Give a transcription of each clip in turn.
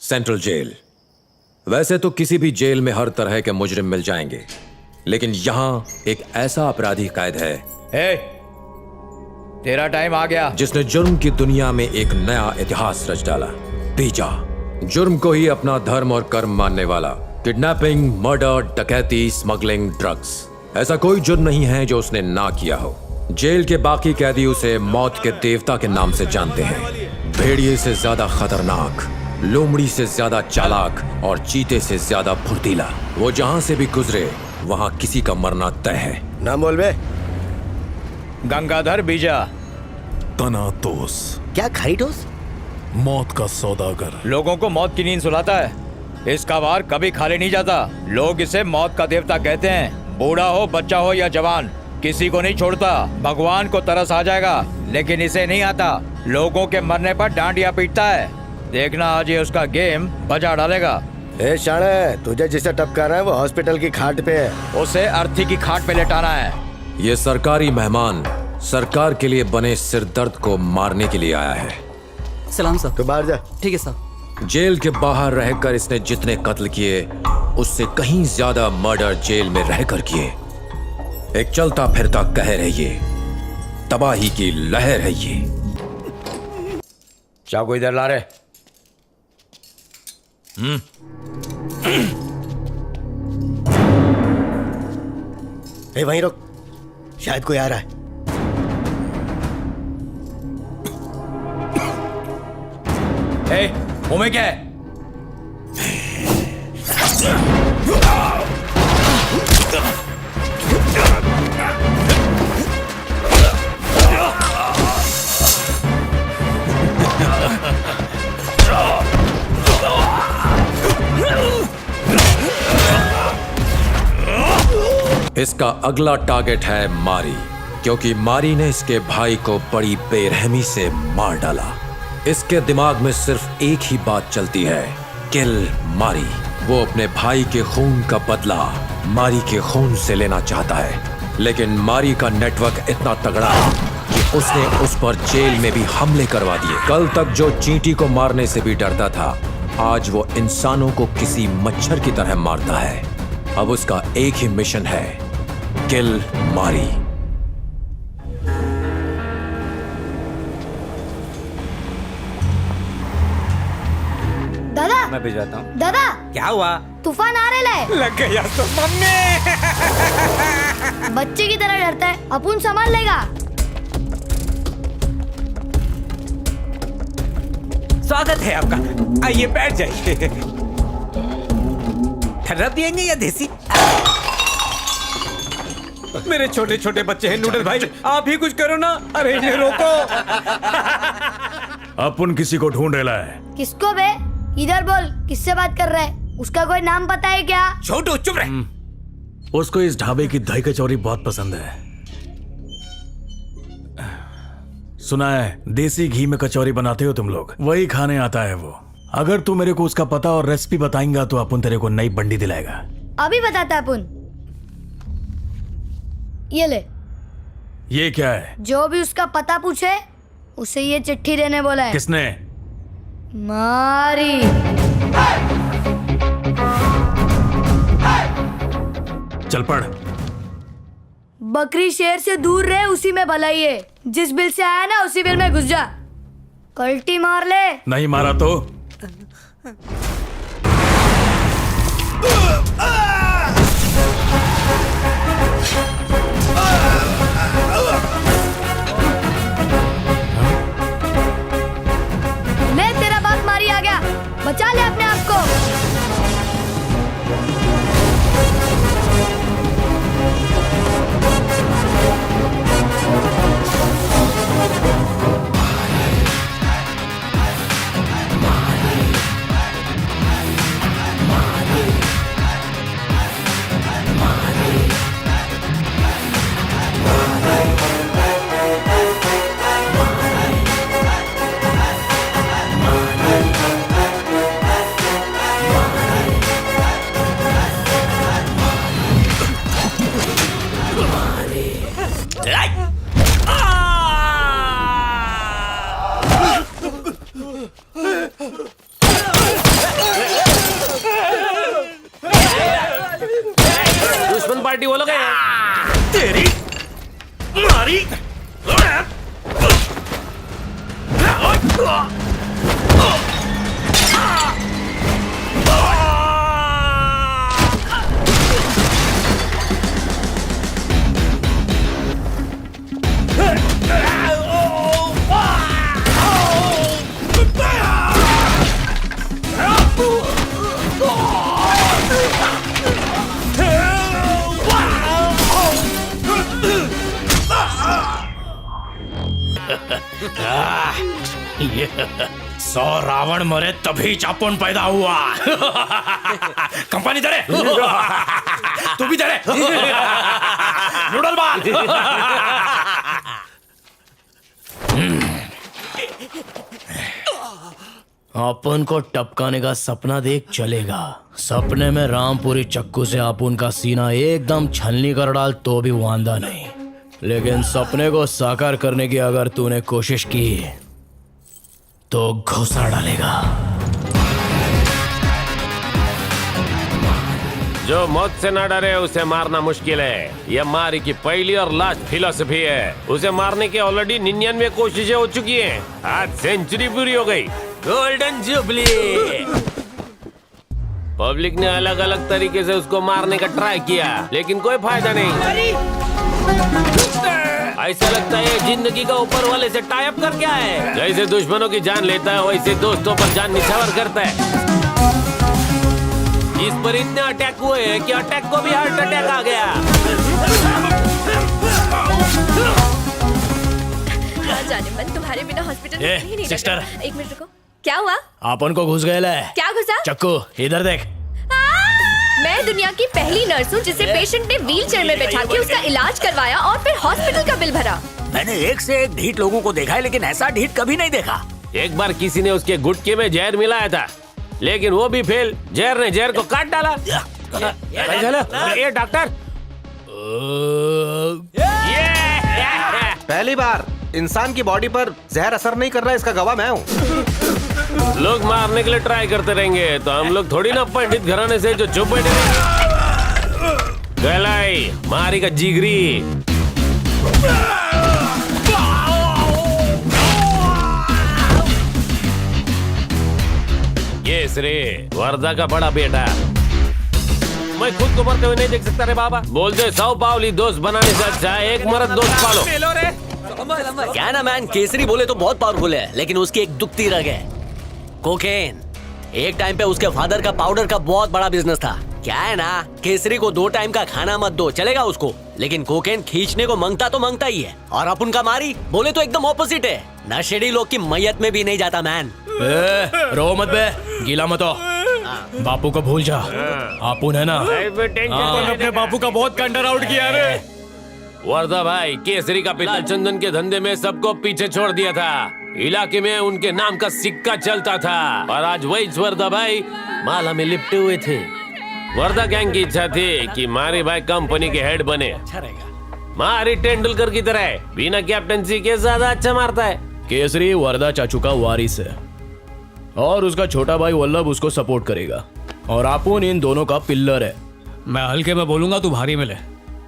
Central jail. वैसे तो किसी भी जेल में हर तरह के मुजरिम मिल जाएंगे, लेकिन यहां एक ऐसा अपराधी कैद है तेरा टाइम आ गया, जिसने जुर्म की दुनिया में एक नया इतिहास रच डाला। बीजा, जुर्म को ही अपना धर्म और कर्म मानने वाला। किडनैपिंग, मर्डर, डकैती, स्मगलिंग, ड्रग्स, ऐसा कोई जुर्म नहीं है जो उसने ना किया हो। जेल के बाकी कैदी उसे मौत के देवता के नाम से जानते हैं। भेड़िए से ज्यादा खतरनाक, लोमड़ी से ज्यादा चालाक और चीते से ज्यादा फुर्तीला। वो जहां से भी गुजरे वहां किसी का मरना तय है। नाम बोल बे। गंगाधर बीजा। तनातोस। क्या खरीटोस? मौत का सौदागर। लोगों को मौत की नींद सुलाता है। इसका वार कभी खाली नहीं जाता। लोग इसे मौत का देवता कहते हैं। बूढ़ा हो, बच्चा हो या जवान, किसी को नहीं छोड़ता। भगवान को तरस आ जाएगा, लेकिन इसे नहीं आता। लोगों के मरने पर डांडिया पीटता है। देखना आज ये उसका गेम बजा डालेगा। ए शाणे, तुझे जिसे टपका रहा है वो हॉस्पिटल की खाट पे है। उसे अर्थी की खाट पे लेटाना है। ये सरकारी मेहमान सरकार के लिए बने सिरदर्द को मारने के लिए आया है। सलाम सर। तू बाहर जा। ठीक है सर। जेल के बाहर रहकर इसने जितने कत्ल किए, उससे कहीं ज्यादा मर्डर जेल में रहकर किए। एक चलता फिरता कहर है ये, तबाही की लहर है ये। चाकू इधर ला रे। ए वहीं रुक, शायद कोई आ रहा है। मुंह में क्या है? इसका अगला टारगेट है मारी, क्योंकि मारी ने इसके भाई को बड़ी बेरहमी से मार डाला। इसके दिमाग में सिर्फ एक ही बात चलती है, किल मारी। वो अपने भाई के खून का बदला मारी के खून से लेना चाहता है, लेकिन मारी का नेटवर्क इतना तगड़ा है कि उसने उस पर जेल में भी हमले करवा दिए। कल तक जो चींटी को मारने से भी डरता था, आज वो इंसानों को किसी मच्छर की तरह मारता है। अब उसका एक ही मिशन है, किल मारी। दादा, मैं भिजवाता हूँ। दादा, क्या हुआ? तूफान आ रहा है। लग गया तो मम्मी। बच्चे की तरह डरता है, अपुन संभाल लेगा। स्वागत है आपका, आइए बैठ जाइए। ठर्रा पियेंगे या देसी? मेरे छोटे छोटे बच्चे हैं नूडल भाई, आप ही कुछ करो ना। अरे इन्हें रोको। अपन किसी को ढूंढ रहा है। किसको बे? इधर बोल, किससे बात कर रहा है? उसका कोई नाम पता है क्या? छोटू चुप रहे। उसको इस ढाबे की दही कचौरी बहुत पसंद है। सुना है देसी घी में कचौरी बनाते हो तुम लोग, वही खाने आता है वो। अगर तू मेरे को उसका पता और रेसिपी बताएंगा तो अपन तेरे को नई बंडी दिलाएगा। अभी बताता अपुन। ये ले। ये क्या है? जो भी उसका पता पूछे उसे ये चिट्ठी देने बोला है। किसने? मारी। चल पढ़। बकरी शेर से दूर रहे, उसी में भलाई है। जिस बिल से आया ना उसी बिल में घुस जा। कल्टी मार ले। नहीं मारा तो? ले, तेरा बाप मारी आ गया, बचा ले अपने आप को। सौ रावण मरे तभी चापुन पैदा हुआ। कंपनी दे तू भी दे नूडल बाल। अपन को टपकाने का सपना देख चलेगा। सपने में रामपुरी चक्कू से अपन का सीना एकदम छलनी कर डाल तो भी वांदा नहीं, लेकिन सपने को साकार करने की अगर तूने कोशिश की तो घुसा डालेगा। जो मौत से ना डरे उसे मारना मुश्किल है। यह मारी की पहली और लास्ट फिलॉसफी है। उसे मारने की ऑलरेडी 99 कोशिशें हो चुकी हैं। आज सेंचुरी पूरी हो गई, गोल्डन जुबली। पब्लिक ने अलग अलग तरीके से उसको मारने का ट्राई किया, लेकिन कोई फायदा नहीं। ऐसा लगता है जिंदगी का ऊपर वाले से टाई अप कर क्या है। जैसे दुश्मनों की जान लेता है वैसे दोस्तों पर जान निछावर करता है। इस पर इतने अटैक हुए हैं कि अटैक को भी हार्ट अटैक आ गया। जाने मन तुम्हारे बिना हॉस्पिटल में कहीं नहीं सिस्टर, लगता। एक मिनट रुको, क्या हुआ? अपन को घुस गया है। क्या घुसा? चक्कू इधर देख। मैं दुनिया की पहली नर्स हूँ जिसे पेशेंट ने व्हीलचेयर में बैठा के उसका इलाज करवाया और फिर हॉस्पिटल का बिल भरा। मैंने एक से एक ढीठ लोगों को देखा है, लेकिन ऐसा ढीठ कभी नहीं देखा। एक बार किसी ने उसके गुटके में जहर मिलाया था, लेकिन वो भी फेल। जहर ने जहर को काट डाला। ये डॉक्टर पहली बार इंसान की बॉडी पर जहर असर नहीं कर रहा है, इसका गवाह मैं हूँ। लोग मारने के लिए ट्राई करते रहेंगे तो हम लोग थोड़ी ना पंडित घराने से जो चुप बैठे गलाई मारी का जिगरी। ये श्री वर्धा का बड़ा बेटा। मैं खुद को मरते हुए नहीं देख सकता रे बाबा। बोलते 100 पावली दोस्त बनाने से अच्छा है एक मर्द दोस्त पालो। क्या ना मैन, केसरी बोले तो बहुत पावरफुल है, लेकिन उसकी एक दुखती रग है, कोकेन। एक टाइम पे उसके फादर का पाउडर का बहुत बड़ा बिजनेस था। क्या है ना, केसरी को 2 टाइम का खाना मत दो, चलेगा उसको, लेकिन कोकेन खींचने को मांगता ही है। और अपन का मारी बोले तो एकदम ऑपोजिट है, नशेड़ी लोग की मैयत में भी नहीं जाता मैन। रो मत बे, गीला मत हो। बापू को भूल जा, आपुन है ना। अपने बापू का बहुत कंडर आउट किया रे। वर्धा भाई केसरी का पिता चंदन के धंधे में सबको पीछे छोड़ दिया था। इलाके में उनके नाम का सिक्का चलता था और आज वही वर्धा भाई माला में लिपटे हुए थे। वर्धा गैंग की इच्छा थी कि मारी भाई कंपनी के हेड बने। मारी तेंदुलकर की तरह बिना कैप्टनसी के ज्यादा अच्छा मारता है। केसरी वर्धा चाचू का वारिस है और उसका छोटा भाई वल्लभ उसको सपोर्ट करेगा, और आपुन इन दोनों का पिल्लर है। मैं हल्के में बोलूंगा तू भारी में ले।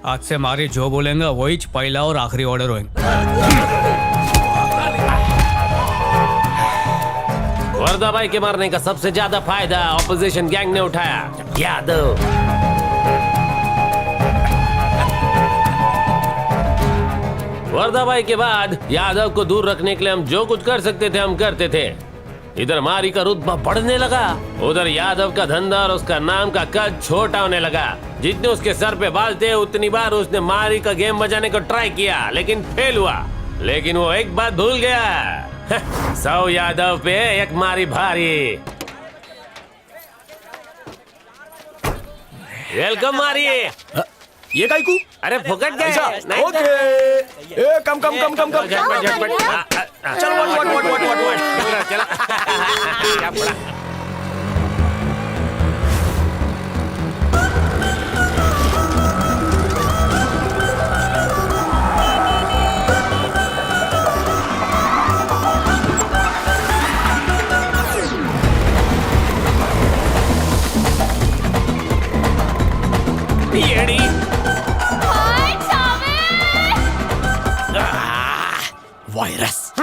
आज से मारी जो बोलेंगे वही पहला और आखिरी ऑर्डर होंगे। वर्धा भाई के मारने का सबसे ज्यादा फायदा ऑपोजिशन गैंग ने उठाया। यादव वर्धा भाई के बाद यादव को दूर रखने के लिए हम जो कुछ कर सकते थे हम करते थे। इधर मारी का रुतबा बढ़ने लगा, उधर यादव का धंधा और उसका नाम का कद छोटा होने लगा। जितने उसके सर पे बाल थे उतनी बार उसने मारी का गेम बजाने को ट्राई किया, लेकिन फेल हुआ। लेकिन वो एक बात भूल गया, 100 यादव पे एक मारी भारी। वेलकम मारी। ये काईकू? अरे फुकट गए। ओके, ए कम कम कम कम कम। चल वट चला। येड़ी वायरस।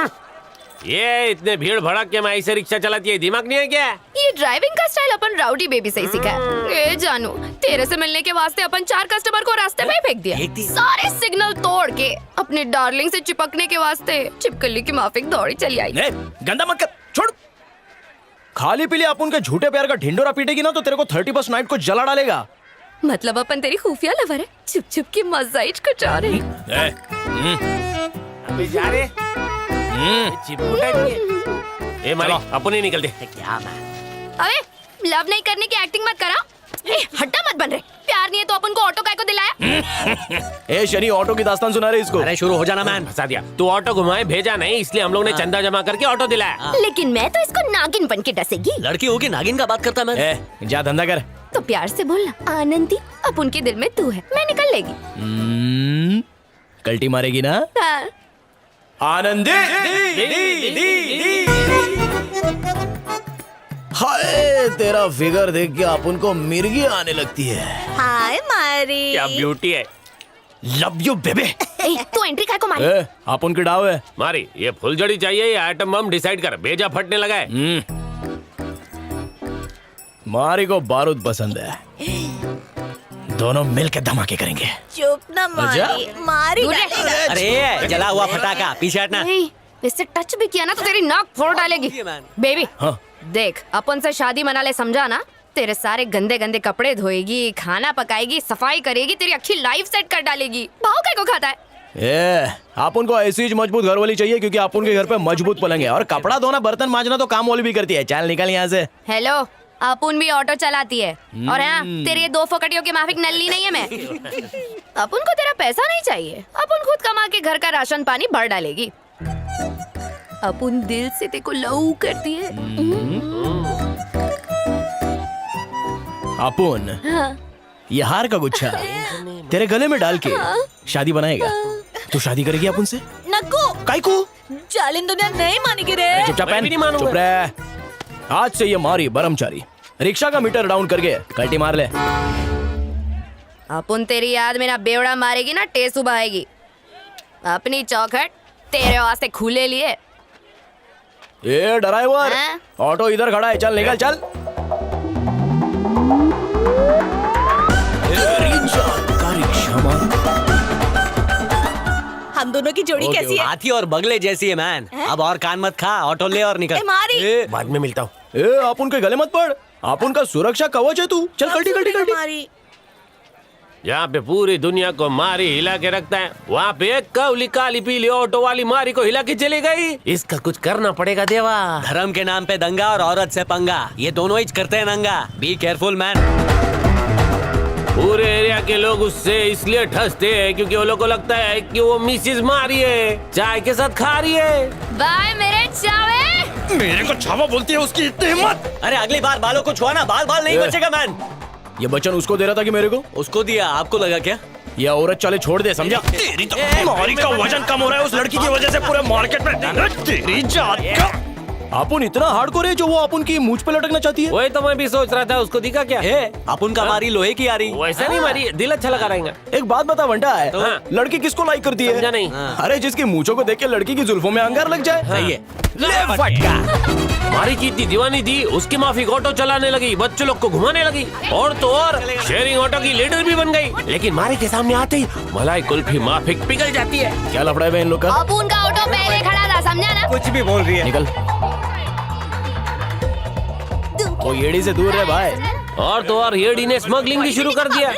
ये इतने भीड़ भड़क के मैं ऐसे रिक्शा चलाती है, दिमाग नहीं है क्या? ये ड्राइविंग का स्टाइल अपन राउडी बेबी से ही सीखा है। ये जानू, तेरे से मिलने के वास्ते अपन 4 कस्टमर को रास्ते में फेंक दिया। सारे सिग्नल तोड़ के अपने डार्लिंग से चिपकने के वास्ते चिपकली की माफिक दौड़ी चली आई। गंदा मत कर, छोड़। खाली पीली अपन के झूठे प्यार का ढिंडोरा पीटेगी ना तो तेरे को 31st नाइट को जला डालेगा। मतलब अपन तेरी खुफिया लवर है, छुप छुप की मजा ही कुछ और है। अभी जा रहे चिपकू टाइप की है। ए मारी अपन ही निकलते। क्या मैन? अबे लव नहीं करने की एक्टिंग मत करा। ए, हड्डा मत बन रहे। प्यार नहीं है तो अपन को ऑटो काय को दिलाया? ए शनि, ऑटो की दास्तान सुना रहे इसको। अरे शुरू हो जाना मैन। फंसा दिया। तू ऑटो घुमाए भेजा नहीं, इसलिए हम लोग ने चंदा जमा करके ऑटो दिलाया। लेकिन मैं तो इसको नागिन बन के डसेगी। लड़की होगी नागिन का बात करता मैं। ए जा धंधा कर। तो प्यार से बोलना, आनंदी अब उनके दिल में तू है, मैं निकल लेगी। कल्टी मारेगी ना हाँ। आनंदी। हाय, तेरा फिगर देख के अपन को मिर्गी आने लगती है। हाय मारी। क्या ब्यूटी है। लव यू बेबे। ए, तू एंट्री काय को मारी? ए अपन की डाव है। मारी ये फुलझड़ी चाहिए या आइटम बम डिसाइड कर, भेजा फटने लगा है। मारी को बारूद पसंद है, दोनों मिलके धमाके करेंगे। चुप ना मारी, मारी डालेगा। अरे जला हुआ फटाका, पीछे हटना। नहीं, इससे टच भी किया ना तो तेरी नाक फोड़ डालेगी। बेबी हाँ। देख, अपन से शादी मना ले, समझा ना? तेरे सारे गंदे गंदे कपड़े धोएगी, खाना पकाएगी, सफाई करेगी, तेरी अच्छी लाइफ सेट कर डालेगी। भाव काय को खाता है? ए अपन को ऐसी मजबूत घर वाली चाहिए, क्योंकि अपन के घर पे मजबूत पलंग है और कपड़ा धोना बर्तन मांजना तो काम वाली भी करती है। चल निकल यहाँ से। हेलो, अपुन भी ऑटो चलाती है और हाँ, तेरी ये 2 फोकटियों के माफिक नल्ली नहीं है मैं। अपुन को तेरा पैसा नहीं चाहिए, अपुन खुद कमा के घर का राशन पानी भर डालेगी। अपुन दिल से तेको लव करती है। अपुन ये हार का गुच्छा तेरे गले में डाल के शादी बनाएगा। तू शादी करेगी अपुन से? नको, काई को? जालिम दुनिया नहीं मानेगी रे। चुपचाप मैं भी नहीं मानूंगा। चुप रह। आज से ये मारी ब्रह्मचारी रिक्शा का मीटर डाउन करके कल्टी मार ले। अपुन तेरी याद में ना बेवड़ा मारेगी ना टेसू बहाएगी। अपनी चौखट तेरे वास्ते खुले लिए। ए ड्राइवर, हाँ? ऑटो इधर खड़ा है, चल निकल चल। हम दोनों की जोड़ी कैसी है? हाथी और बगले जैसी है मैन। अब और कान मत खा, ऑटो ले और निकल। मारी। बाद में मिलता हूँ। ए अपुन के गले मत पड़, अपुन का सुरक्षा कवच है तू। चल कल्टी कल्टी कल्टी। मारी। यहाँ पे पूरी दुनिया को मारी हिला के रखता है, वहाँ पे एक कवली काली पीली ऑटो वाली मारी को हिला के चली गई। इसका कुछ करना पड़ेगा देवा। धर्म के नाम पे दंगा और औरत से पंगा, ये दोनों ही करते हैं नंगा। Be careful man. पूरे एरिया के लोग उससे इसलिए ठसते हैं क्योंकि वो लोग को लगता है कि वो मिसिस मारी है, चाय के साथ खा रही है। बाय मेरे चावे। मेरे को छावा बोलती है, उसकी इतनी हिम्मत। अरे अगली बार बालों को छुआना, बाल बाल नहीं बचेगा मैन। ये बच्चन उसको दे रहा था कि मेरे को? उसको दिया, आपको लगा क्या? ये औरत चले छोड़ दे, समझा? तेरी तो मारी का वजन कम हो रहा है उस लड़की की वजह से पूरे मार्केट में। तेरी जात का अपुन इतना हार्डकोर है जो वो अपुन की मूंछ पे लटकना चाहती है। वही तो मैं भी सोच रहा था, उसको दिखा क्या? अपन का मारी लोहे की आ रही। वैसा नहीं मारी, दिल अच्छा लगा रहेगा। एक बात बता बंटा है, हाँ। लड़की किसको लाइक करती है? समझा नहीं। अरे जिसकी मूंछों को देख के लड़की की जुल्फों में अंगार लग जाए। सही है। ले फटका। मारी की इतनी दीवानी थी, उसकी माफिक ऑटो चलाने लगी, बच्चों लोग को घुमाने लगी, और तो और शेयरिंग ऑटो की लीडर भी बन गई। लेकिन मारी के सामने आते ही मलाई कुल्फी माफिक पिघल जाती है। क्या लफड़ा है इन लोग का? अपुन का ऑटो पहले खड़ा था, समझा ना? कुछ भी बोल रही है। निकल। वो येड़ी से दूर है भाई। और तो और येडी ने स्मगलिंग भी शुरू कर दिया।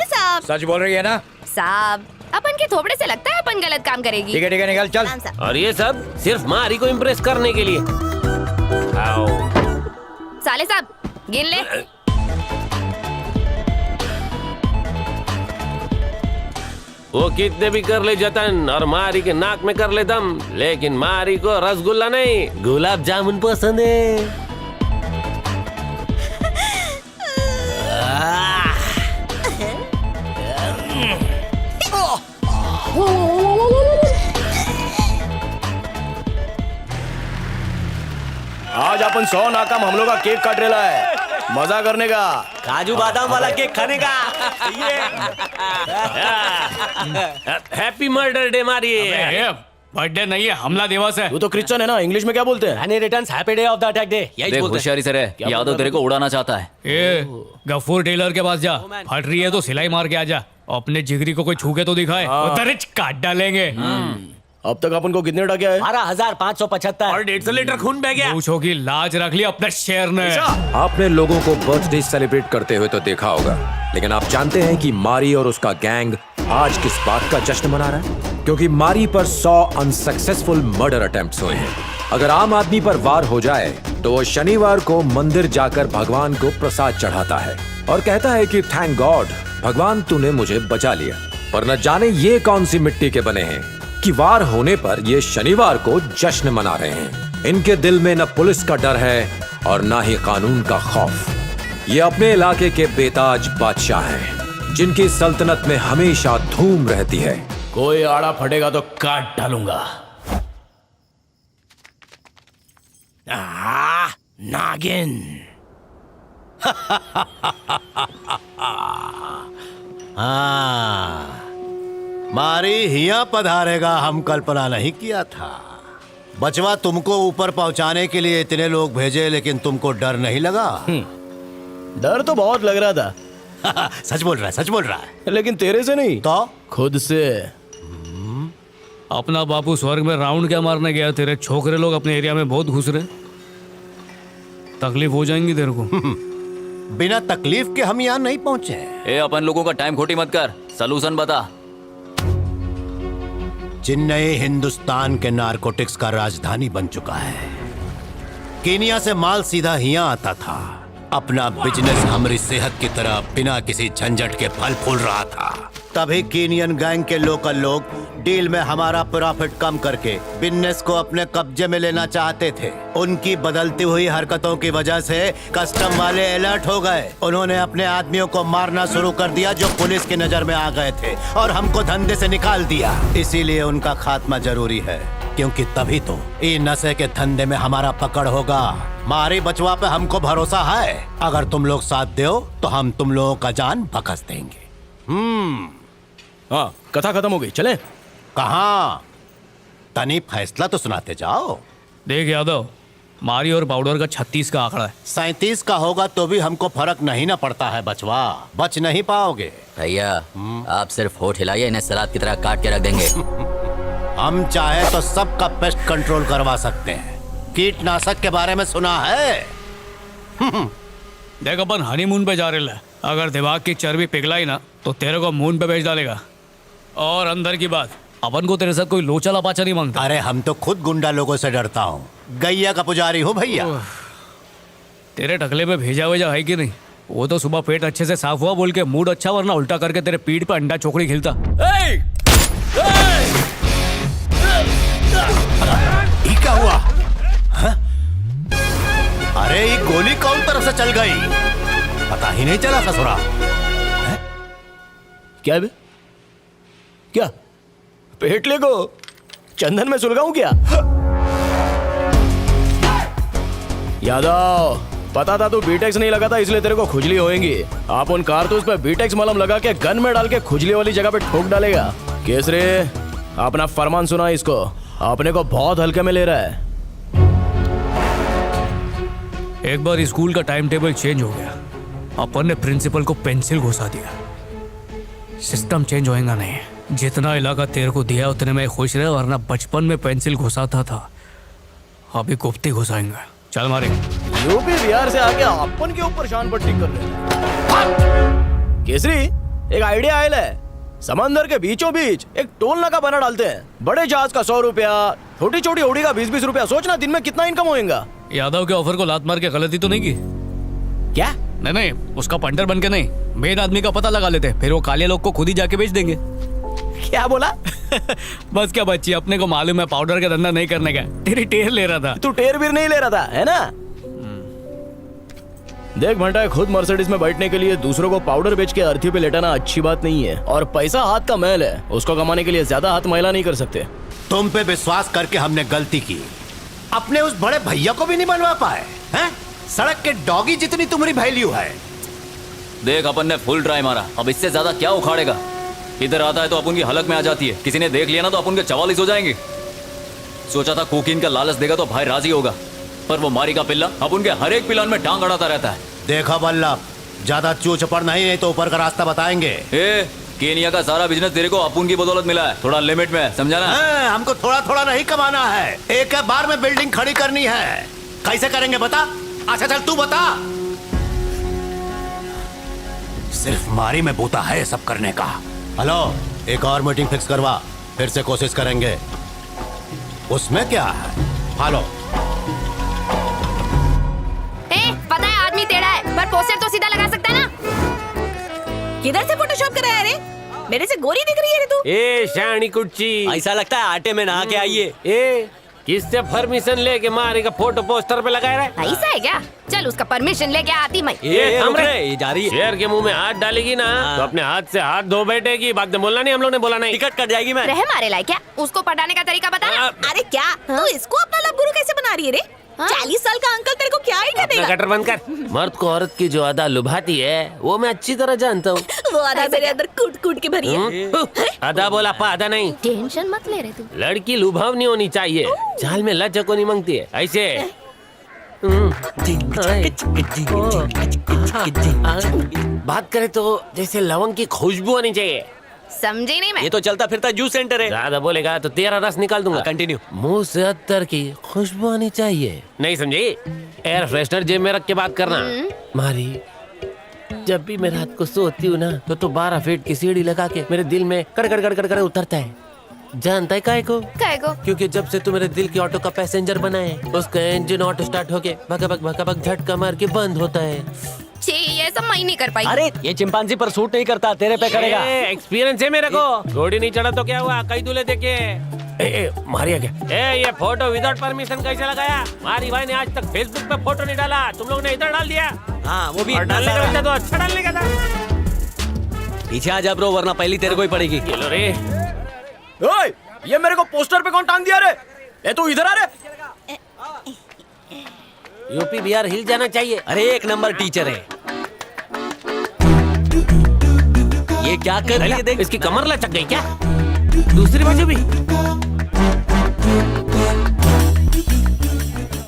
सच बोल रही है ना? साहब, अपन के थोपड़े से लगता है अपन गलत काम करेगी। ठीक है निकल चल। और ये सब सिर्फ मारी को इम्प्रेस करने के लिए। आओ। साले साहब, गिन ले। वो कितने भी कर ले जतन और मारी के नाक में कर ले दम, लेकिन मारी को रसगुल्ला नहीं गुलाब जामुन पसंद है। आज अपन 100 नाकाम हमलों का केक काट रेला है, मजा करने का। काजू बादाम वाला केक खाने का। हैप्पी मर्डर डे मारी। बर्थडे नहीं है, हमला दिवस है। तू तो क्रिश्चियन है ना, इंग्लिश में क्या बोलते हैं? Any returns happy day of the attack day, यही देख बोलते हैं। होशियारी से रह, यादव तेरे को उड़ाना चाहता है। ए, गफूर टेलर के पास जा, फट रही है तो सिलाई मार के आ जा। अपने जिगरी को कोई छू के तो दिखाए, उधर काट डालेंगे। अब तक अपन को कितने टके है? 12,575 और 150 लीटर खून बह गया। पूछो की लाज रख ली अपने शेर ने। आपने लोगों को बर्थडे सेलिब्रेट करते हुए तो देखा होगा, लेकिन आप जानते हैं कि मारी और उसका गैंग आज किस बात का जश्न मना रहा है? क्योंकि मारी पर 100 अनसक्सेसफुल मर्डर अटेम्प्ट्स हुए हैं। अगर आम आदमी पर वार हो जाए तो वो शनिवार को मंदिर जाकर भगवान को प्रसाद चढ़ाता है और कहता है कि थैंक गॉड भगवान तूने मुझे बचा लिया। पर न जाने ये कौन सी मिट्टी के बने हैं कि वार होने पर ये शनिवार को जश्न मना रहे हैं। इनके दिल में न पुलिस का डर है और न ही कानून का खौफ। ये अपने इलाके के बेताज बादशाह हैं जिनकी सल्तनत में हमेशा धूम रहती है। कोई आड़ा फटेगा तो काट डालूंगा। नागिन। हाँ, मारी हिया पधारेगा हम कल्पना नहीं किया था। बचवा तुमको ऊपर पहुंचाने के लिए इतने लोग भेजे, लेकिन तुमको डर नहीं लगा? डर तो बहुत लग रहा था। सच बोल रहा है, सच बोल रहा है। लेकिन तेरे से नहीं तो खुद से। अपना बापू स्वर्ग में राउंड क्या मारने गया, तेरे छोकरे लोग अपने एरिया में बहुत घुस रहे, तकलीफ हो जाएंगी तेरे को। बिना तकलीफ के हम यहाँ नहीं पहुंचे। ए अपन लोगों का टाइम खोटी मत कर, सलूशन बता। चेन्नई हिंदुस्तान के नारकोटिक्स का राजधानी बन चुका है। केनिया से माल सीधा यहाँ आता था। अपना बिजनेस हमारी सेहत की तरह बिना किसी झंझट के फल फूल रहा था। तभी केनियन गैंग के लोकल लोग डील में हमारा प्रॉफिट कम करके बिजनेस को अपने कब्जे में लेना चाहते थे। उनकी बदलती हुई हरकतों की वजह से कस्टम वाले अलर्ट हो गए। उन्होंने अपने आदमियों को मारना शुरू कर दिया जो पुलिस की नजर में आ गए थे, और हमको धंधे से निकाल दिया। इसीलिए उनका खात्मा जरूरी है, क्योंकि तभी तो ये नशे के धंधे में हमारा पकड़ होगा। मारी बचवा पे हमको भरोसा है। अगर तुम लोग साथ दो तो हम तुम लोगों का जान बख्श देंगे। हाँ, कथा खत्म हो गई, चले? कहाँ? तनी फैसला तो सुनाते जाओ। देख यादव, मारी और पाउडर का 36 का आंकड़ा है। 37 का होगा तो भी हमको फर्क नहीं ना पड़ता है बचवा, बच नहीं पाओगे। भैया आप सिर्फ होठ हिलाइए, इन्हें सलाद की तरह काट के रख देंगे। हम चाहे तो सबका पेस्ट कंट्रोल करवा सकते हैं। कीटनाशक के बारे में सुना है? देख अपन हनीमून पे जा रहे हैं, अगर दिमाग की चर्बी पिघलाई ना तो तेरे को मून पे भेज डालेगा। और अंदर की बात, अपन को तेरे साथ कोई लोचा लपाचा नहीं मांगता। अरे हम तो खुद गुंडा लोगों से डरता हूँ। गैया का पुजारी हूँ भैया। तेरे टकले पे भेजा वेजा है कि नहीं? वो तो सुबह पेट अच्छे से साफ हुआ बोल के मूड अच्छा, वरना उल्टा करके तेरे पीठ पे अंडा चोकड़ी खिलता। ये क्या हुआ? हा? अरे ये गोली कौन तरफ से चल गई? पता ही नहीं चला ससुरा। क्या बे? क्या पेटले को चंदन में सुलगाऊं क्या? यादव, पता था तू बीटेक्स नहीं लगा था, इसलिए तेरे को खुजली होएगी। आप उन कारतूस पे बीटेक्स मलहम लगा के गन में डाल के खुजली वाली जगह पे ठोक डालेगा। केसरी, अपना फरमान सुना इसको, अपने को बहुत हल्के में ले रहा है। एक बार स्कूल का टाइम टेबल चेंज हो गया, अपन ने प्रिंसिपल को पेंसिल घुसा दिया। सिस्टम चेंज होएगा नहीं। जितना इलाका तेरे को दिया उतने में खुश रहे, वरना बचपन में पेंसिल घुसाता था, अभी गुप्ती घुसाएंगे। चल मारे। यूपी बिहार से आके अपन के ऊपर शान पट्टी कर रहे हैं। केसरी, एक आइडिया आयल है। समंदर के बीचों बीच एक टोल नाका बना डालते हैं। बड़े जहाज का 100 रुपया, छोटी छोटी ओड़ी का 20-20 रुपया। सोचना दिन में कितना इनकम होएगा। यादव के ऑफर को लात मार के गलती तो नहीं की? क्या? नहीं, उसका पंटर बन के नहीं, मेन आदमी का पता लगा लेते, फिर वो काले लोग को खुद ही जाके बेच देंगे। क्या बोला? बस क्या बच्ची, अपने को मालूम है पाउडर का धंधा नहीं करने का। तेरी टेर ले रहा था। तू टेर भी नहीं ले रहा था, है ना? देख भंटा, खुद मर्सिडीज में बैठने के लिए दूसरों को पाउडर बेच के अर्थी पे लेटाना अच्छी बात नहीं है। और पैसा हाथ का मैल है, उसको कमाने के लिए ज्यादा हाथ मैला नहीं कर सकते। तुम पे विश्वास करके हमने गलती की। अपने उस बड़े भैया को भी नहीं बनवा पाए हैं? सड़क के डॉगी जितनी तुम्हारी वैल्यू है। देख अपन ने फुल ट्राई मारा, अब इससे ज्यादा क्या उखाड़ेगा? इधर आता है तो अपन की हलक में आ जाती है। किसी ने देख लिया ना तो अपन के 44 हो जाएंगे। सोचा था कोकीन का लालच देगा तो भाई राजी होगा, पर वो मारी का पिल्ला अब उनके हर एक पिलान में टांग अड़ाता रहता है। देखा बल्लभ, ज्यादा चूचपड़ नहीं तो ऊपर का रास्ता बताएंगे। केनिया का सारा बिजनेस तेरे को अपुन की बदौलत मिला है, थोड़ा लिमिट में, समझा ना? हमको थोड़ा थोड़ा नहीं कमाना है, एक बार में बिल्डिंग खड़ी करनी है। कैसे करेंगे बता? अच्छा चल तू बता। सिर्फ मारी में बूता है सब करने का। हेलो, एक और मीटिंग फिक्स करवा। फिर से कोशिश करेंगे। उसमें क्या है? फालो। पता है आदमी टेढ़ा है, पर पोस्टर तो सीधा लगा सकता है ना। किधर से फोटोशॉप कराया रे? मेरे से गोरी दिख रही है रे तू। ए शानी कुच्ची, ऐसा लगता है आटे में नहा के आई है। ए किससे परमिशन लेके मारी का फोटो पोस्टर पे लगाया रहा है? ऐसा है क्या? चल उसका परमिशन लेके आती मैं। ये थम रे। ये जा रही है। शेर के मुंह में हाथ डालेगी ना तो अपने हाथ से हाथ धो बैठेगी। बात ने बोला नहीं, हम लोग ने बोला नहीं। टिकट कट जाएगी। मैं रह मारे लायक क्या? उसको पटाने का तरीका बता ना। अरे क्या तू इसको अपना लव गुरु कैसे बना रही है रे? 40 साल का अंकल तेरे को क्या आइडिया अपना देगा? गटर बंद कर। मर्द को औरत की जो अदा लुभाती है वो मैं अच्छी तरह जानता हूँ। वो आधा मेरे अंदर कूट कूट के भरी है। अदा बोला पा अदा नहीं। टेंशन मत ले रहे तू। लड़की लुभावनी होनी चाहिए, चाल में लज्जा को नहीं मांगती है ऐसे। बात करें तो जैसे लवंग की खुशबू होनी चाहिए। समझी नहीं मैं। ये तो चलता फिरता जूस सेंटर है। ज्यादा बोलेगा तो तेरा रस निकाल दूंगा। कंटिन्यू। मुंह से अत्तर की खुशबू आनी चाहिए। नहीं समझी? एयर फ्रेशनर जेब में रख के बात करना। मारी जब भी मैं रात को सोती हूँ ना तो 12 फीट की सीढ़ी लगा के मेरे दिल में कड़कड़ कड़कड़ कर उतरता है। जानता है काहे को? काहे को? क्योंकि जब से तू मेरे दिल की ऑटो का पैसेंजर बना है, उसका इंजन ऑटो स्टार्ट होके भगभग झटका मार के बंद होता है। छी, ये सब मैं नहीं कर पाई। अरे ये चिंपांजी पर सूट नहीं करता, तेरे पे करेगा। एक्सपीरियंस है मेरे को। घोड़ी नहीं चढ़ा तो क्या हुआ? कई दूल्हे देखे। मारिया क्या? ये फोटो विदाउट परमिशन कैसे लगाया? मारी भाई ने आज तक फेसबुक पे फोटो नहीं डाला, तुम लोग ने इधर डाल दिया। हाँ वो भी और डालने का बच्चा तो अच्छा डालने का था। पीछे आ जा ब्रो, वरना पहली तेरे को ही पड़ेगी। चलो रे। ओए, ये मेरे को पोस्टर पे कौन टांग दिया रे? ए तू इधर आ रे। यूपी बिहार हिल जाना चाहिए। अरे एक नंबर टीचर है ये। क्या कर रही है देख। इसकी कमर लचक गई क्या? दूसरी बाजू भी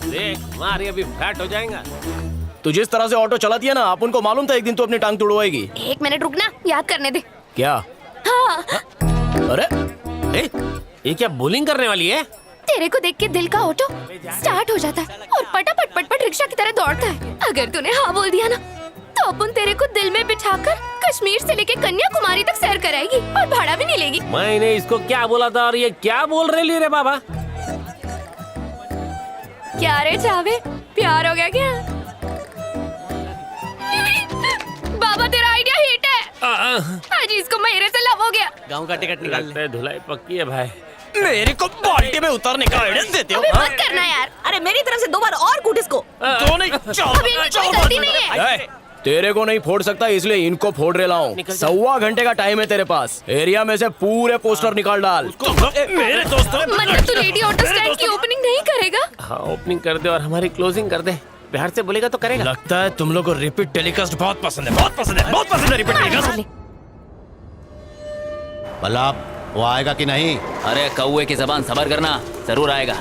देख, मारी अभी फैट हो जाएगा। तू जिस तरह से ऑटो चलाती है ना, आप उनको मालूम था एक दिन तो अपनी टांग तुड़वाएगी। 1 मिनट रुकना, याद करने दे। क्या? हाँ। अरे ये क्या बोलिंग करने वाली है? तेरे को देख के दिल का ऑटो स्टार्ट हो जाता है और पटापट पटपट रिक्शा की तरह दौड़ता है। अगर तूने हाँ बोल दिया ना तो अपन तेरे को दिल में बिठाकर कश्मीर से लेके कन्याकुमारी तक सैर कराएगी और भाड़ा भी नहीं लेगी। मैंने इसको क्या बोला था और ये क्या बोल रही रे बाबा? क्या रे चावे, प्यार हो गया क्या? बाबा तेरा आइडिया हिट है। आज इसको मेरे से लव हो गया। गाँव का टिकट निकाल। लगता है धुलाई पक्की है भाई। मेरे को बाल्टी में उतारने का आइडिया देते हो? अबे मत करना यार। अरे मेरी तरफ से 2 बार और कूट इसको। तो नहीं अभी इनमें कोई गलती नहीं है। तेरे को नहीं फोड़ सकता इसलिए इनको फोड़ रहे लाऊं। 1.25 घंटे का टाइम है तेरे पास। एरिया में से पूरे पोस्टर निकाल डाल। मेरे दोस्तों, मतलब तू लेडी ऑटो स्टैंड की ओपनिंग नहीं करेगा? हाँ ओपनिंग कर दे और हमारी क्लोजिंग कर दे। प्यार से बोलेगा तो करेगा। लगता है तुम लोग को रिपीट टेलीकास्ट बहुत पसंद है। बहुत पसंद है, बहुत पसंद है रिपीट टेलीकास्ट। बल्लाब वो आएगा कि नहीं? अरे कौवे की जबान सबर करना, जरूर आएगा।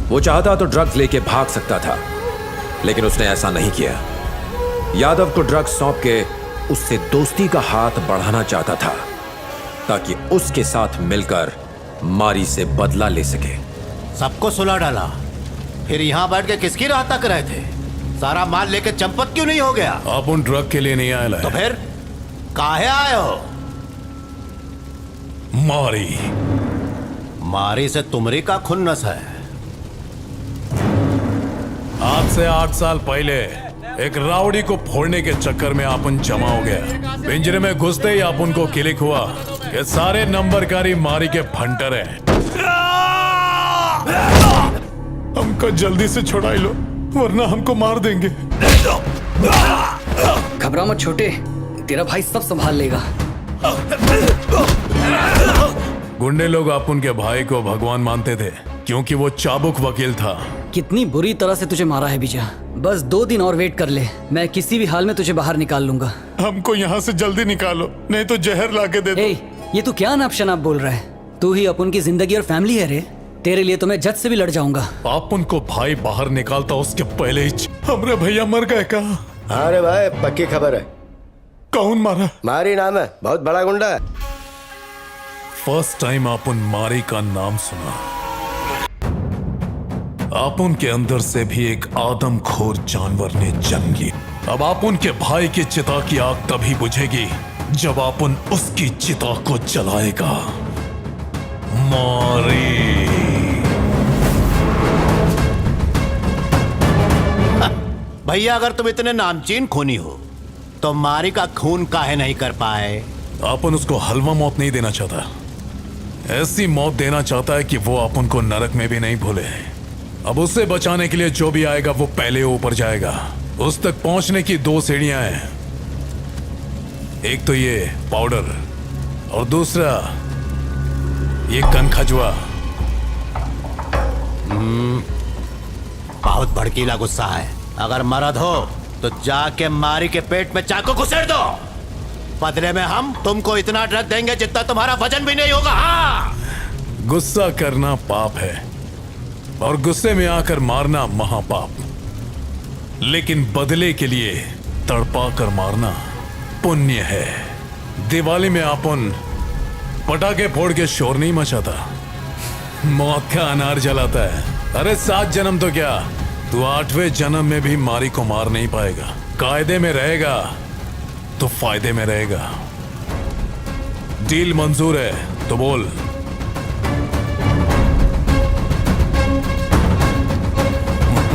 वो चाहता तो ड्रग्स लेके भाग सकता था, लेकिन उसने ऐसा नहीं किया। यादव को ड्रग्स सौंप के उससे दोस्ती का हाथ बढ़ाना चाहता था ताकि उसके साथ मिलकर मारी से बदला ले सके। सबको सुला डाला, फिर यहाँ बैठ के किसकी राह तक रहे थे? सारा माल लेके चंपत क्यों नहीं हो गया? आप उन ड्रग के लिए नहीं आए तो फिर काहे आए हो? मारी से तुमरी का खुन्नस है। आज से 8 साल पहले एक राउडी को फोड़ने के चक्कर में आपन जमा हो गया। पिंजरे में घुसते ही आपन को क्लिक हुआ कि सारे नंबरकारी मारी के फंटर हैं। हमको जल्दी से छुड़ाई लो वरना हमको मार देंगे। घबरा मत छोटे, तेरा भाई सब संभाल लेगा। गुंडे लोग आपन के भाई को भगवान मानते थे क्योंकि वो चाबुक वकील था। कितनी बुरी तरह से तुझे मारा है बीजा। बस 2 दिन और वेट कर ले, मैं किसी भी हाल में तुझे बाहर निकाल लूंगा। हमको यहाँ से जल्दी निकालो नहीं तो जहर लाके दे दो। ये तू क्या नाप शनाप बोल रहा है? तू ही अपन की जिंदगी और फैमिली है रे। तेरे लिए तो मैं जज से भी लड़ जाऊंगा। आप उनको भाई बाहर निकालता उसके पहले ही हमरे भैया मर गए का? अरे भाई पक्की खबर है। कौन मारा? मारी नाम है, बहुत बड़ा गुंडा है। फर्स्ट टाइम आपन मारी का नाम सुना। आपन के अंदर से भी एक आदमखोर जानवर ने जन्म लिया। अब आपन के भाई की चिता की आग तभी बुझेगी जब आपन उसकी चिता को जलाएगा। मारी। भैया अगर तुम इतने नामचीन खूनी हो तो मारी का खून काहे नहीं कर पाए? अपन उसको हलवा मौत नहीं देना चाहता, ऐसी मौत देना चाहता है कि वो अपन को नरक में भी नहीं भूले। अब उससे बचाने के लिए जो भी आएगा वो पहले ऊपर जाएगा। उस तक पहुंचने की 2 सीढ़ियां हैं, एक तो ये पाउडर और दूसरा ये कनखजुआ। बहुत भड़कीला गुस्सा है। अगर मर्द हो तो जाके मारी के पेट में चाकू घुसेड़ दो। बदले में हम तुमको इतना ड्रग देंगे जितना तुम्हारा वजन भी नहीं होगा। हाँ। गुस्सा करना पाप है और गुस्से में आकर मारना महापाप, लेकिन बदले के लिए तड़पा कर मारना पुण्य है। दिवाली में अपन पटाखे फोड़ के शोर नहीं मचाता, मौत का अनार जलाता है। अरे 7 जन्म तो क्या, तू 8वें जन्म में भी मारी को मार नहीं पाएगा। कायदे में रहेगा तो फायदे में रहेगा। डील मंजूर है तो बोल।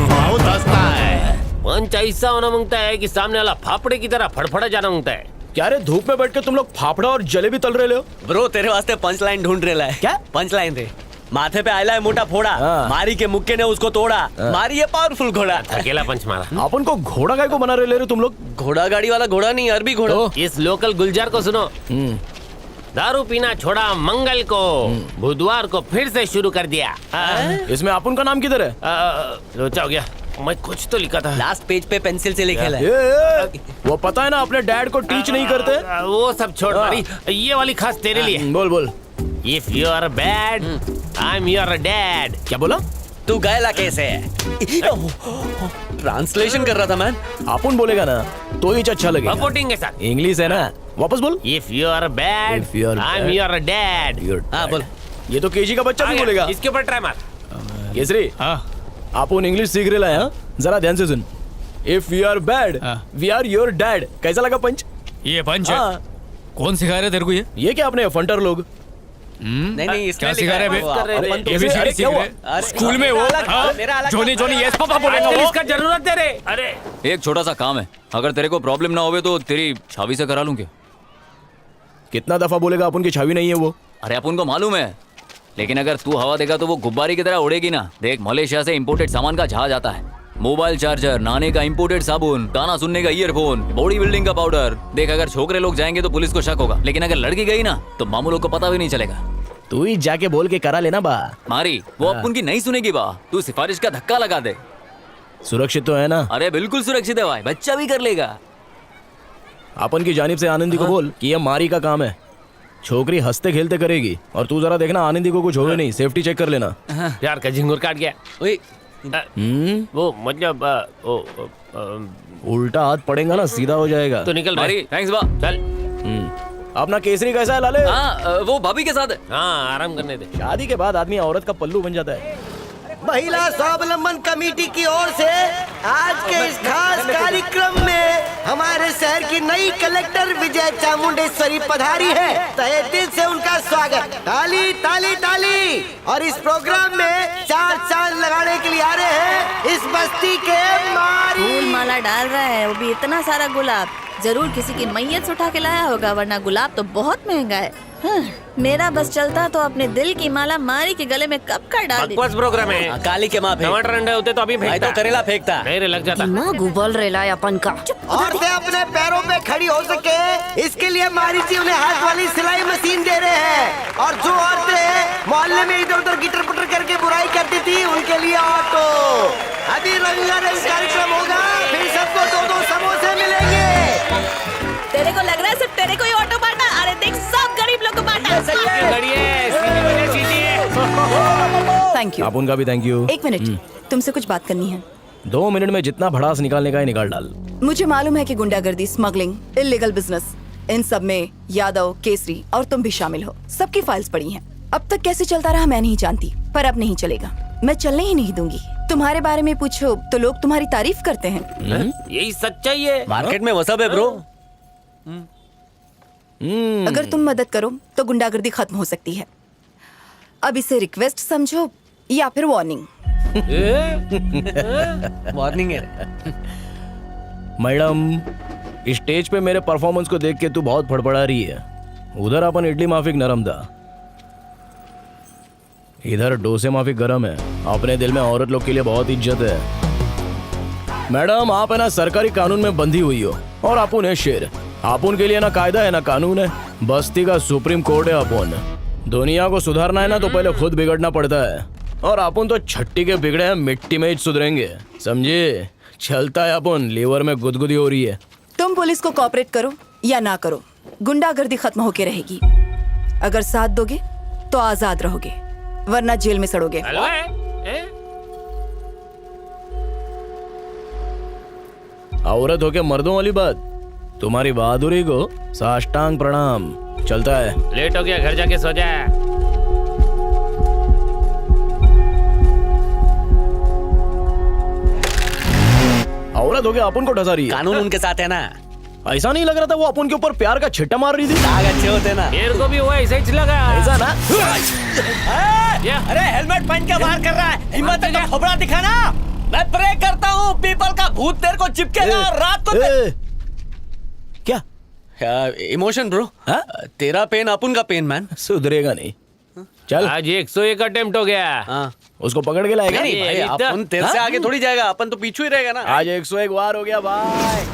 बहुत हंसता है। पंच ऐसा होना मांगता है कि सामने वाला फाफड़े की तरह फड़फड़ा जाना मांगता है। क्या रे धूप में बैठ के तुम लोग फाफड़ा और जलेबी तल रहे हो? ब्रो तेरे वास्ते पंच लाइन ढूंढ रहा है। क्या पंच लाइन रे? माथे पे आयला है मोटा फोड़ा, मारी के मुक्के ने उसको तोड़ा। मारी है पावरफुल घोड़ा। अकेला पंच मारा। अपन को घोड़ा गाय को बना रहे ले रहे तुम लोग? घोड़ा गाड़ी वाला घोड़ा नहीं, अरबी घोड़ा। इस लोकल गुलजार को सुनो, दारू पीना छोड़ा मंगल को, बुधवार को फिर से शुरू कर दिया। इसमें अपन का नाम किधर है? लोचा हो गया, मैं कुछ तो लिखा था। लास्ट पेज पे पेंसिल से लिखा है। वो पता है ना अपने डैड को टीच नहीं करते। वो सब छोड़ मारी, ये वाली खास तेरे लिए। बोल बोल। If you are bad, I'm your dad. क्या बोला? तू गायला कैसे है? ट्रांसलेशन कर रहा था मैं। अपन बोलेगा ना तो ही अच्छा लगेगा। सपोर्टिंग के साथ। इंग्लिश है ना, वापस बोल। If you are bad, I'm your dad. हाँ बोल। ये तो केजी का बच्चा भी बोलेगा। इसके ऊपर ट्राई मार। केसरी, अपन इंग्लिश सीख रहे हैं, जरा ध्यान से सुन। If you are bad, we are your dad. कैसा लगा पंच? ये पंच है? कौन सिखा रहे तेरे को ये? ये क्या अपने फंटर लोग? नहीं क्या सिखा रहे बे? ABCD सीख रहे? स्कूल में वो जोनी जोनी यस पापा बोलेगा वो। इसका जरूरत है रे। अरे एक छोटा सा काम है, अगर तेरे को प्रॉब्लम ना होवे तो तेरी छावी से करा लूं क्या? कितना दफा बोलेगा अपन की छावी नहीं है वो? अरे अपन को मालूम है, लेकिन अगर तू हवा देगा तो वो गुब्बारे की तरह उड़ेगी ना। देख, मलेशिया से इंपोर्टेड सामान का जहाज आता है, मोबाइल चार्जर, नहाने का इंपोर्टेड साबुन, गाना सुनने का ईयरफोन, बॉडी बिल्डिंग का पाउडर। देख, अगर छोकरे लोग जाएंगे तो पुलिस को शक होगा, लेकिन अगर लड़की गई ना तो मामू लोग को पता भी नहीं चलेगा। तू ही जाके बोल के करा लेना बा। मारी वो अपन की नहीं सुनेगी बा, तू सिफारिश का धक्का लगा दे। सुरक्षित तो है ना? अरे बिल्कुल सुरक्षित है भाई, बच्चा भी कर लेगा। अपन की जानिब से आनंदी को बोल कि ये मारी का काम है, छोकरी हंसते खेलते करेगी। और तू जरा देखना आनंदी को कुछ होवे नहीं, सेफ्टी चेक कर लेना। यार का झिंगुर काट गया। वो मतलब उल्टा हाथ पड़ेगा ना सीधा हो जाएगा। तो निकल मारी, थैंक्स बा। चल। अपना केसरी कैसा है लाले? वो भाभी के साथ है। हाँ, आराम करने दे। शादी के बाद आदमी औरत का पल्लू बन जाता है। महिला स्वावलंबन कमेटी की ओर से आज के इस खास कार्यक्रम में हमारे शहर की नई कलेक्टर विजय चामुंडेश्वरी पधारी है। तहे दिल से उनका स्वागत। ताली ताली ताली। और इस प्रोग्राम में 4 चांद लगाने के लिए आ रहे हैं इस बस्ती के मारी। फूल माला डाल रहा है, वो भी इतना सारा गुलाब। जरूर किसी की मैयत से उठा के लाया होगा, वरना गुलाब तो बहुत महंगा है। मेरा बस चलता तो अपने दिल की माला मारी के गले में कब कर डाल देती। बकवास प्रोग्राम है। काली के माँ टमाटर अंडे होते तो अभी फेंकता। तो करेला फेंकता। मेरे लग जाता। ना गूगल रेला अपन का। औरतें अपने पैरों पे खड़ी हो सके इसके लिए मारी जी उन्हें हाथ वाली सिलाई मशीन दे रहे हैं। और जो औरतें मोहल्ले में इधर उधर गिटर पुटर करके बुराई करती थी उनके लिए ऑटो। अभी रंगारंग कार्यक्रम होगा, फिर सबको 2-2 समोसे मिलेंगे। तेरे को लग रहा है सिर्फ तेरे को ही ऑटो बांटा? अरे देख, सब गरीब लोग को बांटा। Thank you. आप उनका भी थैंक यू। 1 मिनट, तुमसे कुछ बात करनी है। 2 मिनट में जितना भड़ास निकालने का है निकाल डाल। मुझे मालूम है कि गुंडागर्दी, स्मगलिंग, इलीगल बिजनेस, इन सब में यादव, केसरी और तुम भी शामिल हो। सबकी फाइल्स पड़ी हैं। अब तक कैसे चलता रहा मैं नहीं जानती, पर अब नहीं चलेगा। मैं चलने ही नहीं दूंगी। तुम्हारे बारे में पूछो तो लोग तुम्हारी तारीफ करते हैं। यही सच्चाई है। मार्केट में वसा है ब्रो। अगर तुम मदद करो तो गुंडागर्दी खत्म हो सकती है। अब इसे रिक्वेस्ट समझो या फिर वार्निंग। वार्निंग है। मैडम, स्टेज पे मेरे परफॉर्मेंस को देख के तू बहुत फड़फड़ा रही है। उधर अपन इडली माफिक नरम था, इधर डोसे माफिक गरम है। अपने दिल में औरत लोग के लिए बहुत इज्जत है। मैडम, आप है ना सरकारी कानून में बंधी हुई हो और अपुन है शेर। अपुन के लिए ना कायदा है ना कानून है, बस्ती का सुप्रीम कोर्ट है अपुन। दुनिया को सुधारना है ना तो पहले खुद बिगड़ना पड़ता है, और अपुन तो छट्टी के बिगड़े हैं, मिट्टी में ही सुधरेंगे, समझे? चलता है अपुन, लीवर में गुदगुदी हो रही है। तुम पुलिस को कोऑपरेट करो या ना करो, गुंडागर्दी खत्म होके रहेगी। अगर साथ दोगे तो आजाद रहोगे, वरना जेल में सड़ोगे। औरत होके मर्दों वाली बात, तुम्हारी बहादुरी को साष्टांग प्रणाम। चलता है। लेट हो गया, घर जाके सो जा। औरत होके अपन को डसा रही है। कानून उनके साथ है ना। ऐसा नहीं लग रहा था वो अपन के ऊपर प्यार का छिट्टा मार रही थी? अच्छे होते ना। मेरे को भी वो ऐसा ही लगा। ऐसा ना? अरे हेलमेट पहन के बाहर कर रहा है, हिम्मत है तो खबरा दिखाना। मैं प्रे करता हूँ पीपल का भूत तेरे को चिपकेगा और रात को क्या इमोशन ब्रो। तेरा पेन अपन का पेन मैन। सुधरेगा नहीं। चल, आज 101 अटेम्प्ट हो गया। उसको पकड़ के लाएगा? नहीं भाई, अपन तेरे से आगे थोड़ी जाएगा, अपन तो पीछू ही रहेगा ना। आज 101 वार हो गया भाई।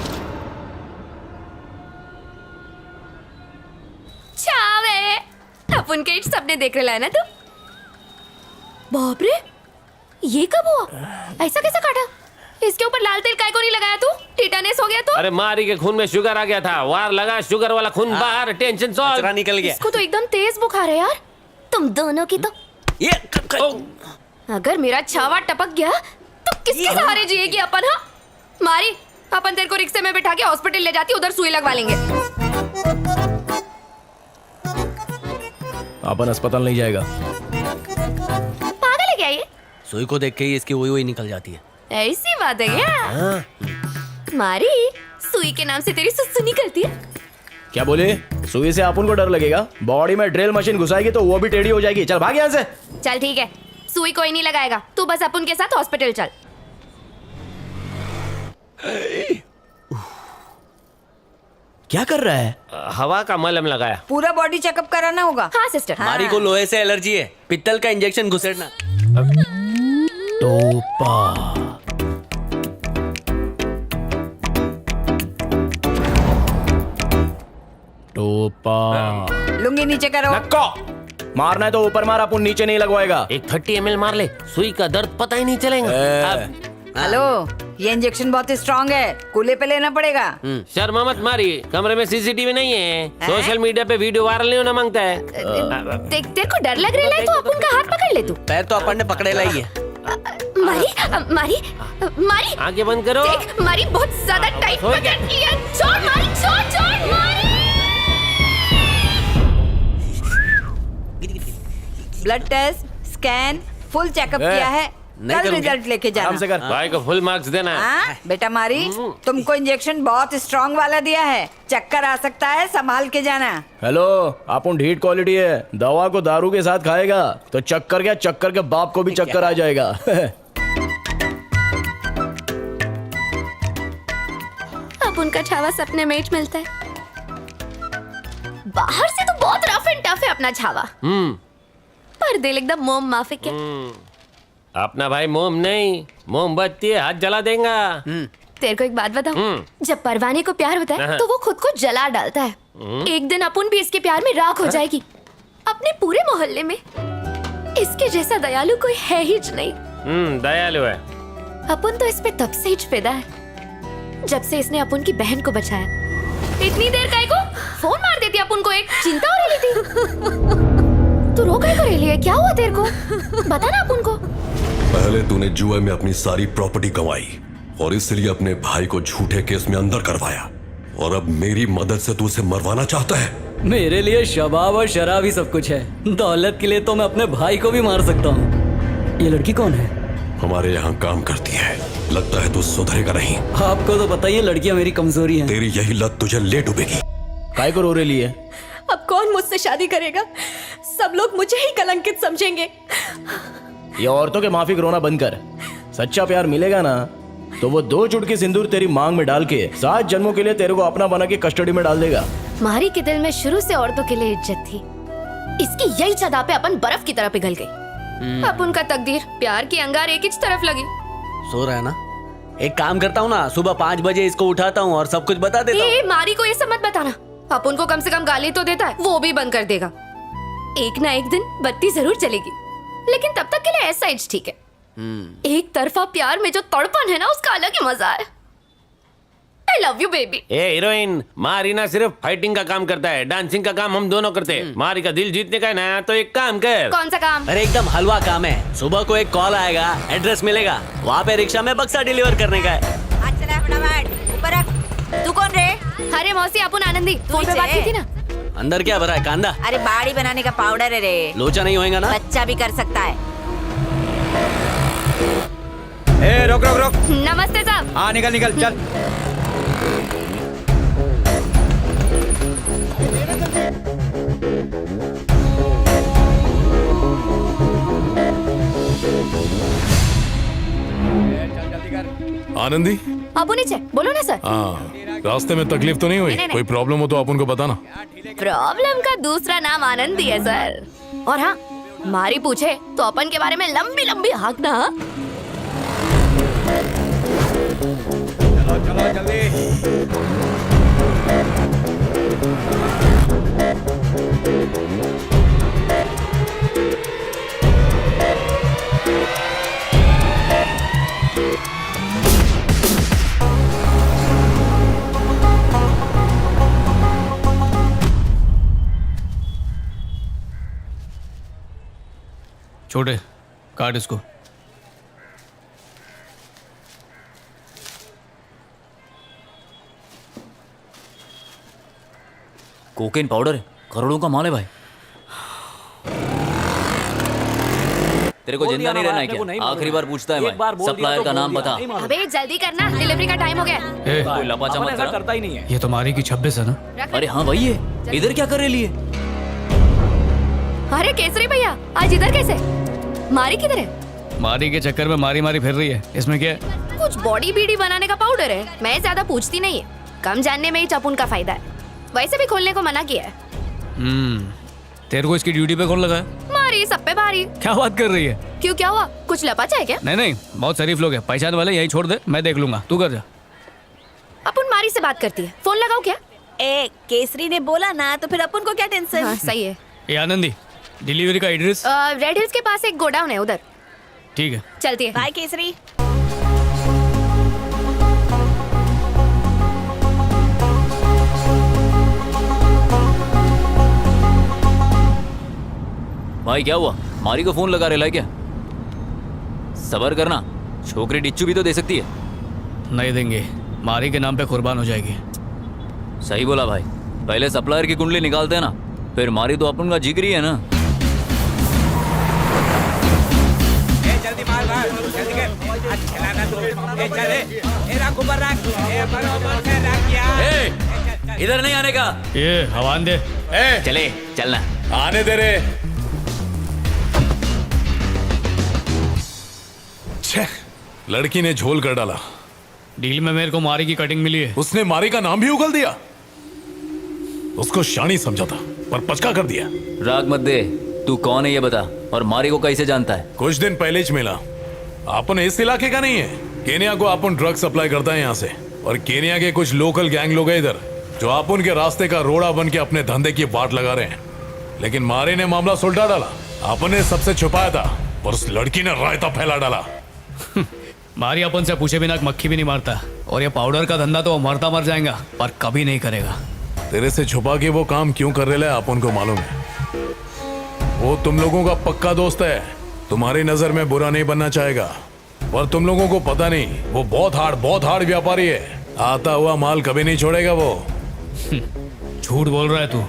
छावे अपन के सबने देख रहा है ना तू। बाप रे, ये कब हुआ? ऐसा कैसा काटा? इसके ऊपर लाल तेल काय को नहीं लगाया तू? टिटानेस हो गया तो? अरे मारी के खून में शुगर आ गया था, वार लगा, शुगर वाला खून बाहर, टेंशन सॉल्व। निकल गया। इसको तो एकदम तेज बुखार है यार। तुम दोनों की तो ये अगर मेरा छावा टपक गया तो किसके सहारे जिएगी अपन? हाँ मारी, अपन तेरे को रिक्शे में बिठा के हॉस्पिटल ले जाती, उधर सुई लगवा लेंगे। अपन अस्पताल नहीं जाएगा। पागल है क्या ये? सुई को देख के ही इसकी वही निकल जाती है। ऐसी बात है क्या? मारी, सुई के नाम से तेरी सुसु निकलती है। क्या बोले? सुई से अपन को डर लगेगा? बॉडी में ड्रिल मशीन घुसाएगी तो वो भी टेढ़ी हो जाएगी। चल भाग यहाँ से। चल ठीक है, सुई कोई नहीं लगाएगा, तू बस अपन के साथ हॉस्पिटल चल। क्या कर रहा है? हवा का मलहम लगाया। पूरा बॉडी चेकअप कराना होगा। हाँ सिस्टर। मारी को लोहे से एलर्जी है, पित्तल का इंजेक्शन घुसेड़ना। टोपा। टोपा। लुंगी नीचे करो। मारना है तो ऊपर मार, अपन नीचे नहीं लगवाएगा। एक 30 ml मार ले, सुई का दर्द पता ही नहीं चलेगा। हेलो, ये इंजेक्शन बहुत स्ट्रांग है, कूले पे लेना पड़ेगा। शर्मा मत मारी, कमरे में सीसीटीवी नहीं है, सोशल मीडिया पे वीडियो वायरल नहीं होना मांगता है। देख, तेरे को डर लग रहा है तो अपन का हाथ पकड़ ले तू। पैर तो अपन ने पकड़े लाई है। मारी, मारी, मारी, आंखें बंद करो। देख, मारी बहुत ज्यादा टाइट पकड़ लिया। छोड़ मारी, छोड़ छोड़ मारी। Blood test, scan, full checkup किया है, कल रिजल्ट लेके जाना। भाई को फुल मार्क्स देना। बेटा मारी, तुमको इंजेक्शन बहुत स्ट्रॉन्ग वाला दिया है, चक्कर आ सकता है, संभाल के जाना। हेलो, अपन ढीठ क्वालिटी है, दवा को दारू के साथ खाएगा तो चक्कर क्या, चक्कर के बाप को भी चक्कर आ जाएगा। अब उनका छावा सपने में ही मिलता है। बाहर से तो बहुत रफ एंड टफ है अपना छावा, पर दिल एकदम मोम माफिक है। अपना भाई मोम नहीं, मोमबत्ती है, हाथ जला देगा। तेरे को एक बात बताऊं, जब परवाने को प्यार होता है तो वो खुद को जला डालता है। एक दिन अपन भी इसके प्यार में राख हो जाएगी। अपने पूरे मोहल्ले में इसके जैसा दयालु कोई है ही नहीं। दयालु है। अपन तो इस पे तब से ही फिदा है, जब से इसने अपन की बहन को बचाया। इतनी देर काहे को फोन मार देती अपन को, एक चिंता हो रही थी। तू रो काहे को रही है? क्या हुआ तेरे को? बता ना अपन को। पहले तूने जुए में अपनी सारी प्रॉपर्टी गंवाई और इसलिए अपने भाई को झूठे केस में अंदर करवाया, और अब मेरी मदद से तू उसे मरवाना चाहता है। मेरे लिए शबाब और शराब ही सब कुछ है। दौलत के लिए तो मैं अपने भाई को भी मार सकता हूँ। ये लड़की कौन है? हमारे यहाँ काम करती है, लगता है तू सुधरेगा नहीं। आपको तो पता ही है लड़कियाँ मेरी कमजोरी है। तेरी यही लत तुझे ले डूबेगी। काय को रो रही है? अब कौन मुझसे शादी करेगा? सब लोग मुझे ही कलंकित समझेंगे। ये औरतों के माफिक रोना बंद कर। सच्चा प्यार मिलेगा ना तो वो 2 चुटकी सिंदूर तेरी मांग में डाल के 7 जन्मों के लिए तेरे को अपना बना के कस्टडी में डाल देगा। मारी के दिल में शुरू से औरतों के लिए इज्जत थी। इसकी यही सदा पे अपन बर्फ की तरह पिघल गई। अब उनका तकदीर प्यार की अंगार एक ही तरफ लगी। सो रहा है ना? एक काम करता हूँ ना, सुबह 5 बजे इसको उठाता हूँ और सब कुछ बता देता हूँ। मारी को ये सब मत बताना। अपन को कम से कम गाली तो देता है, वो भी बंद कर देगा। एक ना एक दिन बत्ती जरूर चलेगी, लेकिन तब तक के लिए ऐसा ही ठीक है। एक तरफा प्यार में जो तड़पन है ना, उसका अलग ही मजा है। I love you baby। A heroine, मारी ना सिर्फ फाइटिंग का काम करता है, डांसिंग का काम हम दोनों करते हैं। मारी का दिल जीतने का है ना, तो एक काम कर। कौन सा काम? अरे एकदम हलवा काम है। सुबह को एक कॉल आएगा, एड्रेस मिलेगा, वहाँ पे रिक्शा में बक्सा डिलीवर करने का है। तू कौन रे? अरे मौसी, अपन आनंदी फोन पे बात की थी ना। अंदर क्या भरा है? कांदा? अरे बाड़ी बनाने का पाउडर है रे। लोचा नहीं होएगा ना? बच्चा भी कर सकता है। ए रोक रोक रोक। नमस्ते साहब। हाँ निकल निकल चल। आनंदी, आपू नीचे बोलो ना सर। हाँ, रास्ते में तकलीफ तो नहीं हुई? नहीं। कोई प्रॉब्लम हो तो आप उनको बताना। प्रॉब्लम का दूसरा नाम आनंदी है सर। और हाँ, मारी पूछे तो अपन के बारे में लंबी लंबी हाँकना। चलो चलो जल्दी। छोटे काट इसको। कोकेन पाउडर है, करोड़ों का माल है भाई। तेरे को जिंदा नहीं रहना है क्या? आखिरी बार पूछता है भाई, सप्लायर का नाम बता। अबे जल्दी करना, डिलीवरी का टाइम हो गया। कोई लपाचा मत कर। करता ही नहीं है। ये तो मारी की 26 है ना? अरे हाँ वही है। इधर क्या कर रहे लिए? अरे केसरी भैया, आज इधर कैसे? मारी किधर है? मारी के चक्कर में मारी मारी फिर रही है। इसमें क्या है? कुछ बॉडी बीडी बनाने का पाउडर है। मैं ज्यादा पूछती नहीं है, कम जानने में ही चपुन का फायदा है। वैसे भी खोलने को मना किया है। तेरे को इसकी ड्यूटी पे कौन लगा है? मारी सब पे भारी। क्या बात कर रही है? क्यों, क्या हुआ? कुछ लपाचा है क्या? नहीं नहीं, बहुत शरीफ लोग हैं, पहचान वाले। यही छोड़ दे, मैं देख लूंगा, तू कर जा। अपन मारी से बात करती है, फोन लगाओ क्या? ए केसरी ने बोला ना, तो फिर अपन को क्या टेंशन? हाँ, सही है। ये आनंदी, डिलीवरी का एड्रेस? रेड हिल्स के पास एक गोडाउन है, उधर। ठीक है, चलती है। बाय केसरी। भाई क्या हुआ? मारी को फोन लगा रहे क्या? सबर करना, छोकरी डिच्चू भी तो दे सकती है। नहीं देंगे, मारी के नाम पे कुर्बान हो जाएगी। सही बोला भाई। पहले सप्लायर की कुंडली निकालते हैं ना, फिर मारी तो अपन का जिगरी है ना। जल्दी मार मार, जल्दी कर। अच्छा ना तू। ए चल ए रख ऊपर रख। ए बराबर से रख यार। इधर नहीं आने का। ये हवान दे। चले चलना। आने दे रे। छे, लड़की ने झोल कर डाला। डील में मेरे को मारी की कटिंग मिली है। उसने मारी का नाम भी उगल दिया। उसको शानी समझा था, पर पचका कर दिया। राग मत दे। तू कौन है ये बता, और मारी को कैसे जानता है? कुछ दिन पहले ही मिला। अपन इस इलाके का नहीं है। केनिया को अपन ड्रग सप्लाई करता है यहाँ से, और केनिया के कुछ लोकल गैंग लोग हैं इधर, जो अपन के रास्ते का रोड़ा बन के अपने धंधे की वाट लगा रहे हैं। लेकिन मारी ने मामला सुलझा डाला। अपन ने सबसे छुपाया था, पर उस लड़की ने रायता फैला डाला। मारी अपन से पूछे बिना मक्खी भी नहीं मारता, और ये पाउडर का धंधा तो वो मरता मर जाएगा, पर कभी नहीं करेगा। तेरे से छुपा के वो काम क्यों कर रहे हैं अपन को मालूम है। वो तुम लोगों का पक्का दोस्त है, तुम्हारी नजर में बुरा नहीं बनना चाहेगा, पर तुम लोगों को पता नहीं वो बहुत हार्ड व्यापारी है। आता हुआ माल कभी नहीं छोड़ेगा वो। झूठ बोल रहा है तू।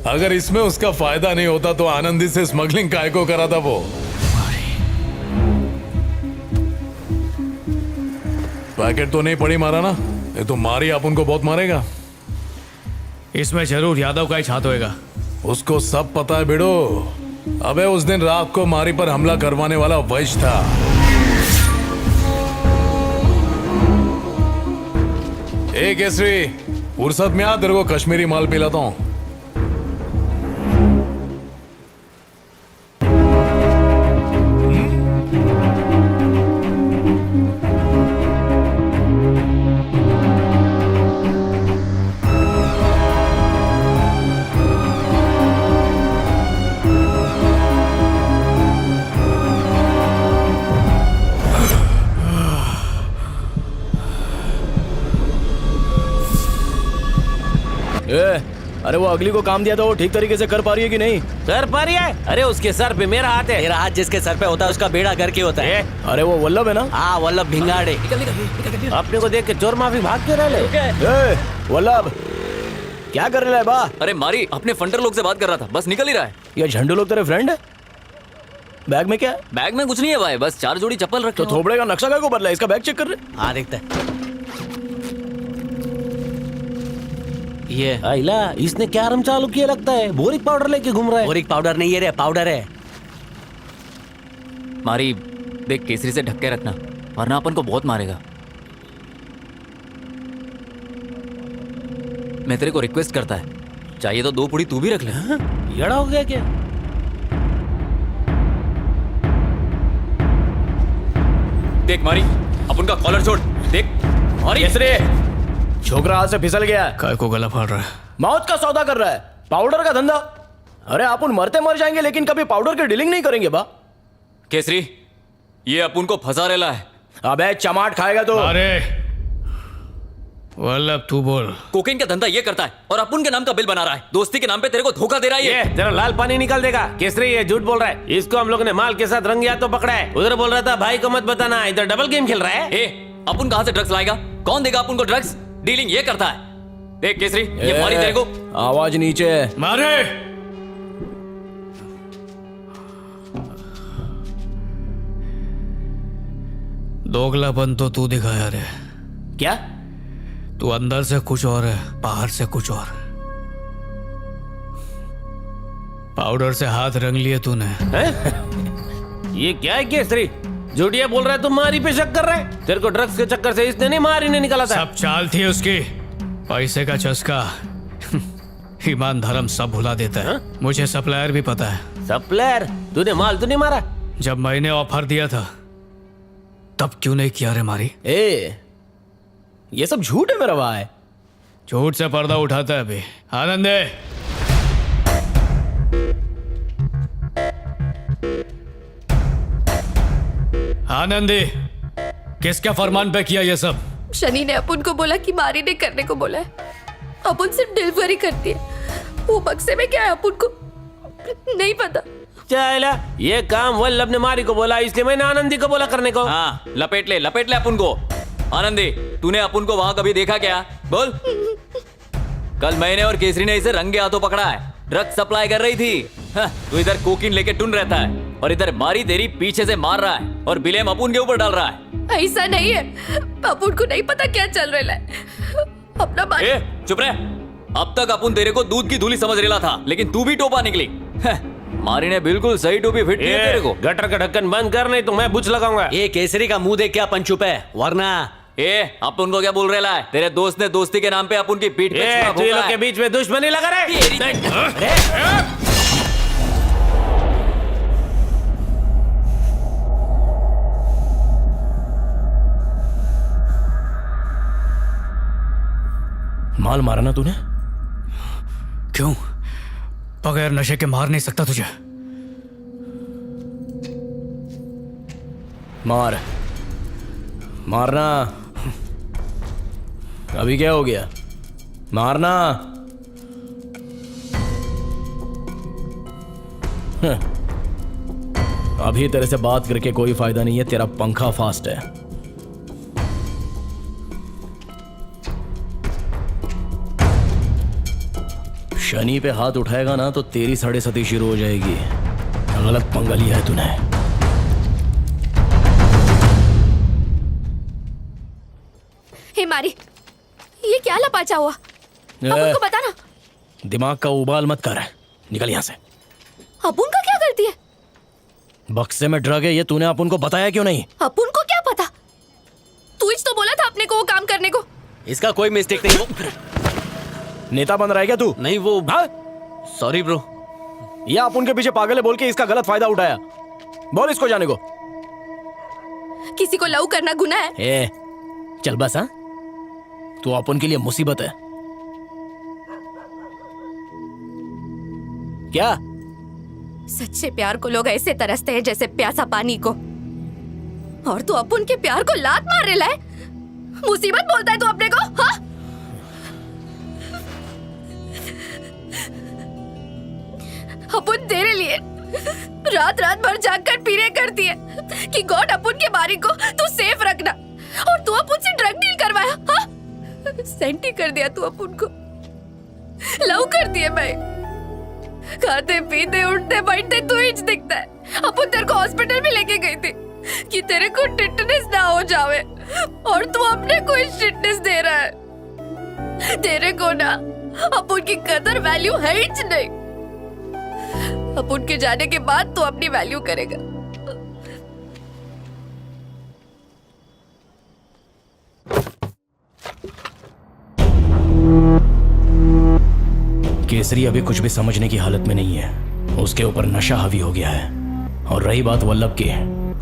अगर इसमें उसका फायदा नहीं होता तो आनंदी से स्मगलिंग काय को करा था वो। पैकेट तो नहीं पड़ी मारा ना? ये तो मारी अपन को बहुत मारेगा। इसमें जरूर यादव का ही हाथ होएगा। उसको सब पता है बिड़ो। अबे उस दिन रात को मारी पर हमला करवाने वाला वैश था। ए केसरी, फुर्सत में आ, तेरे को कश्मीरी माल पिलाता हूं। अरे वो अगली को काम दिया था, वो ठीक तरीके से कर पा रही है कि नहीं? कर पा रही है? अरे उसके सर पे मेरा हाथ है। मेरा हाथ जिसके सर पे होता है उसका बेड़ा करके होता है। अरे वो वल्लभ है ना? हाँ वल्लभ भिंगाड़े। अपने को देख के चोर माफी भाग क्यों रहे? वल्लभ क्या कर रहा है बा? अरे मारी अपने फंडर लोग से बात कर रहा था, बस निकल ही रहा है। ये झंडू लोग तेरे फ्रेंड है? बैग में क्या है? बैग में कुछ नहीं है भाई, बस 4 जोड़ी चप्पल रखे। तो थोबड़े का नक्शा को बदला, इसका बैग चेक कर रहे? हाँ देखते हैं। ये आइला, इसने क्या आराम चालू किया लगता है। बोरिक पाउडर लेके घूम रहा है। बोरिक पाउडर नहीं है रे, पाउडर है। मारी देख, केसरी से ढक के रखना वरना अपन को बहुत मारेगा। मैं तेरे को रिक्वेस्ट करता है, चाहिए तो 2 पुड़ी तू भी रख ले। यड़ा हो गया क्या? देख मारी, अपन का कॉलर छोड़। देख मारी, केसरी छोकरा हाथ से फिसल गया है। काय को गला फाड़ रहा है? मौत का सौदा कर रहा है, पाउडर का धंधा। अरे अपन मरते मर जाएंगे लेकिन कभी पाउडर की डीलिंग नहीं करेंगे बा। केसरी ये अपन को फंसा रेला है। अबे चमाट खाएगा तो। अरे वल्लभ तू बोल। कोकेन का धंधा ये करता है और अपन के नाम का बिल बना रहा है। दोस्ती के नाम पे तेरे को धोखा दे रहा है। ये तेरा लाल पानी निकाल देगा। केसरी ये झूठ बोल रहा है। इसको हम लोग ने माल के साथ रंग तो पकड़ा है। उधर बोल रहा था भाई को मत बताना, इधर डबल गेम खेल रहा है। ए, अपन कहां से ड्रग्स लाएगा? कौन देगा अपन को ड्रग्स? डीलिंग ये करता है। देख केसरी ये मारी तेरे को। आवाज नीचे मारे। दोगलापन तो तू दिखाया रे। क्या? तू अंदर से कुछ और है, बाहर से कुछ और। पाउडर से हाथ रंग लिए तूने। ये क्या है केसरी? झूठिया बोल रहा है, तुम मारी पे शक कर रहा है। तेरे को ड्रग्स के चक्कर से इसने नहीं, मारी ने निकाला था। सब चाल थी उसकी, पैसे का चस्का। ईमान धर्म सब भुला देता है। मुझे सप्लायर भी पता है। सप्लायर? तूने माल तो नहीं मारा? जब मैंने ऑफर दिया था तब क्यों नहीं किया रे मारी? ये सब झूठ है मेरा भाई। झूठ से पर्दा उठाता है अभी। आनंदे आनंदी, किसके फरमान पे किया ये सब? शनि ने अपन को बोला कि मारी ने करने को बोला है। अपन सिर्फ डिलीवरी करती है। वो बक्से में क्या है अपन को नहीं पता। चला ये काम वल्लभ ने मारी को बोला, इसलिए मैंने आनंदी को बोला करने को। हाँ लपेट ले अपन को। आनंदी तूने अपन को वहां कभी देखा क्या? बोल। कल मैंने और केसरी ने इसे रंगे हाथों पकड़ा है। ड्रग्स सप्लाई कर रही थी। तू इधर कोकीन लेके टुन रहता है और इधर मारी तेरी पीछे से मार रहा है और बिलेम अपुन के ऊपर डाल रहा है। ऐसा नहीं है, अपुन को नहीं पता क्या चल रहा है। अपना मारी। चुप रह। अब तक अपुन तेरे को दूध की धूली समझ रहा था, लेकिन तू भी टोपा निकली। मारी ने बिल्कुल सही टोपी फिट किया तेरे को। गटर का ढक्कन बंद कर, नहीं तो मैं बुच लगाऊंगा। ये केसरी का मुंह देख क्या अपन चुप है, वरना अपन को क्या बोल रहा है? तेरे दोस्त ने दोस्ती के नाम पे अपन की पीठ पे छुरा तू लोग के बीच में दुश्मनी लगा रहे। माल मारा ना तूने? क्यों? बगैर नशे के मार नहीं सकता तुझे। मारना। अभी क्या हो गया? मारना। अभी तेरे से बात करके कोई फायदा नहीं है, तेरा पंखा फास्ट है। शनि पे हाथ उठाएगा ना तो तेरी 7.5 शुरू हो जाएगी। गलत पंगा लिया है तूने। हे मारी, ये क्या लपाचा हुआ? अपन को बता ना। दिमाग का उबाल मत कर। निकल यहाँ से। अपुन का क्या करती है? बक्से में ड्रग है, ये तूने अपुन को बताया क्यों नहीं? अपुन को क्या पता? तू ही तो बोला था अपने को वो काम करने को। इसका कोई मिस्टेक नहीं। वो नेता बन रहा है क्या तू? नहीं वो सॉरी ब्रो। ये अपुन के पीछे पागल है बोल के इसका गलत फायदा उठाया। बोल इसको जाने को। किसी को लव करना गुनाह है? ए, चल बस। हाँ, तू अपुन के लिए मुसीबत है क्या? सच्चे प्यार को लोग ऐसे तरसते हैं जैसे प्यासा पानी को, और तू अपुन के प्यार को लात मार रहा है। मुसीबत बोलता है तू अपने को? हाँ? अपुन तेरे लिए रात रात भर जागकर पीने करती है कि गॉड अपुन के बारी को तू सेफ रखना, और तू अपुन से ड्रग डील करवाया। हाँ? सेंटी कर दिया तू अपुन को, लव कर दिए। मैं खाते पीते उठते बैठते तू ही दिखता है। अपुन तेरे को हॉस्पिटल में लेके गई थी कि तेरे को टिटनेस ना हो जावे, और तू अपने को टिटनेस दे रहा है। तेरे को ना अपुन की कदर वैल्यू है ही नहीं। अपुन के जाने के बाद तू अपनी वैल्यू करेगा। केसरी अभी कुछ भी समझने की हालत में नहीं है। उसके ऊपर नशा हावी हो गया है। और रही बात वल्लभ की,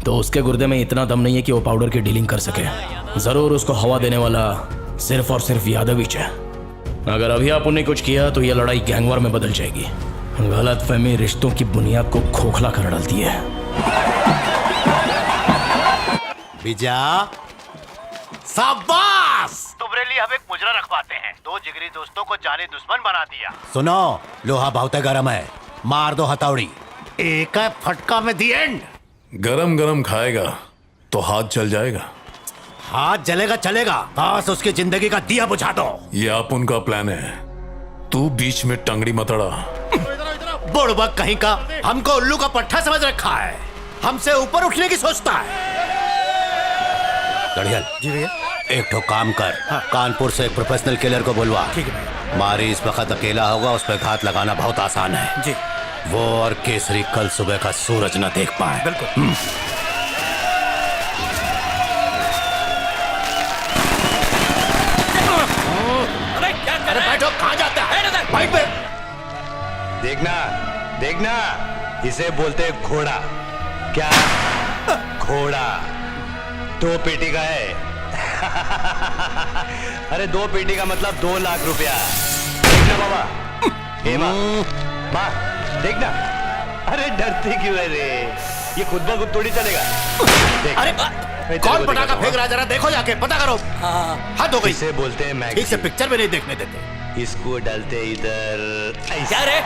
तो उसके गुर्दे में इतना दम नहीं है कि वो पाउडर की डीलिंग कर सके। जरूर उसको हवा देने वाला सिर्फ और सिर्फ यादव ही है। अगर अभी अपुन ने कुछ किया तो यह लड़ाई गैंगवार में बदल जाएगी। गलतफहमी रिश्तों की बुनियाद को खोखला कर डालती है। बीजा, शाबाश! तुम्हारे लिए हम एक मुजरा रखवाते हैं। दो जिगरी दोस्तों को जाने दुश्मन बना दिया। सुनो, लोहा बहुत गरम है, मार दो हथौड़ी। एक फटका में दी एंड। गरम गरम खाएगा तो हाथ जल जाएगा। हाथ जलेगा चलेगा, बस उसकी जिंदगी का दिया बुझा दो। ये अपुन का प्लान है, तू बीच में टंगड़ी मतड़ा। बुड़बक कहीं का, हमको उल्लू का पट्टा समझ रखा है। हमसे ऊपर उठने की सोचता है। गढ़ियल जी भैया, एक ठो काम कर। कानपुर से एक प्रोफेशनल किलर को बुलवा। ठीक है। मारी इस वक्त अकेला होगा, उस पर घात लगाना बहुत आसान है जी। वो और केसरी कल सुबह का सूरज न देख पाए। बिल्कुल। अरे बैठो, कहाँ जाता है? बैठ पे। देखना देखना, इसे बोलते हैं घोड़ा। क्या घोड़ा? 2 पेटी का है। अरे 2 पेटी का मतलब 2 लाख रुपया। देखना बाबा, हे माँ, माँ देखना। अरे डरती क्यों है रे? ये खुद ब खुद थोड़ी चलेगा। अरे कौन पटाखा फेंक रहा है, जरा देखो जाके, पता करो। हद हो गई। इसे बोलते हैं मैगी। ठीक से पिक्चर भी नहीं देखने देते। इसको डालते इधर। क्या रे?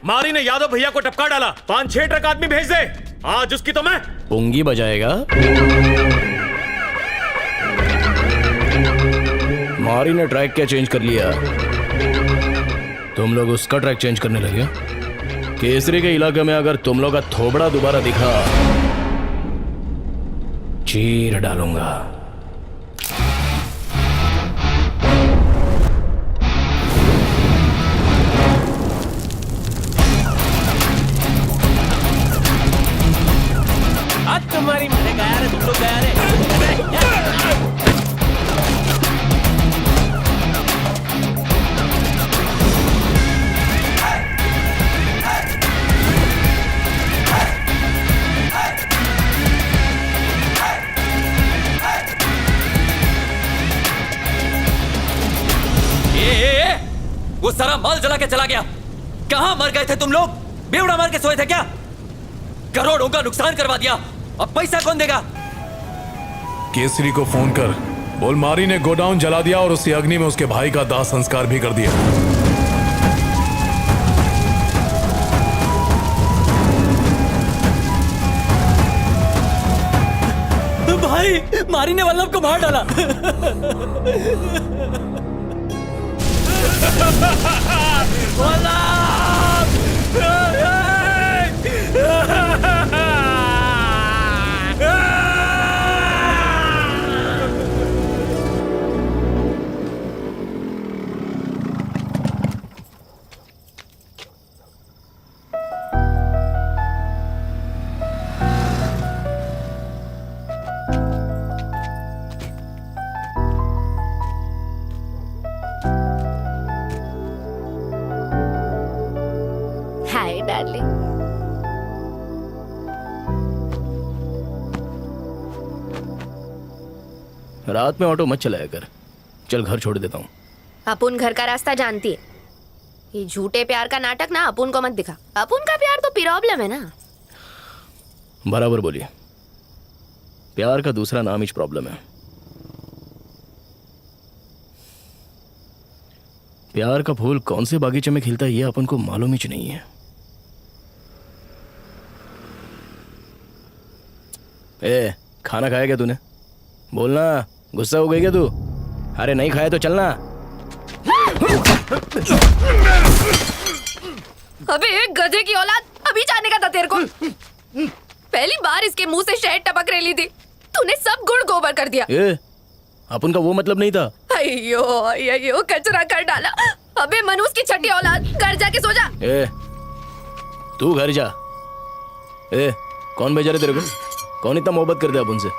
मारी ने यादव भैया को टपका डाला। 5-6 ट्रक आदमी भेज दे। आज उसकी तो मैं पुंगी बजाएगा। मारी ने ट्रैक क्या चेंज कर लिया? तुम लोग उसका ट्रैक चेंज करने लगे। केसरी के इलाके में अगर तुम लोग का थोबड़ा दोबारा दिखा, चीर डालूंगा। तुम्हारी मैंने गया रे, तुम लोग गया रे। वो सारा माल जला के चला गया। कहां मर गए थे तुम लोग? बेवड़ा मार के सोए थे क्या? करोड़ों का नुकसान करवा दिया। अब पैसा कौन देगा? केसरी को फोन कर, बोल मारी ने गोडाउन जला दिया और उसी अग्नि में उसके भाई का दाह संस्कार भी कर दिया। भाई भाई मारी ने वल्लभ को मार डाला। Hi darling. रात में ऑटो मत चलाया कर। चल घर छोड़ देता हूँ। अपुन घर का रास्ता जानती है। ये झूठे प्यार का नाटक ना अपुन को मत दिखा। अपुन का प्यार तो प्रॉब्लम है ना। बराबर बोलिए। प्यार का दूसरा नाम ही प्रॉब्लम है। प्यार का फूल कौन से बागीचे में खिलता है ये अपन को मालूम ही नहीं है। ए, खाना खाया क्या तूने? बोलना, गुस्सा हो गई क्या तू? अरे नहीं खाया तो चलना। अबे गधे की औलाद, अभी जाने का था तेरे को। पहली बार इसके मुंह से शहद टपक रही थी, तूने सब गुड़ गोबर कर दिया। ए, अपन का वो मतलब नहीं था। अयो अयो कचरा कर डाला। अबे मनुष्य की छठी औलाद, घर जाके सो जा। ए, तू घर जा। ए, कौन भेजा रहे तेरे को? कौन इतना मोहब्बत कर दे अपन से?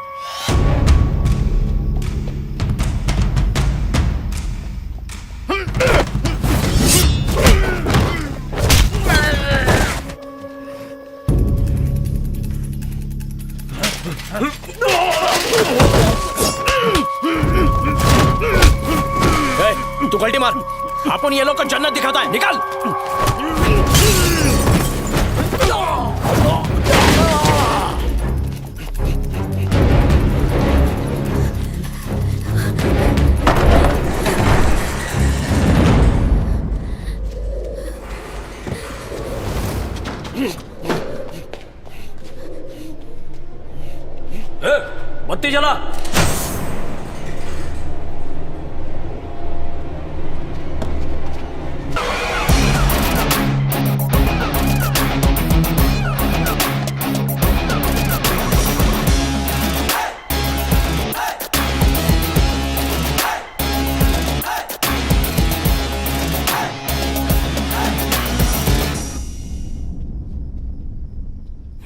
तू गलती मार। अपन ये लोग को जन्नत दिखाता है। निकाल। बत्ती जला।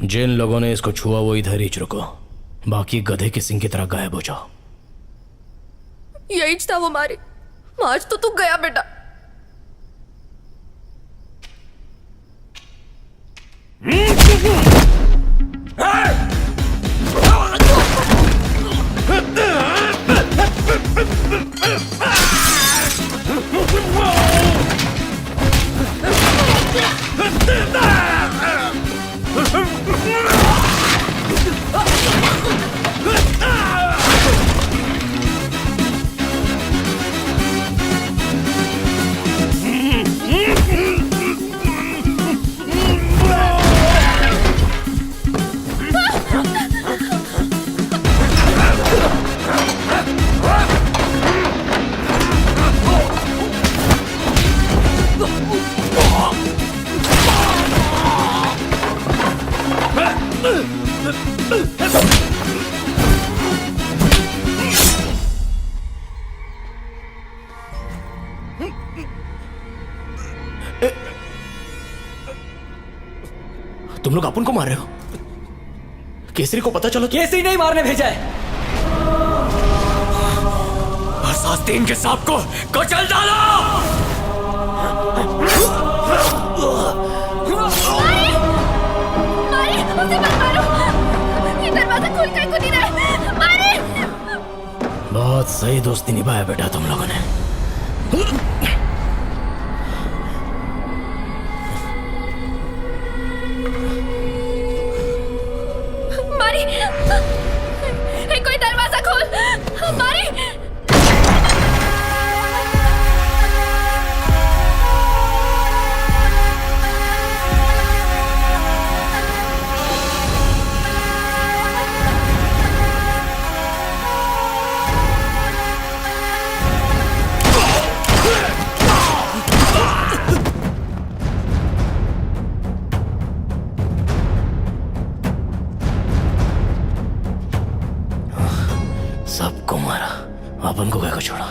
जिन लोगों ने इसको छुआ वो इधर ही रुको, बाकी गधे के सिंह की तरह गायब हो जाओ। यही था वो मारी। आज तो तू गया बेटा। तुम लोग अपन को मार रहे हो? केसरी को पता चलो? केसरी नहीं मारने भेजा है। आस्तीन के सांप को कुचल डालो। मारी, उसे मत मारो। ये दरवाजा खुल कर क्यों नहीं रहा है? मारी। बहुत सही दोस्ती निभाया बेटा तुम लोगों ने। मारी, कोई दरवाजा खोल। मारी। अपन को क्या छोड़ा?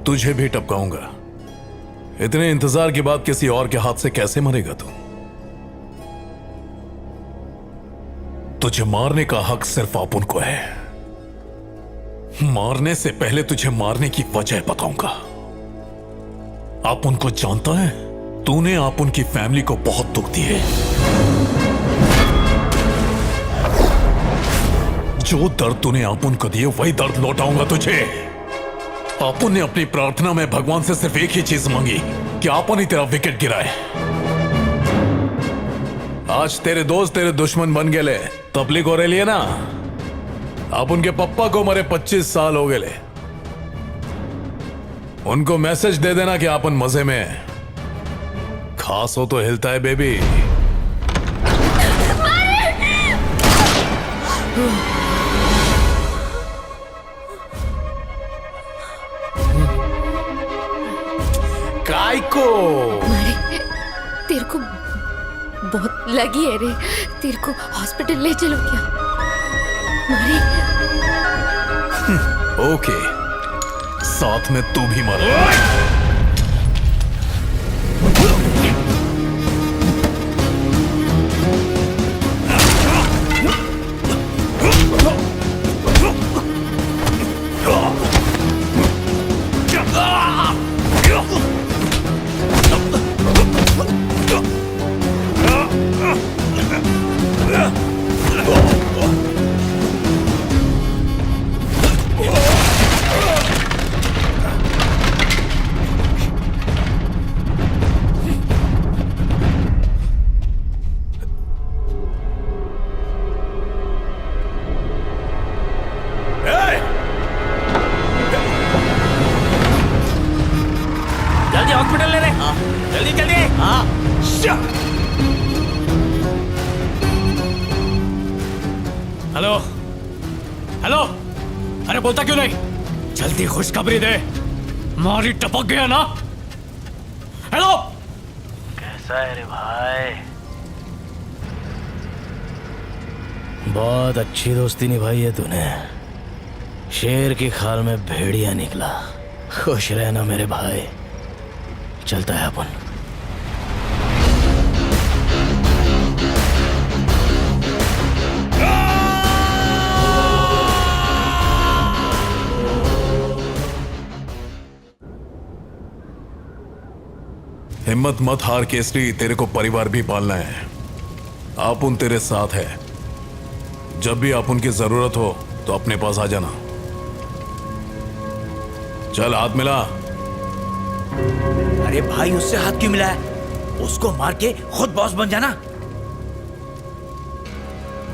तुझे भी टपकाऊंगा। इतने इंतजार के बाद किसी और के हाथ से कैसे मरेगा तू? तुझे मारने का हक सिर्फ अपन को है। मारने से पहले तुझे मारने की वजह बताऊंगा। आप उनको जानता है, तूने आप उनकी फैमिली को बहुत दुख दिए। जो दर्द तूने आप उनको दिए वही दर्द लौटाऊंगा तुझे। आपन ने अपनी प्रार्थना में भगवान से सिर्फ एक ही चीज मांगी कि आपन ही तेरा विकेट गिराए। आज तेरे दोस्त तेरे दुश्मन बन गए। तबलीग हो रही है ना? आप उनके पप्पा को मरे 25 साल हो गए। उनको मैसेज दे देना कि आपन मजे में है। खास हो तो हिलता है बेबी। काय को तेरे को बहुत लगी है रे। तेरे को हॉस्पिटल ले चलो क्या? मारी। ओके, साथ में तू भी मर। जल्दी हॉस्पिटल ले रहे। जल्दी जल्दी। हेलो हेलो, अरे बोलता क्यों नहीं? जल्दी खुशखबरी दे। मारी टपक गया ना? हेलो, कैसा है रे भाई? बहुत अच्छी दोस्ती निभाई है तूने। शेर की खाल में भेड़िया निकला। खुश रहना मेरे भाई। चलता है अपन। हिम्मत मत हार केसरी, तेरे को परिवार भी पालना है। आप उन तेरे साथ है। जब भी आप उनकी जरूरत हो तो अपने पास आ जाना। चल हाथ मिला। अरे भाई, उससे हाथ क्यों मिला है? उसको मार के खुद बॉस बन जाना।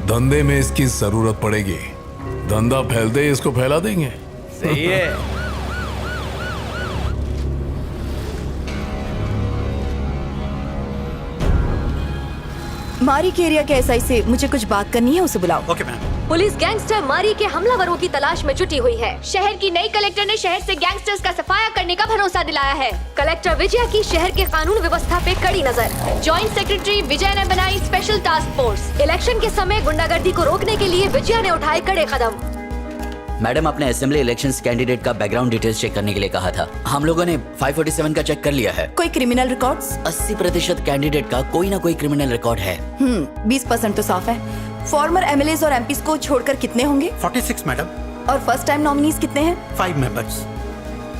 धंधे में इसकी जरूरत पड़ेगी। धंधा फैलते इसको फैला देंगे। सही है। मारी के एरिया के एसआई से मुझे कुछ बात करनी है, उसे बुलाओ। Okay ma'am. पुलिस गैंगस्टर मारी के हमलावरों की तलाश में जुटी हुई है। शहर की नई कलेक्टर ने शहर से गैंगस्टर्स का सफाया करने का भरोसा दिलाया है। कलेक्टर विजया की शहर के कानून व्यवस्था पे कड़ी नजर। जॉइंट सेक्रेटरी विजय ने बनाई स्पेशल टास्क फोर्स। इलेक्शन के समय गुंडागर्दी को रोकने के लिए विजया ने उठाए कड़े कदम। मैडम, आपने असेंबली इलेक्शंस कैंडिडेट का बैकग्राउंड डिटेल्स चेक करने के लिए कहा था। हम लोगों ने 547 का चेक कर लिया है। कोई क्रिमिनल रिकॉर्ड्स? 80% कैंडिडेट का कोई ना कोई क्रिमिनल रिकॉर्ड है। 20% तो साफ है। फॉर्मर एमएलएज और एमपीज को छोड़कर कितने होंगे? 46 मैडम। और फर्स्ट टाइम नॉमिनीज कितने हैं? 5 मेंबर्स।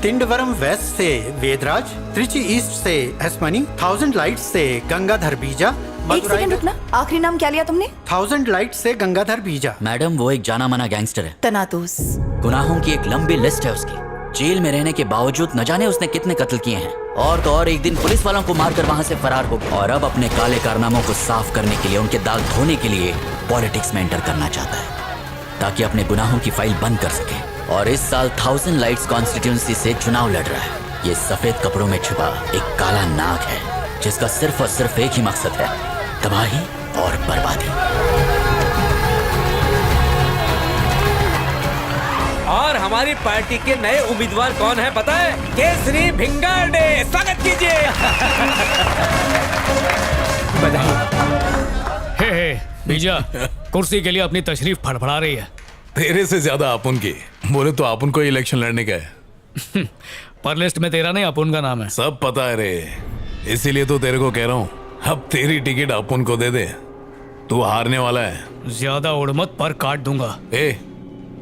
तिंडवरम वेस्ट से वेदराज, त्रिची ईस्ट से एसमनी, 1000 लाइट्स से गंगाधर बीजा। एक सेकंड रुकना, आखिरी नाम क्या लिया तुमने? 1000 लाइट्स से गंगाधर बीजा। मैडम, वो एक जाना माना गैंगस्टर है। तनातुस। गुनाहों की एक लंबी लिस्ट है उसकी। जेल में रहने के बावजूद न जाने उसने कितने कत्ल किए हैं। और तो और एक दिन पुलिस वालों को मारकर वहां से फरार हो गया। और अब अपने काले कारनामों को साफ करने के लिए, उनके दाग धोने के लिए पॉलिटिक्स में एंटर करना चाहता है, ताकि अपने गुनाहों की फाइल बंद कर सके। और इस साल 1000 लाइट्स कॉन्स्टिट्यूंसी से चुनाव लड़ रहा है। ये सफेद कपड़ों में छुपा एक काला नाग है, जिसका सिर्फ और सिर्फ एक ही मकसद है, तबाही और बर्बादी। और हमारी पार्टी के नए उम्मीदवार कौन है पता है? केसरी भिंगारडे। स्वागत कीजिए। हे बीजा, कुर्सी के लिए अपनी तशरीफ फड़फड़ा रही है। तेरे से ज्यादा आप उनकी। बोले तो आप उनको इलेक्शन लड़ने का है। पर लिस्ट में तेरा नहीं अपुन का नाम है। सब पता है रे, इसीलिए तो तेरे को कह रहा हूँ, अब तेरी टिकट अपुन को दे दे। तू हारने वाला है। ज्यादा उड़ मत, पर काट दूंगा। ए,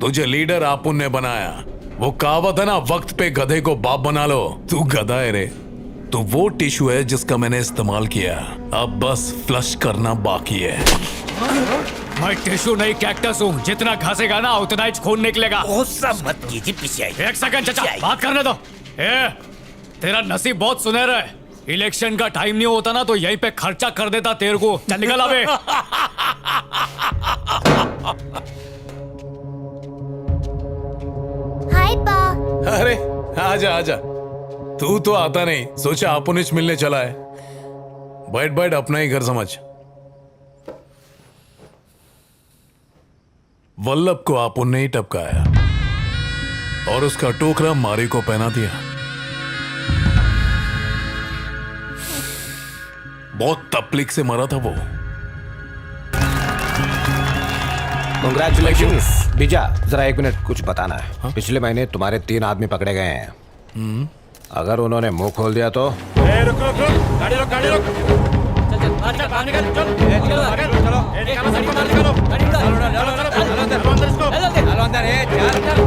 तुझे लीडर अपुन ने बनाया। वो कहावत है ना, वक्त पे गधे को बाप बना लो। तू गधा है रे। तो वो टिश्यू है जिसका मैंने इस्तेमाल किया, अब बस फ्लश करना बाकी है। मैं टिश्यू नहीं कैक्टस हूँ, जितना घासेगा ना उतना ही खून निकलेगा। गुस्सा मत कीजिए पीछे। एक सेकंड चाचा, बात करने दो। ए, तेरा नसीब बहुत सुनहरा है। इलेक्शन का टाइम नहीं होता ना तो यहीं पे खर्चा कर देता तेरे को। चल निकल अबे। हाय पा। अरे आजा आजा, तू तो आता नहीं, सोचा अपुनिच मिलने चला है। बैठ बैठ, अपना ही घर समझ। वल्लभ को अपुन ने ही टपकाया और उसका टोकरा मारी को पहना दिया। बहुत तकलीफ से मरा था वो। कांग्रेचुलेशंस। बीजा, जरा 1 मिनट, कुछ बताना है। पिछले महीने तुम्हारे 3 आदमी पकड़े गए हैं। अगर उन्होंने मुंह खोल दिया तो? रुक रुक रुक, गाड़ी रोक, गाड़ी रोक। चल चल, बाहर निकल, चल। चलो चलो, निकालो सबको, बाहर निकालो। गाड़ी निकालो, चलो चलो, अंदर इसको। चलो अंदर, चल चल।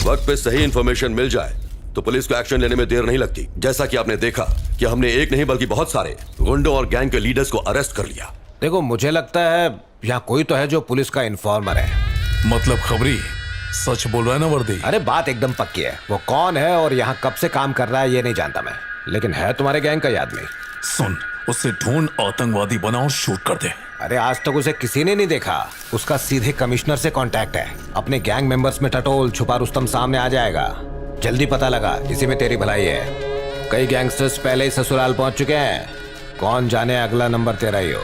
वक्त पे सही इंफॉर्मेशन मिल जाए तो पुलिस को एक्शन लेने में देर नहीं लगती। जैसा कि आपने देखा कि हमने एक नहीं बल्कि बहुत सारे गुंडों और गैंग के लीडर्स को अरेस्ट कर लिया। देखो, मुझे लगता है यहाँ कोई तो है जो पुलिस का इन्फॉर्मर है। मतलब खबरी सच बोल रहा है ना वर्दी? अरे बात एकदम पक्की है। वो कौन है और यहाँ कब से काम कर रहा है ये नहीं जानता मैं, लेकिन है तुम्हारे गैंग का ही आदमी। सुन, उसे ढूंढ, आतंकवादी बनाओ, शूट कर दे। अरे आज तक उसे किसी ने नहीं देखा। उसका सीधे कमिश्नर से कांटेक्ट है। अपने गैंग मेंबर्स में टटोल छुपा रुस्तम सामने आ जाएगा। जल्दी पता लगा, इसी में तेरी भलाई है। कई गैंगस्टर्स पहले ही ससुराल पहुंच चुके हैं, कौन जाने अगला नंबर तेरा ही हो।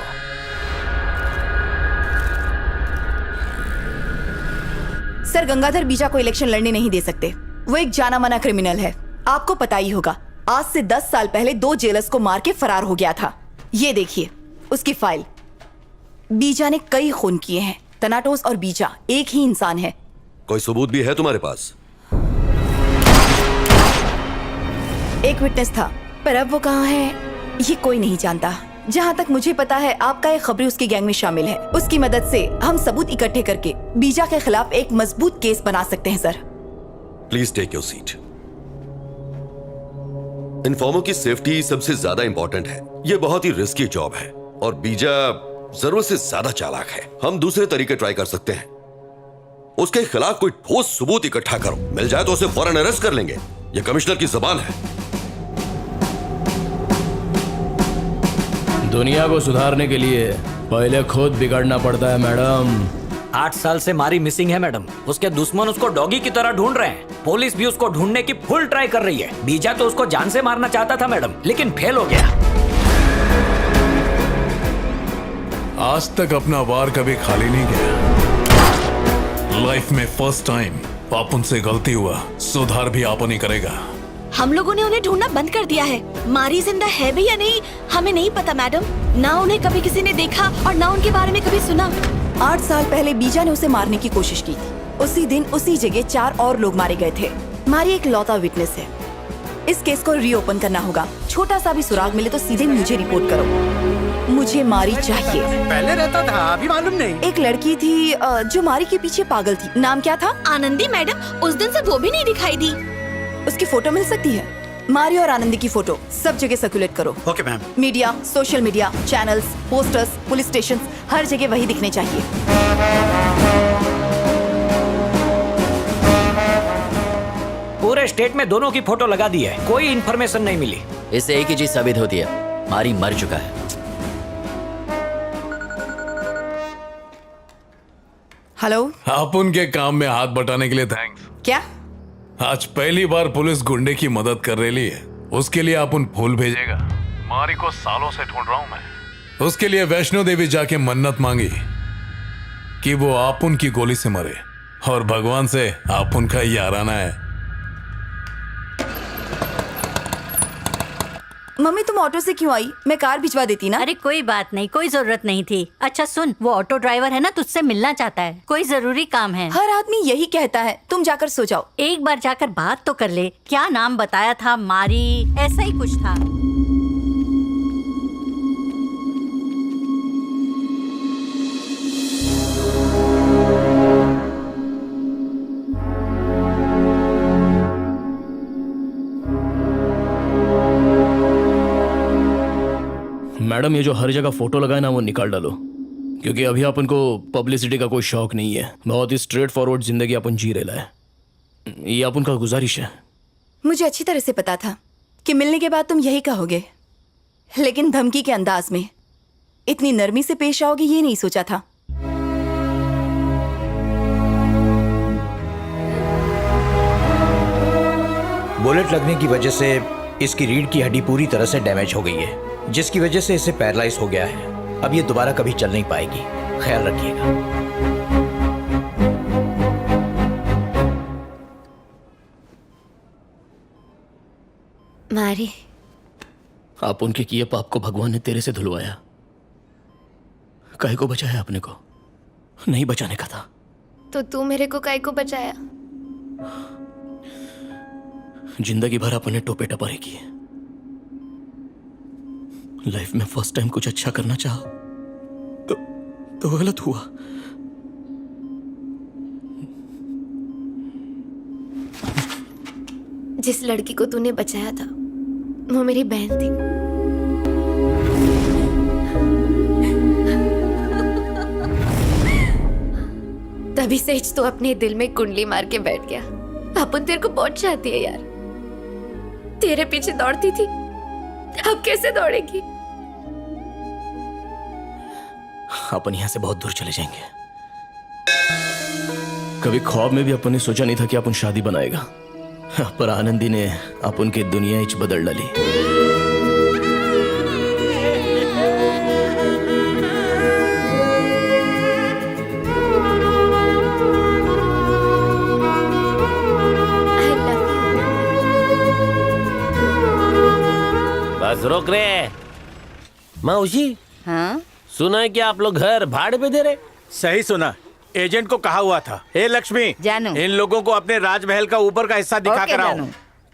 सर, गंगाधर बीजा को इलेक्शन लड़ने नहीं दे सकते। वो एक जाना माना क्रिमिनल है, आपको पता ही होगा। आज से 10 साल पहले 2 जेलर्स को मार के फरार हो गया था। ये देखिए उसकी फाइल। बीजा ने कई खून किए हैं। तनाटोस और बीजा एक ही इंसान है। कोई सबूत भी है तुम्हारे पास? एक विटनेस था, पर अब वो कहाँ है ये कोई नहीं जानता। जहाँ तक मुझे पता है आपका एक खबरी उसकी गैंग में शामिल है। उसकी मदद से हम सबूत इकट्ठे करके बीजा के खिलाफ एक मजबूत केस बना सकते हैं। Sir please take your seat. Informer की सेफ्टी सबसे ज्यादा इंपॉर्टेंट है। ये बहुत ही रिस्की जॉब है और बीजा जरूरत से ज्यादा चालाक है। हम दूसरे तरीके ट्राई कर सकते हैं। उसके खिलाफ कोई ठोस सबूत इकट्ठा करो, मिल जाए तो उसे फौरन अरेस्ट कर लेंगे। ये कमिश्नर की जबान है। दुनिया को सुधारने के लिए पहले खुद बिगड़ना पड़ता है मैडम। 8 साल से मारी मिसिंग है मैडम। उसके दुश्मन उसको डॉगी की तरह ढूंढ रहे हैं। पुलिस भी उसको ढूंढने की फुल ट्राई कर रही है। बीजा तो उसको जान से मारना चाहता था मैडम, लेकिन फेल हो गया। आज तक अपना वार कभी खाली नहीं गया। लाइफ में फर्स्ट टाइम अपन से गलती हुआ, सुधार भी अपन ही करेगा। हम लोगों ने उन्हें ढूंढना बंद कर दिया है। मारी जिंदा है भी या नहीं हमें नहीं पता मैडम। ना उन्हें कभी किसी ने देखा और ना उनके बारे में कभी सुना। 8 साल पहले बीजा ने उसे मारने की कोशिश की थी। उसी दिन उसी जगह 4 और लोग मारे गए थे। मारी एक लौता विटनेस है। इस केस को रीओपन करना होगा। छोटा सा भी सुराग मिले तो सीधे मुझे रिपोर्ट करो। मुझे मारी चाहिए। पहले रहता था, अभी मालूम नहीं। एक लड़की थी जो मारी के पीछे पागल थी। नाम क्या था? आनंदी मैडम। उस दिन से वो भी नहीं दिखाई दी। उसकी फोटो मिल सकती है? मारी और आनंदी की फोटो सब जगह सर्कुलेट करो। Okay ma'am. Media, social media, channels, posters, police station, हर जगह वही दिखने चाहिए। पूरे स्टेट में दोनों की फोटो लगा दी है, कोई इन्फॉर्मेशन नहीं मिली। इससे एक ही चीज साबित होती है, मारी मर चुका है। हेलो। आप उनके काम में हाथ बटाने के लिए थैंक्स। क्या? आज पहली बार पुलिस गुंडे की मदद कर रही है, उसके लिए आप उन फूल भेजेगा। मारी को सालों से ढूंढ रहा हूं मैं। उसके लिए वैष्णो देवी जाके मन्नत मांगी कि वो आप उनकी गोली से मरे, और भगवान से आप उनका याराना है। मम्मी तुम ऑटो से क्यों आई? मैं कार भिजवा देती ना। अरे कोई बात नहीं, कोई जरूरत नहीं थी। अच्छा सुन, वो ऑटो ड्राइवर है ना, तुझसे मिलना चाहता है, कोई जरूरी काम है। हर आदमी यही कहता है, तुम जाकर सो जाओ। एक बार जाकर बात तो कर ले। क्या नाम बताया था? मारी, ऐसा ही कुछ था। मैडम ये जो हर जगह फोटो लगाए ना वो निकाल डालो, क्योंकि अभी अपन को पब्लिसिटी का कोई शौक नहीं है। बहुत ही स्ट्रेट फॉरवर्ड जिंदगी अपन जी रहे है। ये अपन का गुजारिश है। मुझे अच्छी तरह से पता था कि मिलने के बाद तुम यही कहोगे, लेकिन धमकी के अंदाज में इतनी नरमी से पेश आओगे ये नहीं सोचा था। बुलेट लगने की वजह से इसकी रीढ़ की हड्डी पूरी तरह से डैमेज हो गई है, जिसकी वजह से इसे पैरालाइज हो गया है। अब ये दोबारा कभी चल नहीं पाएगी, ख्याल रखिएगा। मारी, आप उनके किए पाप को भगवान ने तेरे से धुलवाया। काहे को बचाया अपने को? नहीं बचाने का था। तो तू मेरे को काहे को बचाया? जिंदगी भर अपने टोपे टपारे किए। लाइफ में फर्स्ट टाइम कुछ अच्छा करना चाहा तो गलत हुआ। जिस लड़की को तूने बचाया था वो मेरी बहन थी। तभी से तो अपने दिल में कुंडली मार के बैठ गया। अपन तेरे को बहुत चाहती है यार, तेरे पीछे दौड़ती थी, अब कैसे दौड़ेगी? अपन यहां से बहुत दूर चले जाएंगे। कभी ख्वाब में भी अपन ने सोचा नहीं था कि अपन शादी बनाएगा, पर आनंदी ने अपन की दुनिया इच बदल डाली। बस रोक रे मौसी। हाँ सुना है कि आप लोग घर भाड़े पे दे रहे? सही सुना, एजेंट को कहा हुआ था। हे लक्ष्मी, जानू, इन लोगों को अपने राजमहल का ऊपर का हिस्सा दिखा कर आओ।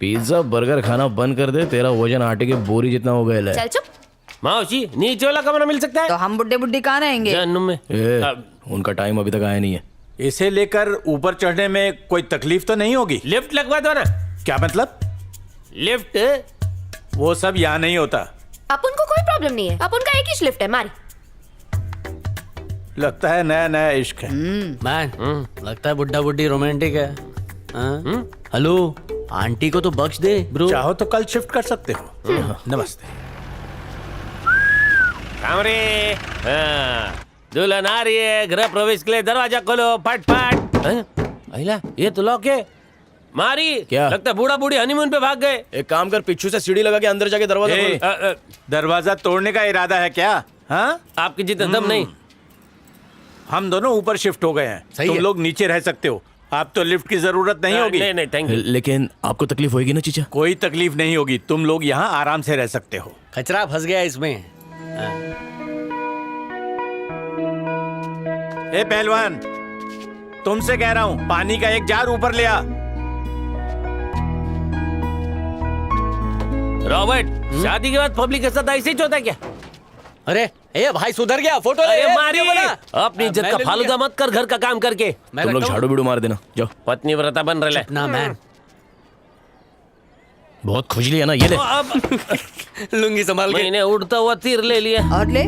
पिज्जा बर्गर खाना बंद कर दे, तेरा वजन आटे की बोरी जितना हो गया है। चल चुप। मौसी नीचे वाला कमरा मिल सकता है? तो हम बुड्ढे बुड्ढी कहाँ रहेंगे? जन्नू में। उनका टाइम अभी तक आया नहीं है। इसे लेकर ऊपर चढ़ने में कोई तकलीफ तो नहीं होगी? लिफ्ट लगवा दो ना। क्या मतलब? लिफ्ट वो सब यहाँ नहीं होता। अपन को कोई प्रॉब्लम नहीं है, अपन का एक ही लिफ्ट है। मारी, लगता है नया नया इश्क है। मैन, लगता है बुड्ढा बुड्ढी रोमांटिक है। हेलो, आंटी को तो बख्श दे ब्रो। चाहो तो कल शिफ्ट कर सकते हो। नमस्ते। कमरे दुल्हन आ रही है, गृह प्रवेश के लिए दरवाजा खोलो फटफट। अहिला, ये तो लॉक है। मारी, क्या लगता है बूढ़ा बूढ़ी हनीमून पे भाग गए। एक काम कर, पीछू से सीढ़ी लगा के अंदर जाके दरवाजा खोल। दरवाजा तोड़ने का इरादा है क्या? हाँ, आपकी जितना दम नहीं। हम दोनों ऊपर शिफ्ट हो गए हैं, तुम लोग नीचे रह सकते हो। आप तो लिफ्ट की जरूरत नहीं होगी। नहीं नहीं, थैंक यू। लेकिन आपको तकलीफ होगी ना चीचा? कोई तकलीफ नहीं होगी, तुम लोग यहाँ आराम से रह सकते हो। कचरा फंस गया इसमें। ए पहलवान, तुमसे कह रहा हूँ, पानी का एक जार ऊपर ले आ। रॉबर्ट, शादी के बाद पब्लिक के साथ ऐसे ही होता है क्या? अरे ए भाई, सुधर गया। फोटो ले। मारी, अपनी इज्जत का फालूदा मत कर घर का काम करके। तुम लोग झाड़ू बीड़ू मार देना, जाओ। पत्नी व्रता बन रहे ना मैन। बहुत खुजली है ना, ये ले। लुंगी संभाल के। मैंने उड़ता हुआ तीर ले लिया। और ले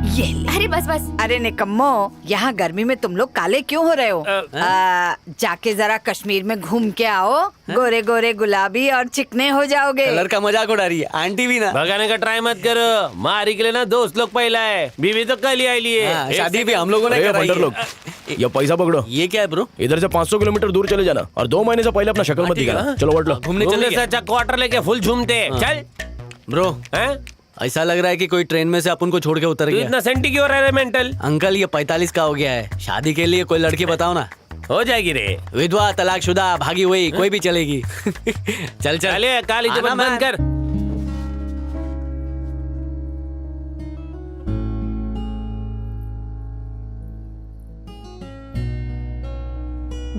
ये ले। अरे बस बस। अरे निकम्मो, यहाँ गर्मी में तुम लोग काले क्यों हो रहे हो? जाके जरा कश्मीर में घूम के आओ, गोरे गोरे गुलाबी और चिकने हो जाओगे। कलर का मजाक उड़ा रही है आंटी भी ना। भगाने का ट्राई मत करो। मारी के लिए ना दोस्त लोग पहला है, बीवी तो कल ही आई लिए। शादी भी हम लोगों ने कराई है। लोग ये पैसा पकड़ो। ये क्या है ब्रो? इधर से 500 किलोमीटर दूर चले जाना और 2 महीने से पहले अपना शक्ल मत दिखाना। चलो वोट लो। घूमने चलने से अच्छा क्वार्टर लेके फुल झूमते। चल ब्रो, ऐसा लग रहा है कि कोई ट्रेन में से अपन को छोड़ के उतर गया। इतना सेंटी क्यों रह रहे मेंटल? अंकल, ये 45 का हो गया है, शादी के लिए कोई लड़की बताओ ना। हो जाएगी रे। विधवा, तलाकशुदा, भागी हुई, कोई भी चलेगी। चल चल। चले काली आना जुबान बंद कर।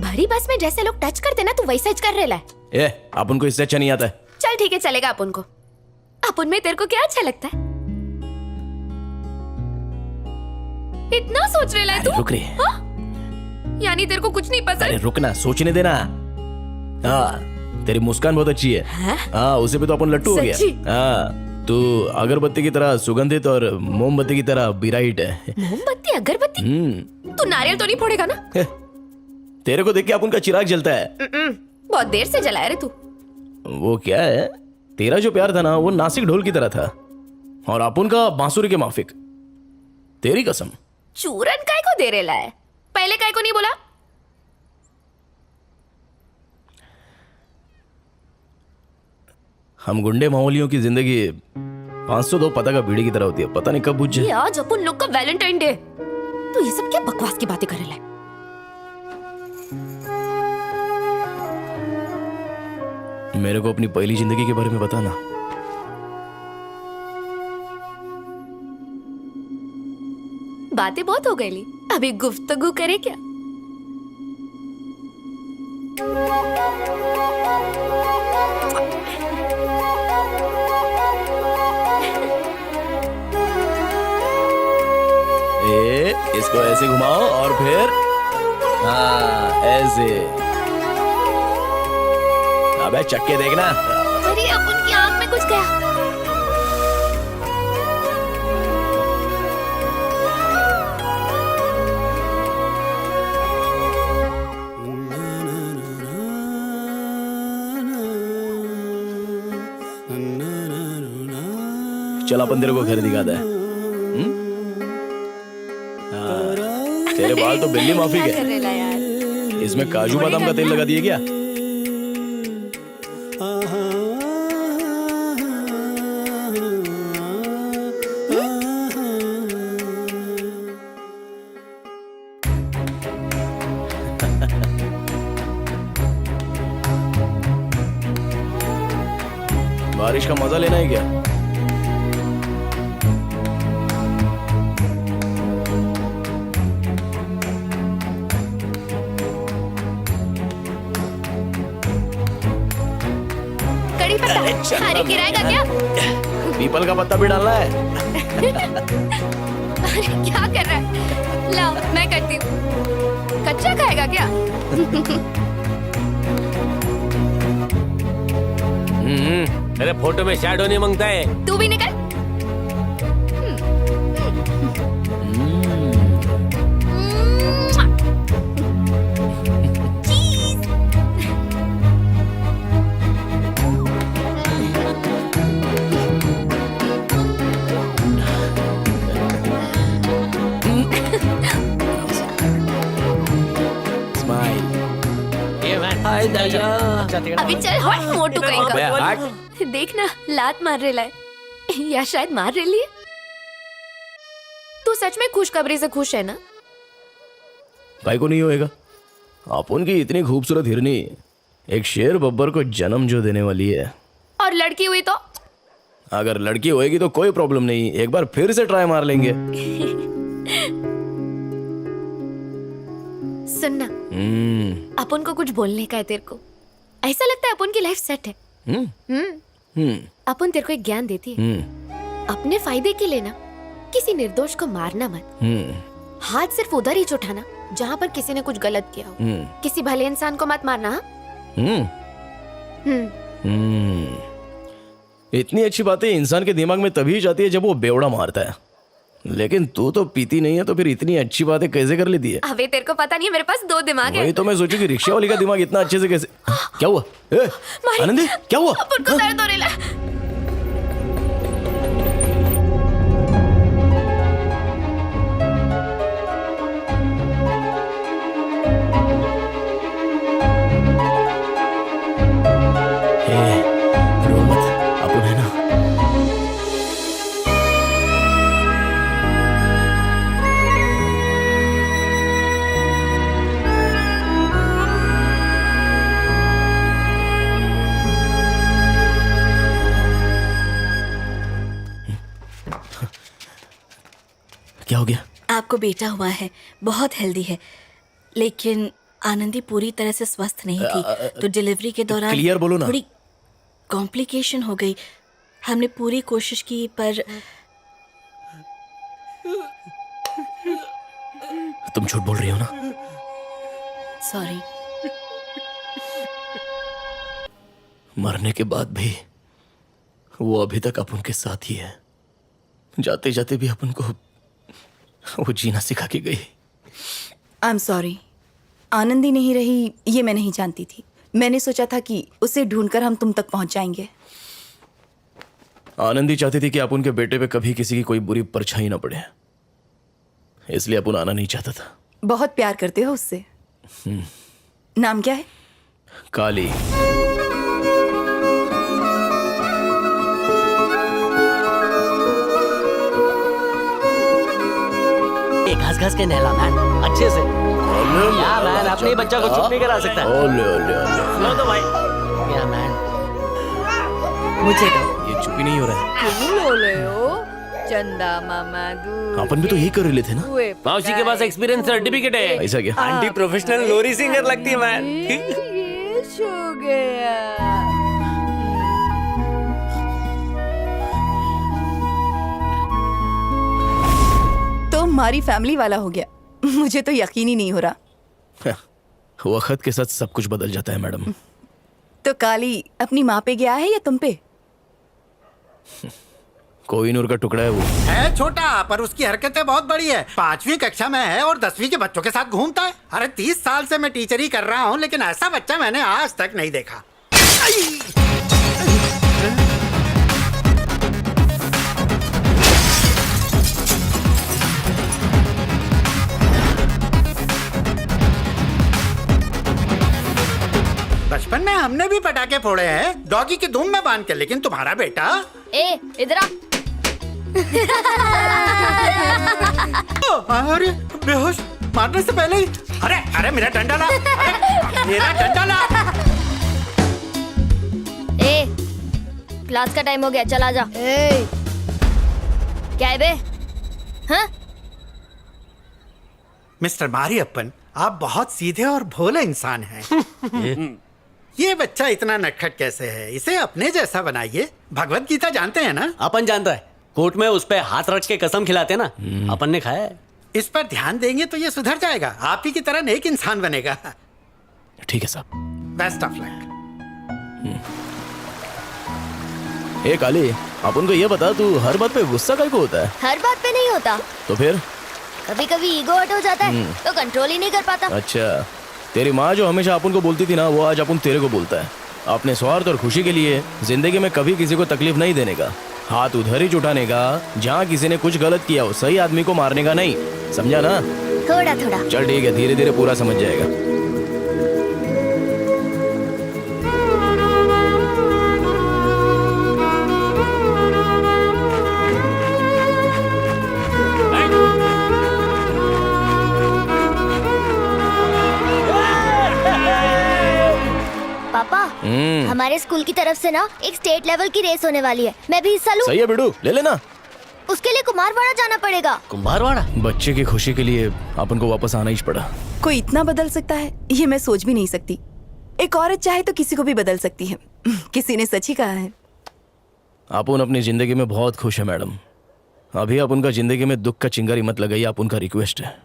भरी बस में जैसे लोग टच करते ना, तू वैसा कर रहे है। ए, अपन को इससे अच्छा नहीं आता है। चल ठीक है, चलेगा अपन को। अपन में तेरे को क्या अच्छा लगता है? इतना सोच रहे है तू? रुक रे। हाँ? यानी तेरे को कुछ नहीं अरे पसंद? रुकना, सोचने देना। हाँ, तेरी मुस्कान बहुत अच्छी है। हाँ, उसे भी तो अपन लट्टू हो गया। सच्ची? हाँ, तू अगरबत्ती की तरह सुगंधित और मोमबत्ती की तरह बिराइट है। मोमबत्ती, अगरबत्ती? तू नारियल तो नहीं फोड़ेगा ना? तेरे को देख के अपन का चिराग जलता है। बहुत देर से जलाया रे तू। वो क्या है, तेरा जो प्यार था ना, वो नासिक ढोल की तरह था और अपन का बांसुरी के माफिक। तेरी कसम। चूरन काय को दे रहे है? पहले काय को नहीं बोला? हम गुंडे माहौलियों की जिंदगी 502 पता का बीड़ी की तरह होती है, पता नहीं कब बुझ ये जाए। आज अपन लोग का वैलेंटाइन डे। तू ये सब क्या बकवास की बातें कर रहा है? मेरे को अपनी पहली जिंदगी के बारे में बताना। बातें बहुत हो गई ली, अभी गुफ्तगू करे क्या? इसको ऐसे घुमाओ और फिर हाँ ऐसे। अबे चक्के देखना। अरे अब उनकी आंख में कुछ गया। चल अपन तेरे को घर दिखाता है। तेरे बाल तो बिल्ली माफी क्या कर है। रहे है यार? इसमें काजू बादाम का तेल लगा दिए क्या? बारिश का मजा लेना है क्या? कड़ी पत्ता? अरे गिराएगा क्या? पीपल का पत्ता भी डालना है। अरे क्या कर रहा है? लाओ मैं करती हूँ। कच्चा खाएगा क्या? अरे फोटो में शैडो नहीं मांगता है। तू भी निकल। अभी चल हट मोटू कहीं का। देखना लात मार रहे है या शायद मार रहे लिए। तू सच में खुशखबरी से खुश है ना? भाई को नहीं होएगा। अपन की इतनी खूबसूरत हिरनी एक शेर बब्बर को जन्म जो देने वाली है। और लड़की हुई तो? अगर लड़की होएगी तो कोई प्रॉब्लम नहीं, एक बार फिर से ट्राई मार लेंगे। सुनना, अपन को कुछ बोलने का है तेरे को। ऐसा लगता है अपन की लाइफ सेट है। अपन तेरे को एक ज्ञान देती है। अपने फायदे के लिए ना किसी निर्दोष को मारना मत। हाथ सिर्फ उधर ही उठाना जहाँ पर किसी ने कुछ गलत किया हो। किसी भले इंसान को मत मारना। इतनी अच्छी बातें इंसान के दिमाग में तभी जाती है जब वो बेवड़ा मारता है। लेकिन तू तो पीती नहीं है, तो फिर इतनी अच्छी बातें कैसे कर लेती है? अबे तेरे को पता नहीं है मेरे पास दो दिमाग है। वही तो मैं सोचू कि रिक्शा वाली का दिमाग इतना अच्छे से कैसे। क्या हुआ? आनंदी क्या हुआ? अपन को दर्द हो रहा है। रो मत, अपन है ना। आपको बेटा हुआ है, बहुत हेल्दी है, लेकिन आनंदी पूरी तरह से स्वस्थ नहीं थी, तो डिलीवरी के दौरान क्लियर बोलो ना। थोड़ी कॉम्प्लिकेशन हो गई। हमने पूरी कोशिश की पर तुम झूठ बोल रही हो ना? सॉरी। मरने के बाद भी वो अभी तक अपन के साथ ही है। जाते जाते भी अपन को वो जीना सिखा के गई। आई एम सॉरी, आनंदी नहीं रही ये मैं नहीं जानती थी। मैंने सोचा था कि उसे ढूंढकर हम तुम तक पहुंच जाएंगे। आनंदी चाहती थी कि अपन के बेटे पे कभी किसी की कोई बुरी परछाई ना पड़े, इसलिए अपन आना नहीं चाहता था। बहुत प्यार करते हो उससे। नाम क्या है? काली। घास घास के नहला मैन, अच्छे से। या मैन अपने बच्चा को चुप नहीं करा सकता। लो तो भाई। या मैन मुझे दो। ये चुप ही नहीं हो रहा है। क्यों लो ले हो? चंदा मामा दूध। अपन भी तो यही कर रहे थे ना। मौसी के पास एक्सपीरियंस सर्टिफिकेट है। ऐसा क्या? आंटी प्रोफेशनल लोरी सिंगर लगती है मैन। ये छू गया। तो हमारी फैमिली वाला हो गया। मुझे तो यकीन ही नहीं हो रहा। वक्त के साथ सब कुछ बदल जाता है मैडम। तो काली अपनी माँ पे गया है या तुम पे? कोहिनूर का टुकड़ा है वो। है छोटा, पर उसकी हरकतें बहुत बड़ी है। 5वीं कक्षा में है और 10वीं के बच्चों के साथ घूमता है। अरे 30 साल से मैं टीचरी कर रहा हूँ, लेकिन ऐसा बच्चा मैंने आज तक नहीं देखा। बचपन में हमने भी पटाखे फोड़े हैं, डॉगी की धूम में बांध के, लेकिन तुम्हारा बेटा। ए इधर आ। अरे बेहोश, मारने से पहले ही। अरे अरे मेरा डंडा ला। अरे मेरा डंडा ला। ए क्लास का टाइम हो गया, चला जा। क्या है बे? हाँ? मिस्टर मारियप्पन, आप बहुत सीधे और भोले इंसान हैं। ये बच्चा इतना नटखट कैसे है? इसे अपने जैसा बनाइए। भगवत गीता जानते हैं ना? अपन जानता है। कोर्ट में उस पे हाथ रख के कसम खिलाते ना, अपन ने खाया है। इस पर ध्यान देंगे तो ये सुधर जाएगा, आप ही की तरह नेक इंसान बनेगा। ठीक है साहब। Best of luck. ए काली, अपन को ये बता, तू हर बात पे गुस्सा काहे को होता है? हर बात पे नहीं होता, तो फिर? कभी कभी ईगो हट हो जाता है तो कंट्रोल ही नहीं कर पाता। अच्छा, तेरी माँ जो हमेशा अपन को बोलती थी ना, वो आज अपन तेरे को बोलता है। अपने स्वार्थ और खुशी के लिए जिंदगी में कभी किसी को तकलीफ नहीं देने का, हाथ उधर ही जुटाने का जहाँ किसी ने कुछ गलत किया हो, सही आदमी को मारने का नहीं, समझा ना? थोड़ा थोड़ा। चल ठीक है, धीरे धीरे पूरा समझ जाएगा। पापा, हमारे स्कूल की तरफ से ना एक स्टेट लेवल की रेस होने वाली है, मैं भी हिस्सा लूं? सही है बेटू, ले लेना। उसके लिए कुमारवाड़ा जाना पड़ेगा। कुमारवाड़ा? बच्चे की खुशी के लिए अपन को वापस आना ही पड़ा। कोई इतना बदल सकता है, ये मैं सोच भी नहीं सकती। एक औरत चाहे तो किसी को भी बदल सकती है। किसी ने सच ही कहा है। अपन अपनी जिंदगी में बहुत खुश है मैडम। अभी अपन का जिंदगी में दुख का चिंगारी मत लगाइए, अपन का रिक्वेस्ट है।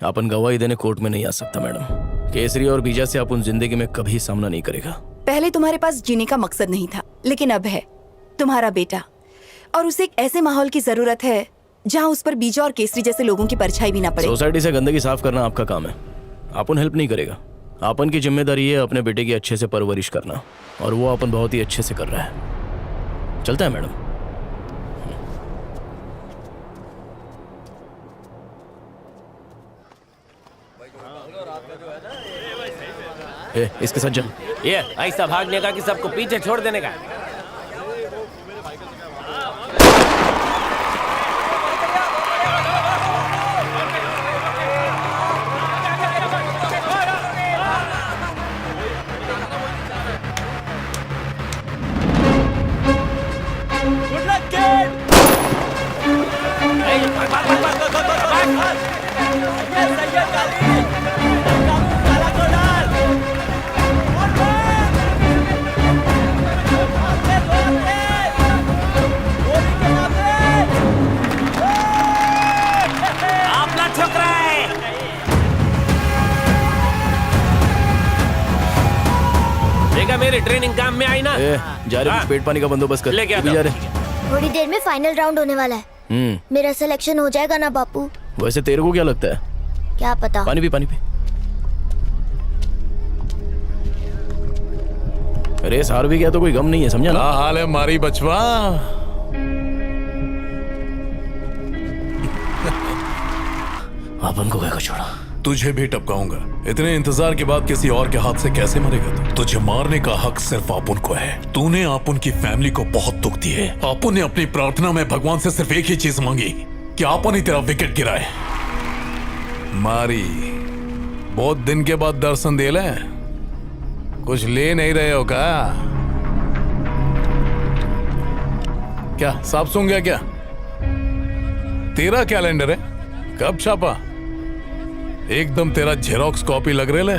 अपन गवाही देने कोर्ट में नहीं आ सकता मैडम। केसरी और बीजा से अपन जिंदगी में कभी सामना नहीं करेगा। पहले तुम्हारे पास जीने का मकसद नहीं था, लेकिन अब है। तुम्हारा बेटा, और उसे एक ऐसे माहौल की जरूरत है जहाँ उस पर बीजा और केसरी जैसे लोगों की परछाई भी ना पड़े। सोसाइटी से गंदगी साफ करना आपका काम है, अपन हेल्प नहीं करेगा। अपन की जिम्मेदारी है अपने बेटे की अच्छे से परवरिश करना, और वो अपन बहुत ही अच्छे से कर रहा है। चलता है मैडम। इसके साथ जा। ये ऐसा भागने का कि सबको पीछे छोड़ देने का। Good luck, kid! Hey, आपला छोकरा है। देखा मेरी ट्रेनिंग काम में आई ना। जा रहे पेट पानी का बंदोबस्त कर। लेके अभी आता जा हूं। रहे। थोड़ी देर में फाइनल राउंड होने वाला है। मेरा सिलेक्शन हो जाएगा ना बापू? वैसे तेरे को क्या लगता है? क्या पता। पानी पी। रेस हार भी गया तो कोई गम नहीं है, समझा ना? हाल है मारी बचवा। अपन को क्या छोड़ा? तुझे भी टपकाऊंगा। इतने इंतजार के बाद किसी और के हाथ से कैसे मरेगा तू? तुझे मारने का हक सिर्फ आपुन को है। तूने आपुन की फैमिली को बहुत दुख दिए। आपुन ने अपनी प्रार्थना में भगवान से सिर्फ एक ही चीज मांगी कि आपुन ही तेरा विकेट गिराए। मारी, बहुत दिन के बाद दर्शन दे ले। कुछ ले नहीं रहे हो क्या साफ सुन गया क्या? तेरा कैलेंडर है, कब छापा? एकदम तेरा जेरोक्स कॉपी लग रहे ले।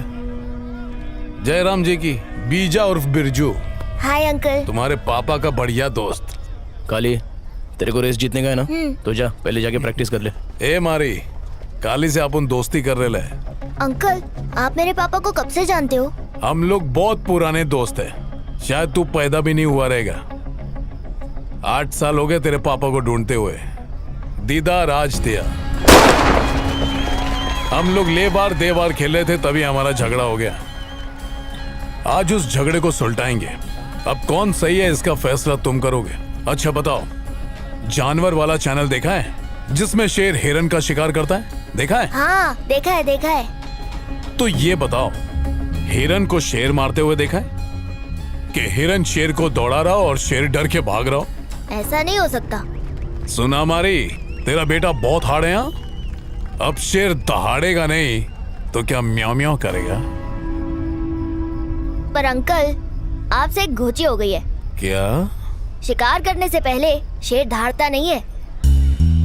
जयराम जी की बीजा उर्फ बिरजू। Hi uncle. तुम्हारे पापा का बढ़िया दोस्त। काली, तेरे को रेस जीतने का है ना? तो जा पहले जाके प्रैक्टिस कर ले। ए मारी, काली से अपन दोस्ती कर रहे ले। अंकल, आप मेरे पापा को कब से जानते हो? हम लोग बहुत पुराने दोस्त हैं। शायद तू पैदा भी नहीं हुआ रहेगा। 8 साल हो गए तेरे पापा को ढूंढते हुए। दीदार आज दिया। हम लोग ले बार दे बार खेल रहे थे, तभी हमारा झगड़ा हो गया। आज उस झगड़े को सुलटाएंगे। अब कौन सही है इसका फैसला तुम करोगे। अच्छा बताओ, जानवर वाला चैनल देखा है जिसमें शेर हिरन का शिकार करता है? देखा है? हाँ देखा है। तो ये बताओ, हिरन को शेर मारते हुए देखा है कि हिरन शेर को दौड़ा रहा हो और शेर डर के भाग रहा हो? ऐसा नहीं हो सकता। सुना मारी, तेरा बेटा बहुत हार्ड है। अब शेर दहाड़ेगा नहीं तो क्या म्याऊ म्याऊ करेगा? पर अंकल, आपसे एक घोची हो गई है। क्या? शिकार करने से पहले शेर दहाड़ता नहीं है।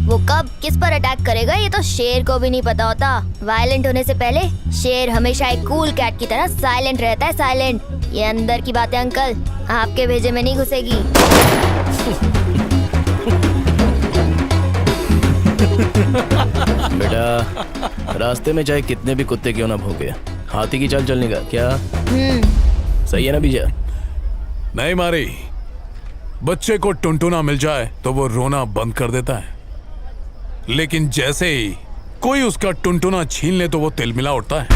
वो कब किस पर अटैक करेगा ये तो शेर को भी नहीं पता होता। वायलेंट होने से पहले शेर हमेशा एक कूल कैट की तरह साइलेंट रहता है। साइलेंट, ये अंदर की बात है अंकल, आपके भेजे में नहीं घुसेगी। बेटा, रास्ते में चाहे कितने भी कुत्ते क्यों ना भौंके, हाथी की चाल चलने का क्या सही है ना बीजा? नहीं मारी, बच्चे को टुनटुना मिल जाए तो वो रोना बंद कर देता है, लेकिन जैसे ही कोई उसका टुनटुना छीन ले तो वो तिलमिला उठता है।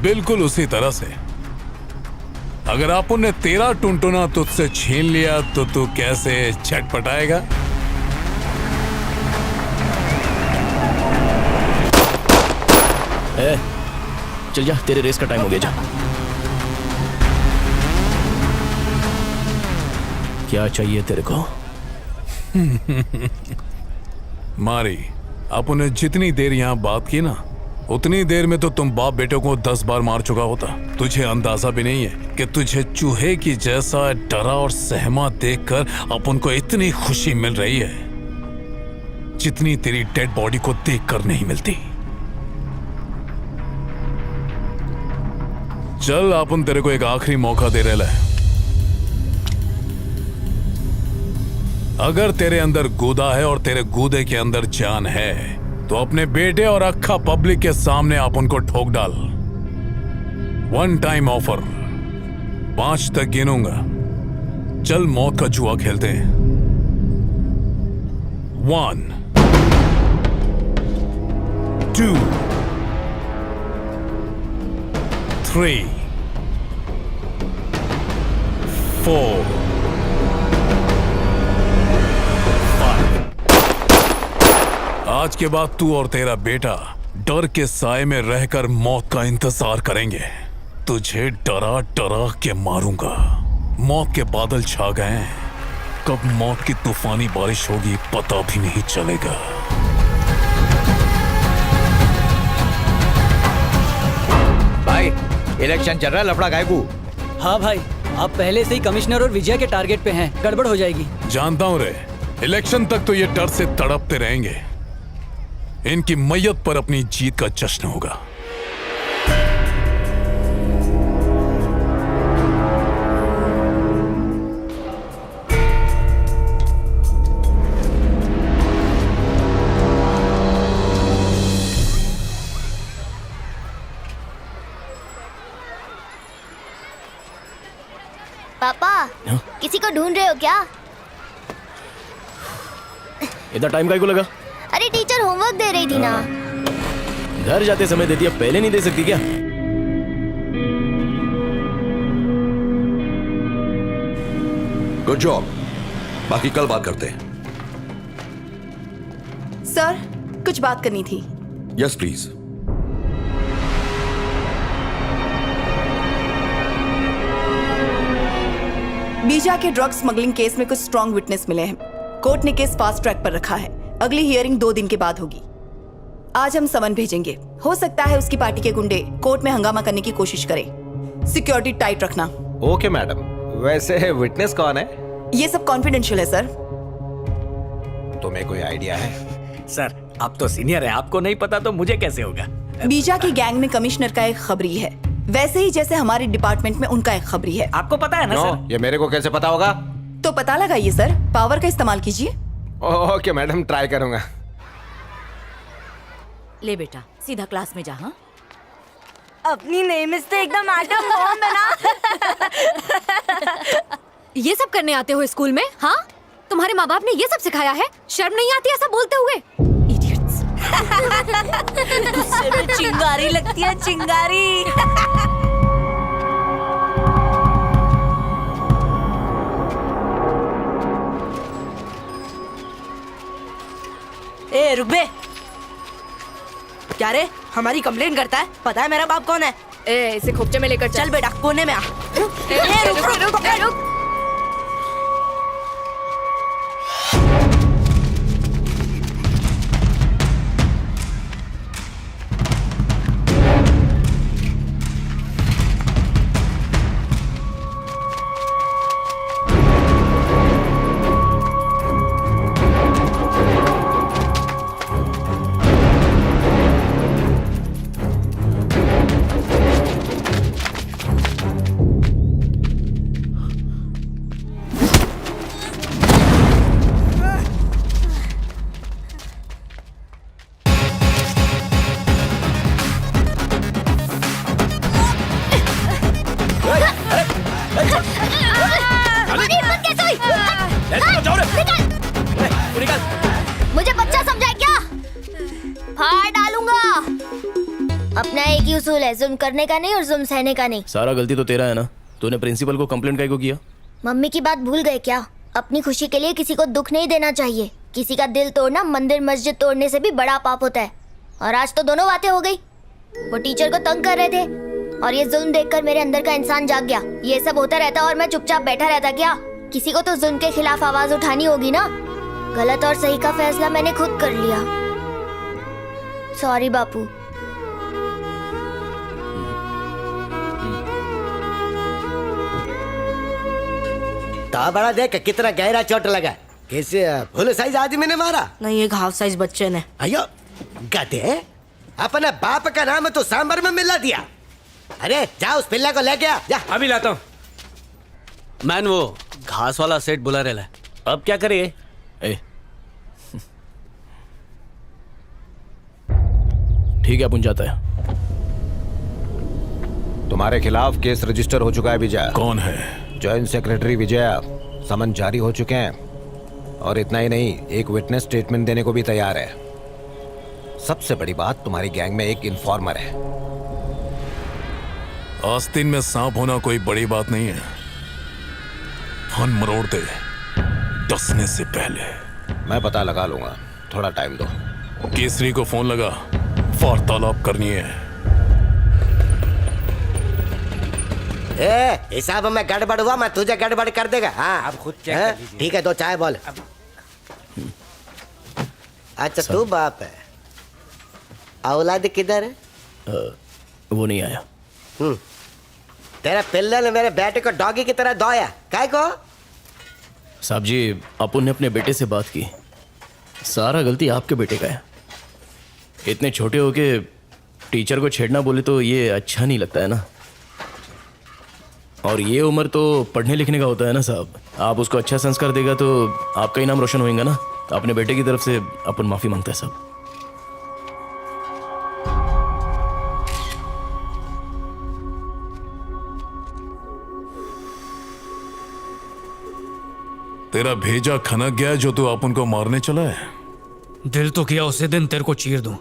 बिल्कुल उसी तरह से अगर आपुन ने तेरा टुनटुना तुझसे छीन लिया तो तू कैसे छटपटाएगा? चल जा, तेरे रेस का टाइम हो गया। जा। क्या चाहिए तेरे को? मारी, आपने जितनी देर यहाँ बात की ना, उतनी देर में तो तुम बाप बेटे को 10 बार मार चुका होता। तुझे अंदाजा भी नहीं है कि तुझे चूहे की जैसा डरा और सहमा देखकर अपन को इतनी खुशी मिल रही है जितनी तेरी डेड बॉडी को देखकर नहीं मिलती। चल, अपन तेरे को एक आखिरी मौका दे रहे हैं। अगर तेरे अंदर गूदा है और तेरे गूदे के अंदर जान है तो अपने बेटे और अक्खा पब्लिक के सामने आप उनको ठोक डाल। 1 टाइम ऑफर, 5 तक गिनूंगा। चल, मौत का जुआ खेलते हैं। 1 2 3 4 आज के बाद तू और तेरा बेटा डर के साए में रहकर मौत का इंतजार करेंगे। तुझे डरा डरा के मारूंगा। मौत के बादल छा गए हैं, कब मौत की तूफानी बारिश होगी पता भी नहीं चलेगा। भाई, इलेक्शन चल रहा है, लफड़ा गायकू। हाँ भाई, आप पहले से ही कमिश्नर और विजय के टारगेट पे हैं, गड़बड़ हो जाएगी। जानता हूं रे, इलेक्शन तक तो ये डर से तड़पते रहेंगे, इनकी मैयत पर अपनी जीत का जश्न होगा। पापा किसी को ढूंढ रहे हो क्या? इतना टाइम काहे को लगा? अरे टीचर होमवर्क दे रही थी ना। घर जाते समय दे दिया, पहले नहीं दे सकती क्या? Good job. बाकी कल बात करते हैं। सर कुछ बात करनी थी। Yes please. बीजा के ड्रग स्मगलिंग केस में कुछ स्ट्रॉन्ग विटनेस मिले हैं। कोर्ट ने केस फास्ट ट्रैक पर रखा है। अगली हियरिंग 2 दिन के बाद होगी। आज हम समन भेजेंगे। हो सकता है उसकी पार्टी के गुंडे कोर्ट में हंगामा करने की कोशिश करें। सिक्योरिटी टाइट रखना। Okay madam. वैसे विटनेस कौन है? ये सब कॉन्फिडेंशियल है सर। तुम्हें कोई आइडिया है? सर आप तो सीनियर है, आपको नहीं पता तो मुझे कैसे होगा? बीजा की गैंग में कमिश्नर का एक खबरी है, वैसे ही जैसे हमारे डिपार्टमेंट में उनका एक खबरी है। आपको पता है ना सर? ये मेरे को कैसे पता होगा? तो पता लगाइए सर, पावर का इस्तेमाल कीजिए। ओके मैडम, ट्राई करूंगा। ले बेटा सीधा क्लास में जा। हाँ अपनी नेम इज तो एकदम एटम बॉम्ब है ना। ये सब करने आते हो स्कूल में? हाँ तुम्हारे माँ बाप ने ये सब सिखाया है? शर्म नहीं आती ऐसा बोलते हुए? गुस्से में चिंगारी लगती है, चिंगारी। ए रुक बे। क्या रे हमारी कंप्लेंट करता है? पता है मेरा बाप कौन है? ए इसे खोपचे में लेकर चल बेटा कोने में आ। रुक। मुझे बच्चा समझा क्या? फाड़ डालूंगा। अपना एक ही उसूल है, जुल्म करने का नहीं और जुल्म सहने का नहीं। सारा गलती तो तेरा है ना? तूने प्रिंसिपल को कंप्लेंट काहे को किया? मम्मी की बात भूल गए क्या? अपनी खुशी के लिए किसी को दुख नहीं देना चाहिए। किसी का दिल तोड़ना मंदिर मस्जिद तोड़ने से भी बड़ा पाप होता है। और आज तो दोनों बातें हो गई। वो टीचर को तंग कर रहे थे और ये जुल्म देखकर मेरे अंदर का इंसान जाग गया। ये सब होता रहता और मैं चुपचाप बैठा रहता क्या? किसी को तो जुल्म के खिलाफ आवाज उठानी होगी ना। गलत और सही का फैसला मैंने खुद कर लिया। सॉरी बापू। तो बड़ा देख कितना गहरा चोट लगा। कैसे फुल साइज आदमी ने मारा? नहीं, एक हाफ साइज बच्चे ने। अयो गधे, अपने बाप का नाम तो सांबर में मिला दिया। अरे जा उस पिल्ला को लेके आ जा। अभी लाता हूँ। मैन वो घास वाला सेट बुला रहा है। अब क्या करिए? ठीक है अपन जाता है। तुम्हारे खिलाफ केस रजिस्टर हो चुका है विजय। कौन है? जॉइंट सेक्रेटरी विजय। समन जारी हो चुके हैं और इतना ही नहीं, एक विटनेस स्टेटमेंट देने को भी तैयार है। सबसे बड़ी बात, तुम्हारी गैंग में एक इन्फॉर्मर है। आस्तीन में सांप होना कोई बड़ी बात नहीं है। फन मरोड़ दे डसने से पहले। मैं पता लगा लूंगा, थोड़ा टाइम दो। केसरी को फोन लगा, वार्तालाप करनी है। हिसाब में गड़बड़ हुआ, मैं तुझे गड़बड़ कर देगा। हाँ अब खुद चेक कर लीजिए। ठीक है, दो चाय बोल। अच्छा तू बाप है, औलाद किधर है? वो नहीं आया। तेरा पिल्ले ने मेरे बेटे को डॉगी की तरह दौया, काय को? साहब जी, अपुन ने अपने बेटे से बात की। सारा गलती आपके बेटे का है। इतने छोटे होके टीचर को छेड़ना बोले तो ये अच्छा नहीं लगता है ना। और ये उम्र तो पढ़ने लिखने का होता है ना साहब। आप उसको अच्छा संस्कार देगा तो आपका ही नाम रोशन होएगा ना। तो अपने बेटे की तरफ से अपन माफी मांगता है साहब। तेरा भेजा खनक गया जो तू अपन को मारने चला है। दिल तो किया उसी दिन तेरे को चीर दूं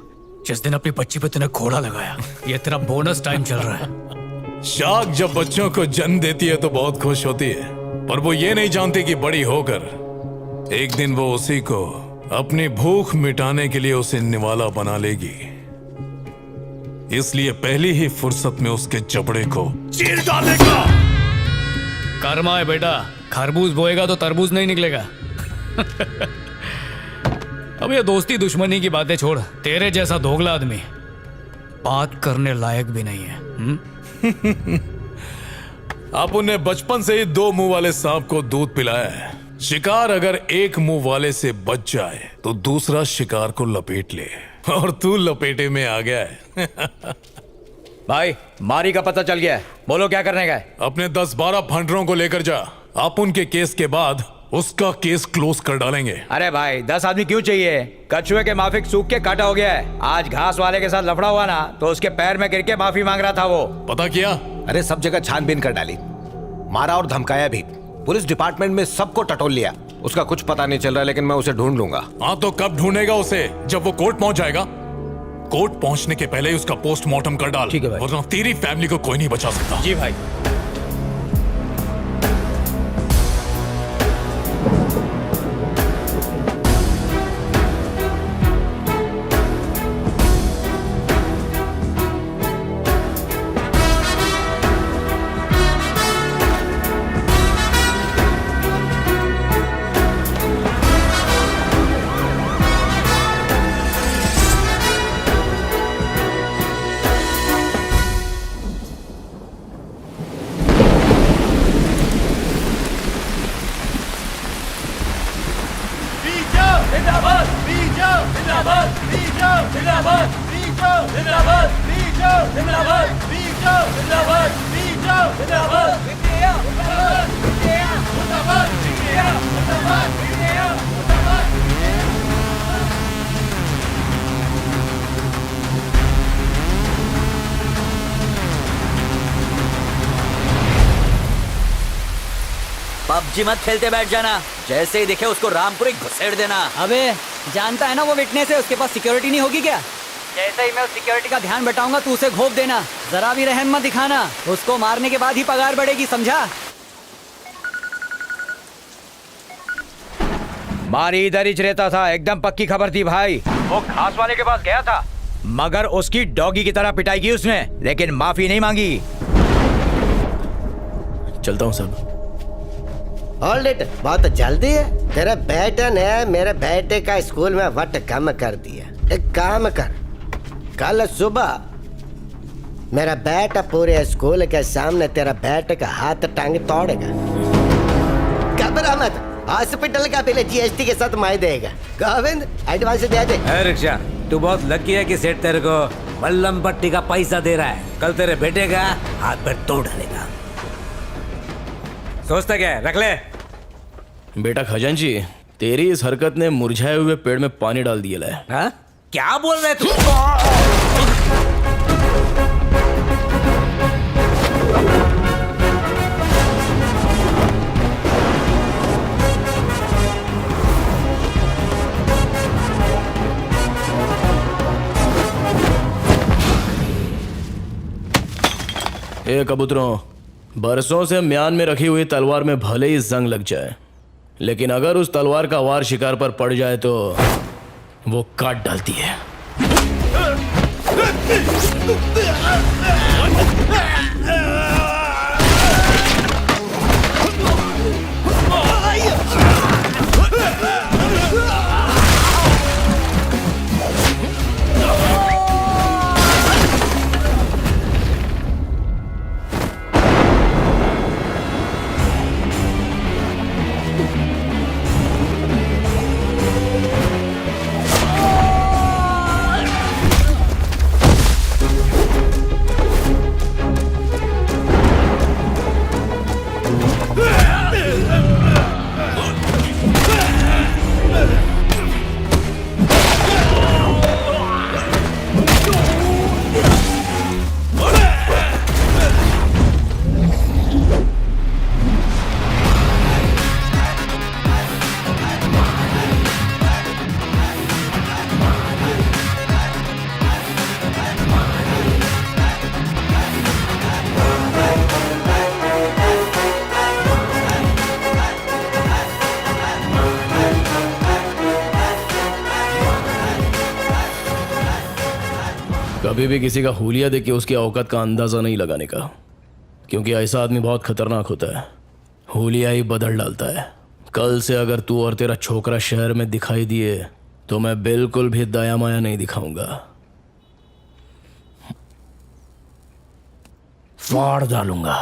जिस दिन अपनी बच्ची पे तूने घोड़ा लगाया। ये तेरा बोनस टाइम चल रहा है। शाख जब बच्चों को जन्म देती है तो बहुत खुश होती है, पर वो ये नहीं जानती कि बड़ी होकर एक दिन वो उसी को अपनी भूख मिटाने के लिए उसे निवाला बना लेगी। इसलिए पहली ही फुर्सत में उसके जबड़े को चीर डालेगा। कर्मा है बेटा, खरबूज बोएगा तो तरबूज नहीं निकलेगा। अब ये दोस्ती दुश्मनी की बातें छोड़, तेरे जैसा दोगला आदमी बात करने लायक भी नहीं है। आप उन्हें बचपन से ही दो मुंह वाले सांप को दूध पिलाया है। शिकार अगर एक मुंह वाले से बच जाए तो दूसरा शिकार को लपेट ले, और तू लपेटे में आ गया है। भाई मारी का पता चल गया है, बोलो क्या करने का है? अपने 10-12 फंडरों को लेकर जा। आप उनके केस के बाद उसका केस क्लोज कर डालेंगे। अरे भाई 10 आदमी क्यों चाहिए? कछुए के माफिक सूख के काटा हो गया है। आज घास वाले के साथ लफड़ा हुआ ना तो उसके पैर में गिर के माफी मांग रहा था वो। पता किया? अरे सब जगह छानबीन कर डाली, मारा और धमकाया भी। पुलिस डिपार्टमेंट में सबको टटोल लिया। उसका कुछ पता नहीं चल रहा, लेकिन मैं उसे ढूंढ लूंगा। हाँ तो कब ढूंढेगा उसे? जब वो कोर्ट पहुंच जाएगा। कोर्ट पहुंचने के पहले ही उसका पोस्टमार्टम कर डाल, वरना तेरी फैमिली को कोई नहीं बचा सकता। जी भाई। पबजी मत खेलते बैठ जाना, जैसे ही दिखे उसको रामपुरी घुसेड़ देना। अबे जानता है ना वो विटनेस है, उसके पास सिक्योरिटी नहीं होगी क्या? जैसे ही मैं उस सिक्योरिटी का ध्यान बटाऊंगा तू उसे घोप देना, जरा भी रहम मत दिखाना। उसको मारने के बाद ही पगार बढ़ेगी, समझा? मारी इधर ही रहता था, एकदम पक्की खबर थी भाई। वो घास वाले के पास गया था, मगर उसकी डॉगी की तरह पिटाई की उसने, लेकिन माफी नहीं मांगी। चलता हूँ सब। ऑलरेडी बहुत जल्दी है। तेरे बेटे ने मेरे बेटे का स्कूल में वट कम कर दिया। एक काम कर, कल सुबह मेरा बेटा पूरे स्कूल के सामने तेरा बेटे का हाथ टांग तोड़ेगा। घबरा मत, हॉस्पिटल का बिल जीएसटी के साथ मैं देगा। गोविंद एडवांस दे दे। रिक्शा तू बहुत लकी है कि सेठ तेरे को बल्लम पट्टी का पैसा दे रहा है। कल तेरे बेटे का हाथ पैर तोड़ डालेगा। सोचता क्या है? रख ले। बेटा खजांची, तेरी इस हरकत ने मुरझाए हुए पेड़ में पानी डाल दिया है। हाँ? क्या बोल रहे तू? ए कबूतरों, बरसों से म्यान में रखी हुई तलवार में भले ही जंग लग जाए, लेकिन अगर उस तलवार का वार शिकार पर पड़ जाए तो वो काट डालती है। कभी भी किसी का हुलिया देख के उसकी औकात का अंदाजा नहीं लगाने का, क्योंकि ऐसा आदमी बहुत खतरनाक होता है। हुलिया ही बदल डालता है। कल से अगर तू और तेरा छोकरा शहर में दिखाई दिए तो मैं बिल्कुल भी दया माया नहीं दिखाऊंगा, फाड़ डालूंगा।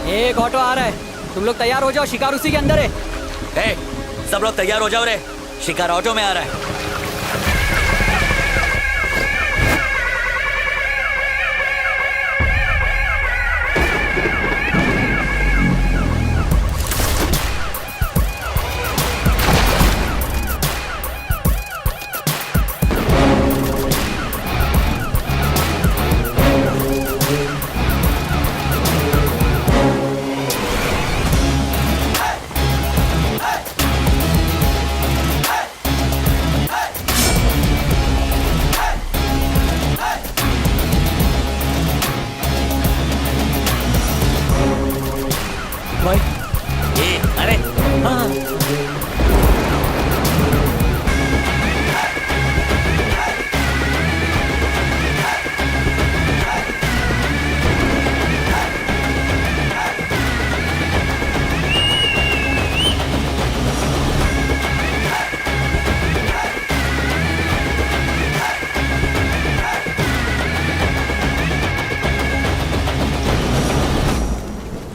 एक ऑटो आ रहा है, तुम लोग तैयार हो जाओ, शिकार उसी के अंदर है। सब लोग तैयार हो जाओ रे, शिकार ऑटो में आ रहा है।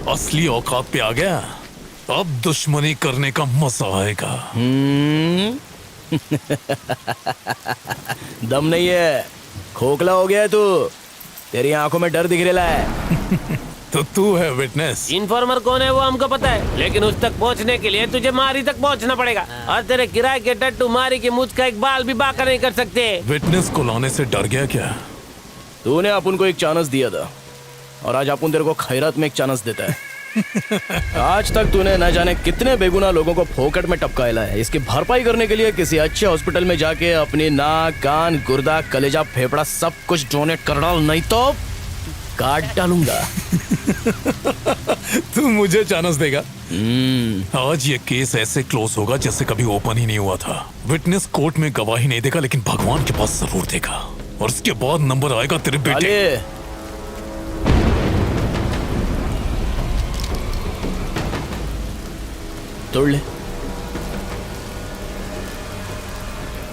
असली औकात पे आ गया, अब दुश्मनी करने का मजा आएगा। दम नहीं है, खोखला हो गया है तू, तेरी आंखों में डर दिख रहा है। तो तू है विटनेस। इन्फॉर्मर कौन है वो हमको पता है, लेकिन उस तक पहुंचने के लिए तुझे मारी तक पहुंचना पड़ेगा, और तेरे किराए के टट्टू मारी की मुझ का एक बाल भी बाका नहीं कर सकते। विटनेस को लाने से डर गया क्या? तूने अपन को एक चांस दिया था और आज अपन तेरे को खैरात में एक चांस देता है। आज तक तूने न जाने कितने बेगुनाह लोगों को फोकट में टपकाया है। इसकी भरपाई करने के लिए किसी अच्छे हॉस्पिटल में जाके अपनी नाक, कान, गुर्दा, कलेजा, फेफड़ा सब कुछ डोनेट कर डाल, नहीं तो काट डालूंगा। तू मुझे चांस देगा? आज ये केस ऐसे क्लोज होगा जैसे कभी ओपन ही नहीं हुआ था। विटनेस कोर्ट में गवाही नहीं देगा, लेकिन भगवान के पास जरूर देगा, और उसके बाद नंबर आएगा तेरे बेटे। तोड़ ले,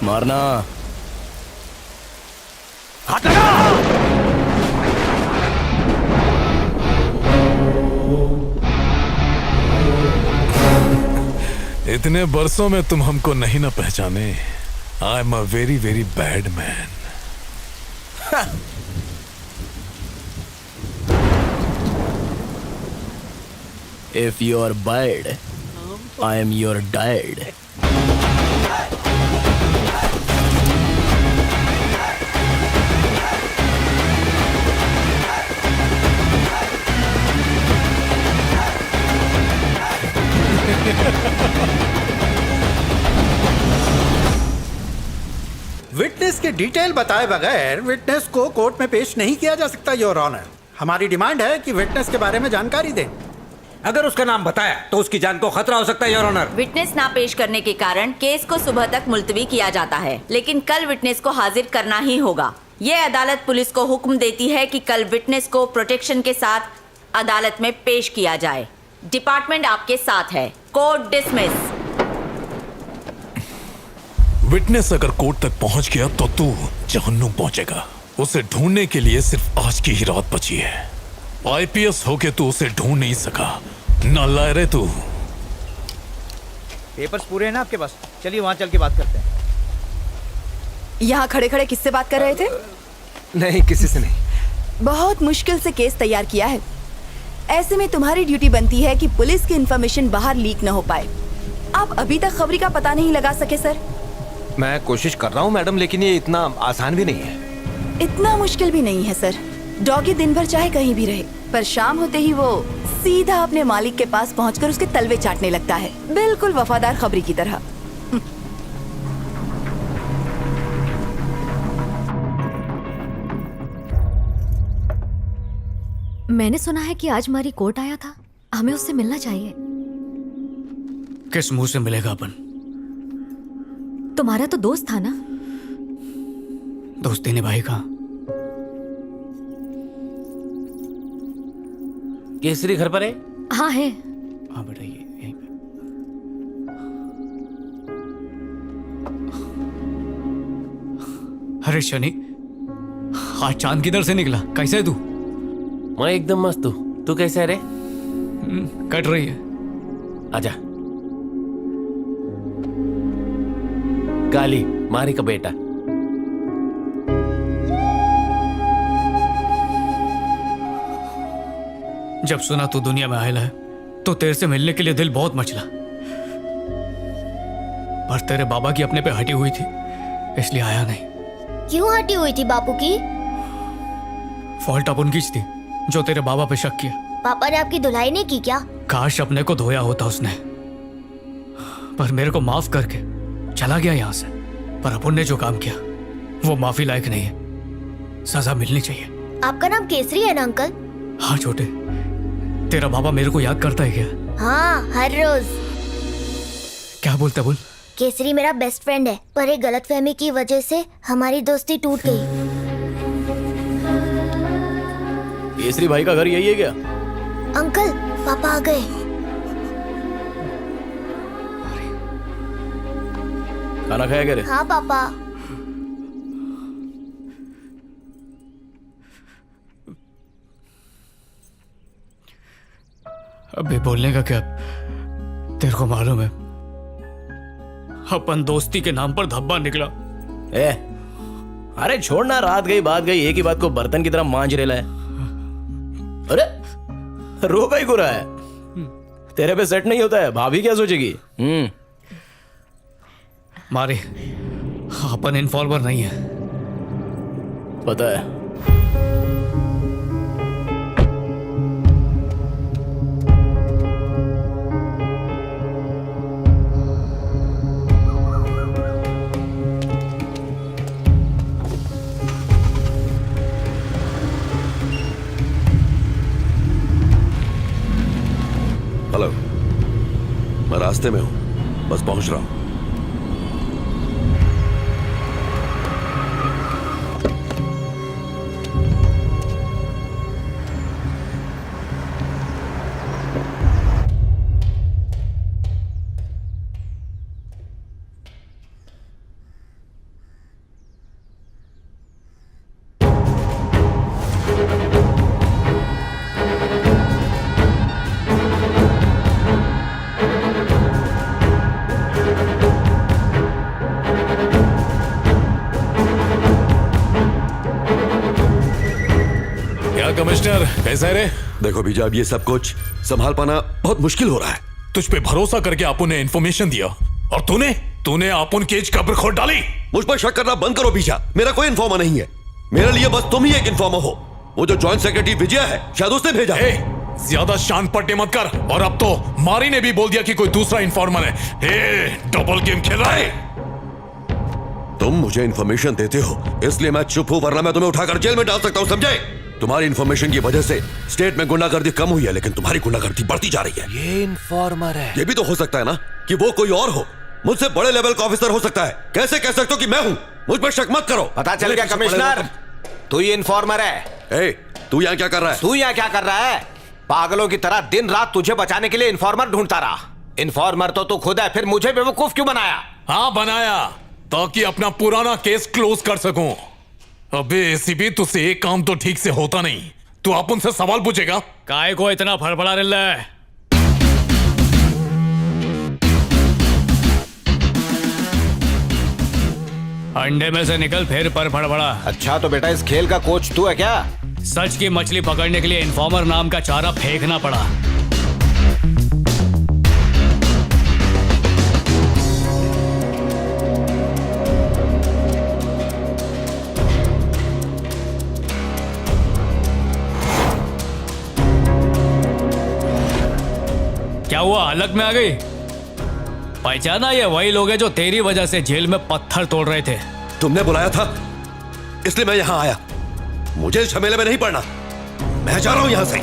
मारना। हाथ लगा। इतने बरसों में तुम हमको नहीं ना पहचाने। I am a very very bad man. If you are bad, I am your dad. Witness के डिटेल बताए बगैर विटनेस को कोर्ट में पेश नहीं किया जा सकता योर ऑनर। हमारी डिमांड है कि विटनेस के बारे में जानकारी दें। अगर उसका नाम बताया तो उसकी जान को खतरा हो सकता है योर ऑनर। विटनेस ना पेश करने के कारण केस को सुबह तक मुलतवी किया जाता है, लेकिन कल विटनेस को हाजिर करना ही होगा। ये अदालत पुलिस को हुक्म देती है कि कल विटनेस को प्रोटेक्शन के साथ अदालत में पेश किया जाए। डिपार्टमेंट आपके साथ है। Court dismiss. विटनेस अगर कोर्ट तक पहुंच गया तो तू जहन्नुम पहुंचेगा। उसे ढूंढने के लिए सिर्फ आज की ही रात बची है। आईपीएस होके तू उसे ढूंढ नहीं सका, नालायक रे तू। पेपर्स पूरे हैं ना आपके पास? चलिए वहाँ चल के बात करते हैं। यहाँ खड़े खड़े किससे बात कर रहे थे? नहीं, किसी से नहीं। बहुत मुश्किल से केस तैयार किया है। ऐसे में तुम्हारी ड्यूटी बनती है कि पुलिस की इंफॉर्मेशन बाहर लीक न हो पाए। आप अभी तक खबरी का पता नहीं लगा सके सर? मैं कोशिश कर रहा हूँ मैडम, लेकिन ये इतना आसान भी नहीं है। इतना मुश्किल भी नहीं है सर। डॉगी दिन भर चाहे कहीं भी रहे, पर शाम होते ही वो सीधा अपने मालिक के पास पहुंचकर उसके तलवे चाटने लगता है, बिल्कुल वफादार खबरी की तरह। मैंने सुना है कि आज मारी कोर्ट आया था, हमें उससे मिलना चाहिए। किस मुंह से मिलेगा अपन? तुम्हारा तो दोस्त था ना। दोस्ती निभाई कहाँ? केसरी घर पर है? हाँ है। हाँ बेटा, ये यहीं पे। अरे शनि, आज चांद किधर से निकला? कैसे है तू? मैं एकदम मस्त हूँ। तू कैसे है रे? कट रही है। आजा। काली, मारी का बेटा। जब सुना तू दुनिया में आयला है तो तेरे से मिलने के लिए दिल बहुत मचला, पर तेरे बाबा की अपने पे हटी हुई थी इसलिए आया नहीं। क्यों हटी हुई थी बापू की? फॉल्ट अपन की थी जो तेरे बाबा पे शक किया। पापा ने आपकी धुलाई नहीं की क्या? काश अपने को धोया होता उसने, पर मेरे को माफ करके चला गया यहाँ से। पर अपन ने जो काम किया वो माफी लायक नहीं है, सजा मिलनी चाहिए। आपका नाम केसरी है ना अंकल? हाँ छोटे, तेरा बाबा मेरे को याद करता है क्या? हाँ, हर रोज। क्या बोलता बोल? केसरी मेरा बेस्ट फ्रेंड है, पर एक गलतफहमी की वजह से हमारी दोस्ती टूट गई। केसरी भाई का घर यही है क्या? अंकल, पापा आ गए। खाना खाया क्या रे? हाँ पापा। अबे बोलने का क्या? तेरे को मालूम है अपन दोस्ती के नाम पर धब्बा निकला। अरे छोड़ना, रात गई बात गई, एक ही बात को बर्तन की तरह मांझ रेला है। अरे रो का ही को रहा है, तेरे पे सेट नहीं होता है, भाभी क्या सोचेगी? मारे अपन इन्फॉर्मर नहीं है, पता है। हेलो, मैं रास्ते में हूं, बस पहुंच रहा हूं। कमिश्नर कैसा है रे? देखो बीजा, अब ये सब कुछ संभाल पाना बहुत मुश्किल हो रहा है। तुझ पे भरोसा करके आपू ने इन्फॉर्मेशन दिया और तूने आपुन की कब्र खोद डाली। मुझ पर शक करना बंद करो बीजा, मेरा कोई इन्फॉर्मर नहीं है। मेरे लिए बस तुम ही एक इन्फॉर्मर हो। वो जो जॉइंट सेक्रेटरी विजय है, शायद उसने भेजा। ज्यादा शान पट्टे मत कर। और अब तो मारी ने भी बोल दिया कि कोई दूसरा इन्फॉर्मर है। डबल गेम खेल रहा है। तुम मुझे इन्फॉर्मेशन देते हो इसलिए मैं चुप हूं, वरना मैं तुम्हें उठाकर जेल में डाल सकता हूं, समझे? तुम्हारी इन्फॉर्मेशन की वजह से स्टेट में गुंडागर्दी कम हुई है, लेकिन तुम्हारी गुंडागर्दी बढ़ती जा रही है। ये इन्फॉर्मर है। ये भी तो हो सकता है ना कि वो कोई और हो, मुझसे बड़े लेवल का ऑफिसर हो सकता है। कैसे कह सकते हो कि मैं हूं? मुझ पर शक मत करो। पता चल गया कमिश्नर, तू ही इन्फॉर्मर है। तू यहाँ क्या कर रहा है? तू यहाँ क्या कर रहा है? पागलों की तरह दिन रात तुझे बचाने के लिए इन्फॉर्मर ढूंढता रहा। इन्फॉर्मर तो तू खुद है, फिर मुझे बेवकूफ क्यों बनाया? हाँ बनाया, ताकि अपना पुराना केस क्लोज कर सकूं। अबे एसीपी, तुझसे एक काम तो ठीक से होता नहीं। तू आप उनसे सवाल पूछेगा। काय को इतना फड़फड़ा रहा है? अंडे में से निकल फिर पर फड़फड़ा। अच्छा तो बेटा इस खेल का कोच तू है क्या? सच की मछली पकड़ने के लिए इन्फॉर्मर नाम का चारा फेंकना पड़ा। क्या हुआ, हलक में आ गई? पहचाना? ये वही लोग हैं जो तेरी वजह से जेल में पत्थर तोड़ रहे थे। तुमने बुलाया था इसलिए मैं यहां आया। मुझे झमेले में नहीं पड़ना। मैं जा रहा हूं यहां से।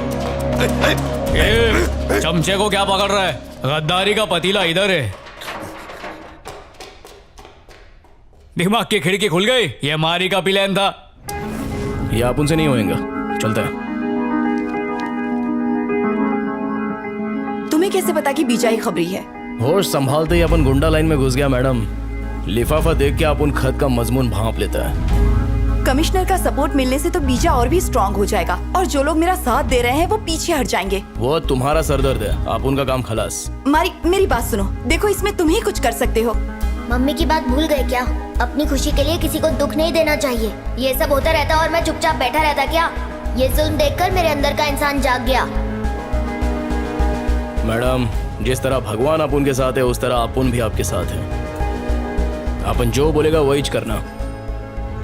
ये चमचे को क्या पकड़ रहा है? गद्दारी का पतीला इधर है। दिमाग की खिड़की खुल गई। ये मारी का प्लान था। ये आप उनसे नहीं होएगा। चलता है। तुम्हें कैसे पता कि बीजा ही खबरी है? होश संभालते ही अपन गुंडा लाइन में घुस गया मैडम। लिफाफा देख के अपन खत का मजमून भांप लेता है। कमिश्नर का सपोर्ट मिलने से तो बीजा और भी स्ट्रांग हो जाएगा और जो लोग मेरा साथ दे रहे हैं वो पीछे हट जाएंगे। वो तुम्हारा सरदर्द है। आप उनका काम खलास। मेरी बात सुनो। देखो इसमें तुम ही कुछ कर सकते हो। मम्मी की बात भूल गए क्या? अपनी खुशी के लिए किसी को दुख नहीं देना चाहिए। ये सब होता रहता और मैं चुपचाप बैठा रहता क्या? ये जुल्म देखकर मेरे अंदर का इंसान जाग गया। मैडम, जिस तरह भगवान अपन के साथ है उस तरह अपन भी आपके साथ है। अपन जो बोलेगा वही करना।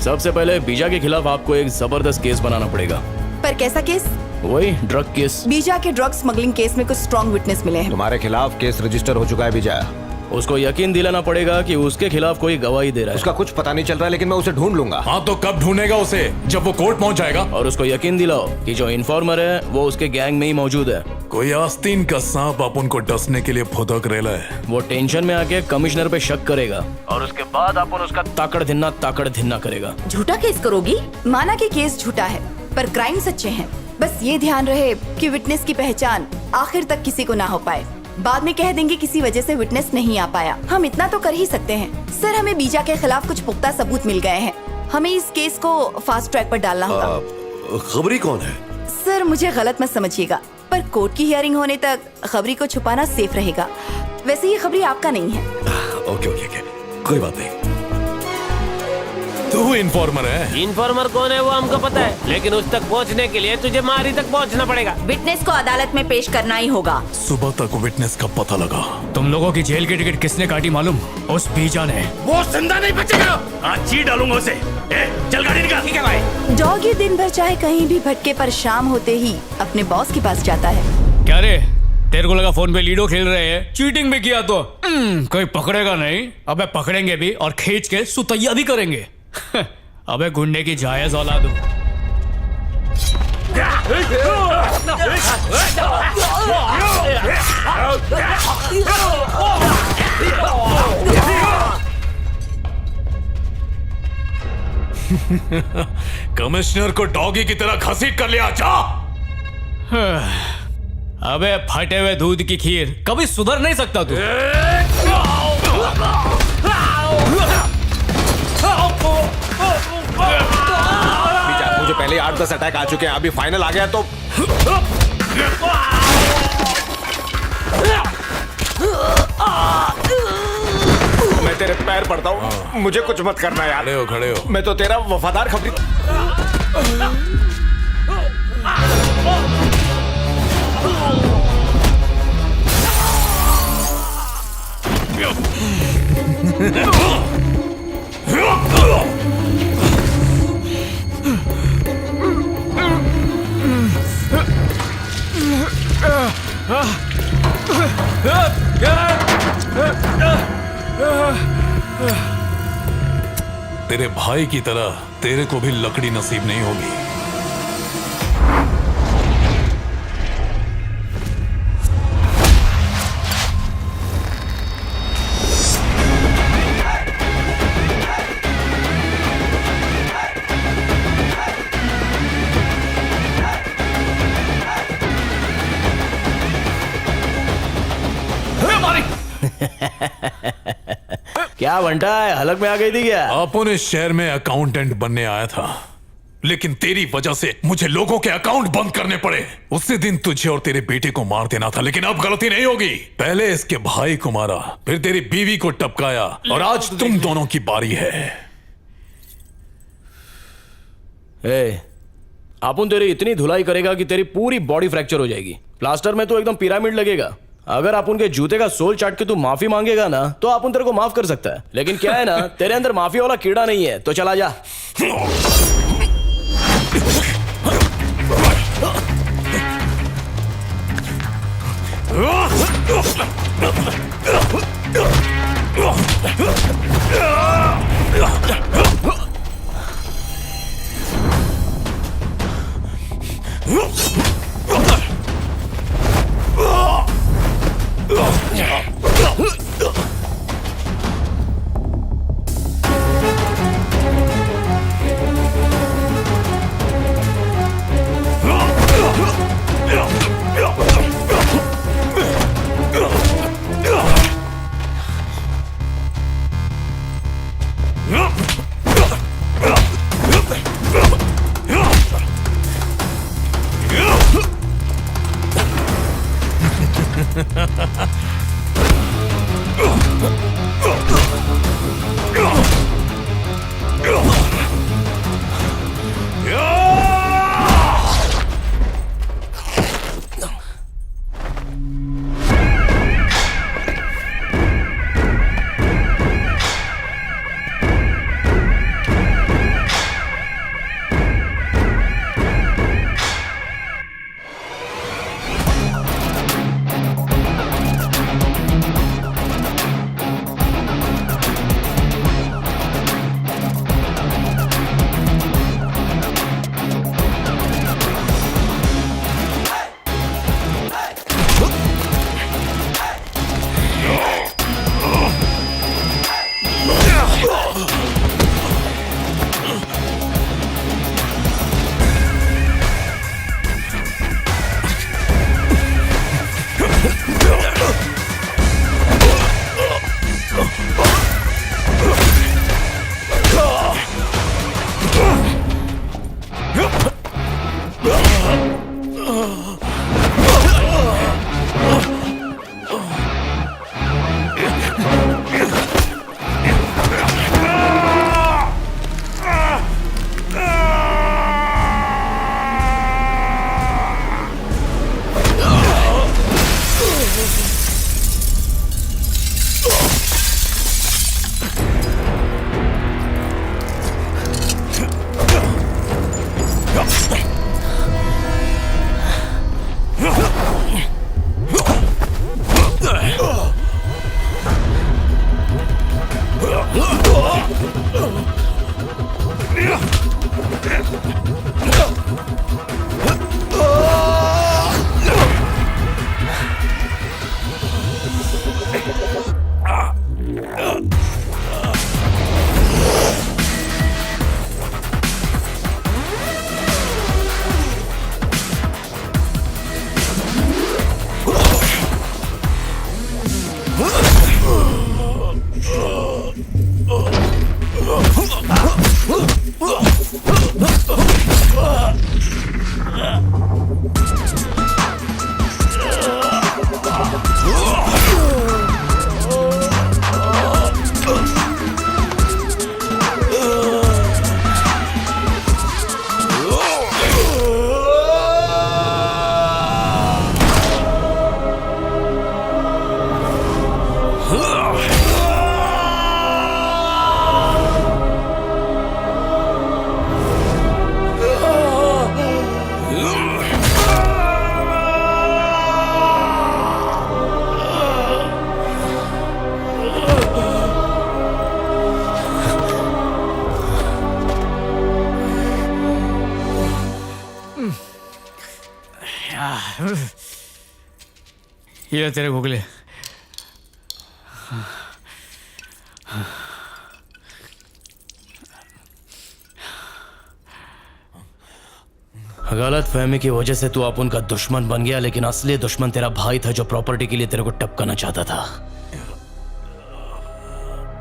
सबसे पहले बीजा के खिलाफ आपको एक जबरदस्त केस बनाना पड़ेगा। पर कैसा केस? वही ड्रग केस। बीजा के ड्रग स्मगलिंग केस में कुछ स्ट्रॉन्ग विटनेस मिले हैं। तुम्हारे खिलाफ केस रजिस्टर हो चुका है बीजा। उसको यकीन दिलाना पड़ेगा कि उसके खिलाफ कोई गवाही दे रहा है। उसका कुछ पता नहीं चल रहा है लेकिन मैं उसे ढूंढ लूंगा। हाँ तो कब ढूंढेगा उसे? जब वो कोर्ट पहुंच जाएगा। और उसको यकीन दिलाओ कि जो इन्फॉर्मर है वो उसके गैंग में ही मौजूद है। कोई आस्तीन का सांप अपन को डसने के लिए फुदक रेला है। वो टेंशन में आके कमिश्नर पे शक करेगा और उसके बाद अपन उसका ताकड़ धिन्ना करेगा। झूठा केस करोगी? माना कि केस झूठा है पर क्राइम सच्चे हैं। बस ये ध्यान रहे कि विटनेस की पहचान आखिर तक किसी को ना हो पाए। बाद में कह देंगे किसी वजह से विटनेस नहीं आ पाया। हम इतना तो कर ही सकते हैं। सर, हमें बीजा के खिलाफ कुछ पुख्ता सबूत मिल गए हैं। हमें इस केस को फास्ट ट्रैक पर डालना होगा। खबरी कौन है? सर, मुझे गलत मत समझिएगा पर कोर्ट की हियरिंग होने तक खबरी को छुपाना सेफ रहेगा। वैसे ये खबरी आपका नहीं है। ओके, कोई बात नहीं। तू इन्फॉर्मर है? इन्फॉर्मर कौन है वो हमको पता है, लेकिन उस तक पहुंचने के लिए तुझे मारी तक पहुंचना पड़ेगा। विटनेस को अदालत में पेश करना ही होगा। सुबह तक विटनेस का पता लगा। तुम लोगों की जेल की टिकट किसने काटी मालूम? उस बीजा ने। वो जिंदा नहीं बचेगा। आज चीर डालूंगा उसे। चल गाड़ी निकाल। ठीक है भाई। डॉगी दिन भर चाहे कहीं भी भटके पर शाम होते ही अपने बॉस के पास जाता है। क्या रे, तेरे को लगा फोन पे लीडो खेल रहे हैं? चीटिंग भी किया तो कोई पकड़ेगा नहीं। अबे पकड़ेंगे भी और खींच के सुतैया भी करेंगे। अबे गुंडे की जायज औलाद हूं। कमिश्नर को डॉगी की तरह घसीट कर लिया। जा। अबे फटे हुए दूध की खीर, कभी सुधर नहीं सकता तू। मुझे पहले 8-10 अटैक आ चुके हैं। अभी फाइनल आ गया तो मैं तेरे पैर पड़ता हूँ। मुझे कुछ मत करना यार। खड़े हो। मैं तो तेरा वफादार खबरी। तेरे भाई की तरह तेरे को भी लकड़ी नसीब नहीं होगी। क्या बंटा है, हलक में आ गई थी क्या? अपन इस शहर में अकाउंटेंट बनने आया था, लेकिन तेरी वजह से मुझे लोगों के अकाउंट बंद करने पड़े। उसी दिन तुझे और तेरे बेटे को मार देना था, लेकिन अब गलती नहीं होगी। पहले इसके भाई को मारा, फिर तेरी बीवी को टपकाया और आज तुम दोनों की बारी है। अपन तेरी इतनी धुलाई करेगा कि तेरी पूरी बॉडी फ्रैक्चर हो जाएगी। प्लास्टर में तो एकदम पिरामिड लगेगा। अगर अपन के जूते का सोल चाट के तू माफी मांगेगा ना तो अपन तेरे को माफ कर सकता है, लेकिन क्या है ना, तेरे अंदर माफी वाला कीड़ा नहीं है, तो चला जा। ये तेरे घुगले। गलत फहमी की वजह से तू अपन का दुश्मन बन गया, लेकिन असली दुश्मन तेरा भाई था जो प्रॉपर्टी के लिए तेरे को टपकाना चाहता था।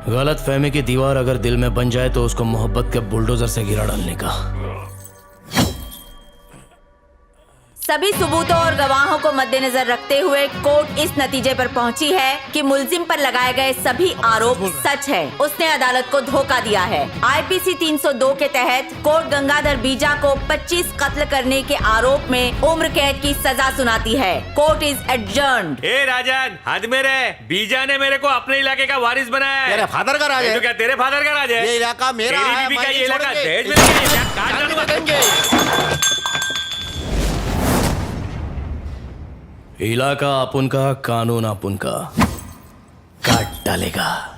गलत फहमी की दीवार अगर दिल में बन जाए तो उसको मोहब्बत के बुलडोजर से गिरा डालने का। सभी सबूतों और गवाहों को मद्देनजर रखते हुए कोर्ट इस नतीजे पर पहुंची है कि मुलजिम पर लगाए गए सभी आरोप सच है। उसने अदालत को धोखा दिया है। आईपीसी 302 के तहत कोर्ट गंगाधर बीजा को 25 कत्ल करने के आरोप में उम्र कैद की सजा सुनाती है। Court is adjourned. ए राजन, हद में रहे। बीजा ने मेरे को अपने इलाके का वारिस बनाया है। तेरे फादर का राज है। तो क्या तेरे फादर का राज है? ये इलाका मेरा तेरी है, बीबी का मैं ये नहीं इलाका छोड़ेंगे। दहेज में लेके क्या काट डालूंगा? इलाका अपुन का, कानून अपुन का, काट डालेगा।